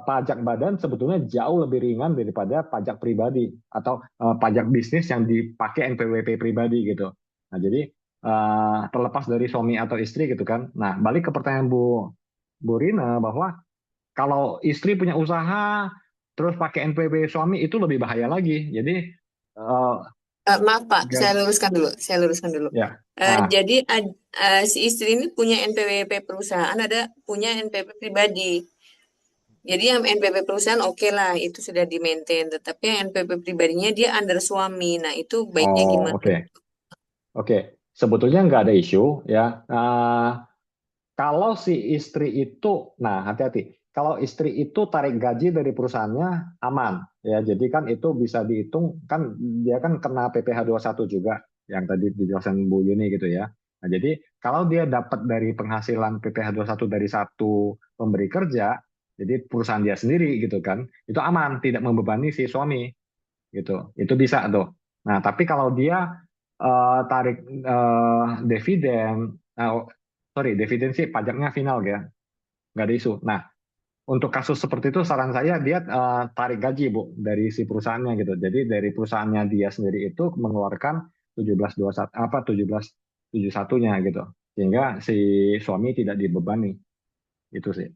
S4: pajak badan sebetulnya jauh lebih ringan daripada pajak pribadi atau pajak bisnis yang dipakai NPWP pribadi gitu. Nah, jadi terlepas dari suami atau istri gitu kan. Nah, balik ke pertanyaan Bu Rina bahwa kalau istri punya usaha terus pakai NPWP suami itu lebih bahaya lagi. Jadi
S6: Maaf Pak, saya
S4: guys,
S6: luruskan dulu. Saya luruskan dulu.
S4: ya. Nah,
S6: Jadi si istri ini punya NPWP perusahaan, ada punya NPWP pribadi. Jadi yang NPWP perusahaan oke lah, itu sudah di-maintain. Tetapi yang NPWP pribadinya dia under suami. Nah, itu baiknya
S4: oh
S6: gimana?
S4: oke. Oke, sebetulnya nggak ada isu ya. Kalau si istri itu, nah hati-hati. Kalau istri itu tarik gaji dari perusahaannya aman, ya. Jadi kan itu bisa dihitung kan dia kan kena PPh 21 juga yang tadi dijelaskan Bu Yuni gitu ya. Nah, jadi kalau dia dapat dari penghasilan PPh 21 dari satu pemberi kerja, jadi perusahaan dia sendiri gitu kan, itu aman, tidak membebani si suami gitu. Itu bisa tuh. Nah, tapi kalau dia tarik dividen, sorry, dividen sih pajaknya final ya, nggak ada isu. Nah, untuk kasus seperti itu saran saya dia tarik gaji Bu dari si perusahaannya gitu. Jadi dari perusahaannya dia sendiri itu mengeluarkan 1721 apa 1771-nya gitu. Sehingga si suami tidak dibebani. Itu sih.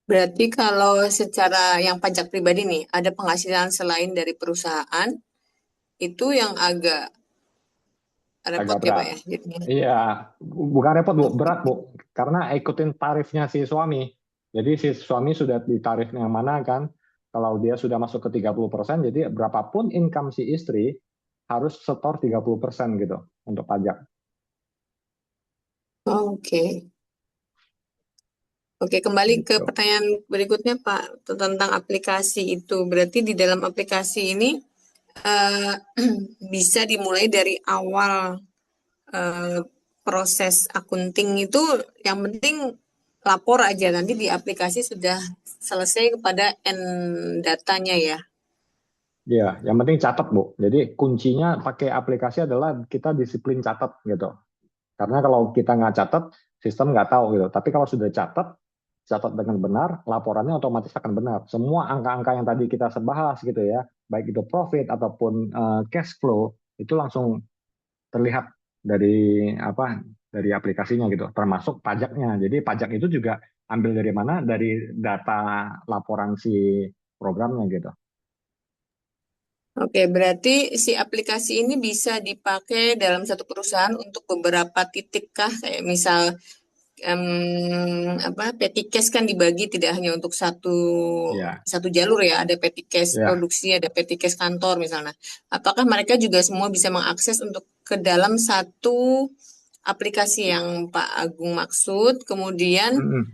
S6: Berarti kalau secara yang pajak pribadi nih, ada penghasilan selain dari perusahaan, itu yang agak repot
S4: Agak
S6: ya Pak
S4: berat.
S6: ya jadinya.
S4: Iya, bukan repot Bu, berat Bu. Karena ikutin tarifnya si suami. Jadi si suami sudah di tarif yang mana kan, kalau dia sudah masuk ke 30%, jadi berapapun income si istri harus setor 30% gitu untuk pajak.
S6: Oke. Oke, kembali ke
S4: Gitu.
S6: pertanyaan berikutnya Pak tentang aplikasi itu. Berarti di dalam aplikasi ini eh, bisa dimulai dari awal eh, proses akunting itu, yang penting lapor aja nanti di aplikasi sudah selesai kepada end datanya ya.
S4: Ya, yang penting catat Bu. Jadi kuncinya pakai aplikasi adalah kita disiplin catat gitu. Karena kalau kita nggak catat, sistem nggak tahu gitu. Tapi kalau sudah catat, catat dengan benar, laporannya otomatis akan benar. Semua angka-angka yang tadi kita bahas gitu ya, baik itu profit ataupun cash flow, itu langsung terlihat dari apa dari aplikasinya gitu, termasuk pajaknya. Jadi pajak itu juga ambil dari mana? Dari data laporan si programnya gitu.
S6: Oke, berarti si aplikasi ini bisa dipakai dalam satu perusahaan untuk beberapa titik kah? Kayak misal petty cash kan dibagi tidak hanya untuk satu
S4: Ya,
S6: satu jalur ya, ada petty cash
S4: ya,
S6: produksi, ada petty cash kantor misalnya. Apakah mereka juga semua bisa mengakses untuk ke dalam satu aplikasi yang Pak Agung maksud? Kemudian
S4: mm-mm.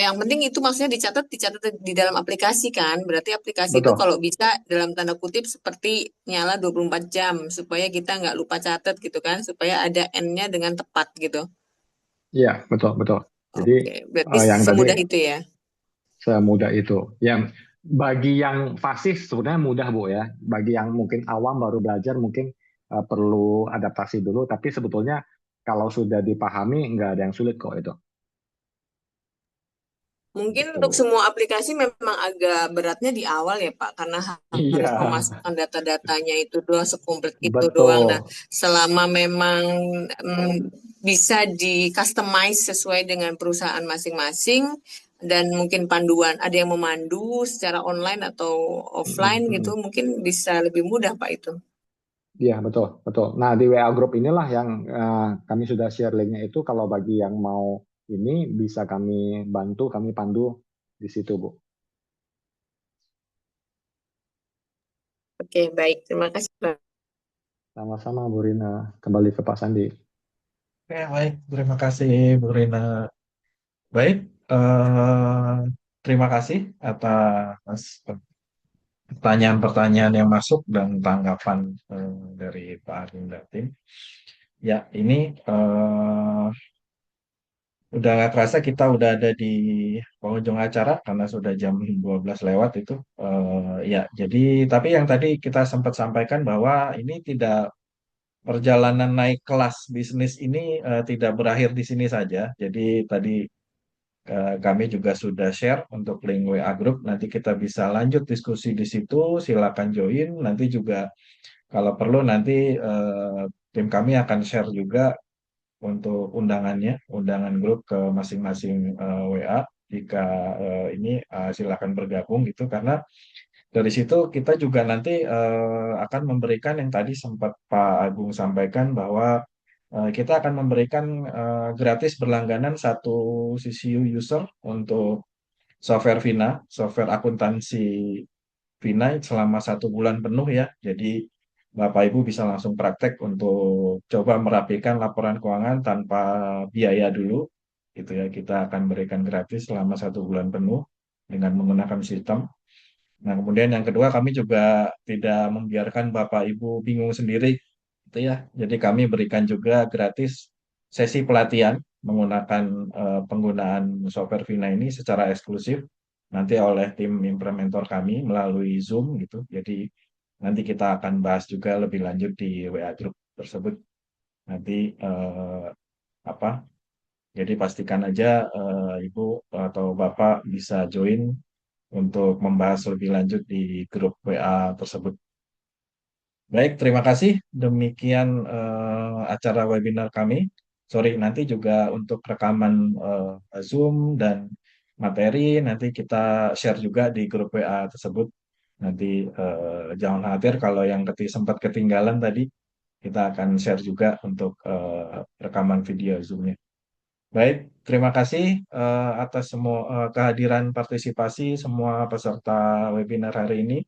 S6: yang penting itu maksudnya dicatat di dalam aplikasi kan. Berarti aplikasi itu
S4: Betul.
S6: kalau bisa dalam tanda kutip seperti nyala 24 jam supaya kita nggak lupa catat gitu kan, supaya ada N-nya dengan tepat gitu.
S4: Iya, betul, betul. Jadi
S6: Oke, berarti
S4: yang tadi
S6: semudah itu ya.
S4: semudah itu. Yang bagi yang fasih sebenarnya mudah Bu ya. Bagi yang mungkin awam baru belajar mungkin perlu adaptasi dulu. Tapi sebetulnya kalau sudah dipahami nggak ada yang sulit kok itu.
S6: Mungkin
S4: Gitu
S6: untuk
S4: Bu.
S6: semua aplikasi memang agak beratnya di awal ya Pak, karena harus
S4: Iya,
S6: memasukkan data-datanya itu doang, sekomplit itu doang. Nah,
S4: betul.
S6: selama memang bisa di-customize sesuai dengan perusahaan masing-masing dan mungkin panduan, ada yang memandu secara online atau
S4: Mm-mm,
S6: offline gitu,
S4: mm-mm.
S6: mungkin bisa lebih mudah Pak itu.
S4: Iya, betul, betul. Nah, di WA Group inilah yang kami sudah share linknya itu. Kalau bagi yang mau ini bisa kami bantu, kami pandu di situ, Bu.
S6: Oke, baik. Terima kasih Pak.
S4: Sama-sama, Bu Rina. Kembali ke Pak Sandi.
S2: Oke, baik. Terima kasih, Bu Rina. Baik, eh, terima kasih atas pertanyaan-pertanyaan yang masuk dan tanggapan dari Pak Agung dan tim. Ya, ini udah nggak kerasa kita udah ada di penghujung acara karena sudah jam 12 lewat itu. Ya, jadi tapi yang tadi kita sempat sampaikan bahwa ini tidak perjalanan naik kelas bisnis ini tidak berakhir di sini saja. Jadi tadi kami juga sudah share untuk link WA Group. Nanti kita bisa lanjut diskusi di situ. Silakan join. Nanti juga kalau perlu nanti tim kami akan share juga untuk undangannya, undangan grup ke masing-masing WA. Jika ini silakan bergabung gitu karena dari situ kita juga nanti akan memberikan yang tadi sempat Pak Agung sampaikan bahwa kita akan memberikan gratis berlangganan satu CCU user untuk software Vina, software akuntansi Vina selama 1 bulan penuh ya. Jadi Bapak Ibu bisa langsung praktek untuk coba merapikan laporan keuangan tanpa biaya dulu. Gitu ya, kita akan berikan gratis selama 1 bulan penuh dengan menggunakan sistem. Nah, kemudian yang kedua kami juga tidak membiarkan Bapak Ibu bingung sendiri, gitu ya. Jadi kami berikan juga gratis sesi pelatihan menggunakan penggunaan software Vina ini secara eksklusif nanti oleh tim implementator kami melalui Zoom gitu. Jadi nanti kita akan bahas juga lebih lanjut di WA Group tersebut. Nanti apa? Jadi pastikan aja Ibu atau Bapak bisa join untuk membahas lebih lanjut di grup WA tersebut. Baik, terima kasih. Demikian acara webinar kami. Sorry, nanti juga untuk rekaman Zoom dan materi nanti kita share juga di grup WA tersebut. Nanti jangan khawatir kalau yang sempat ketinggalan tadi, kita akan share juga untuk rekaman video Zoom-nya. Baik, terima kasih atas semua kehadiran partisipasi semua peserta webinar hari ini.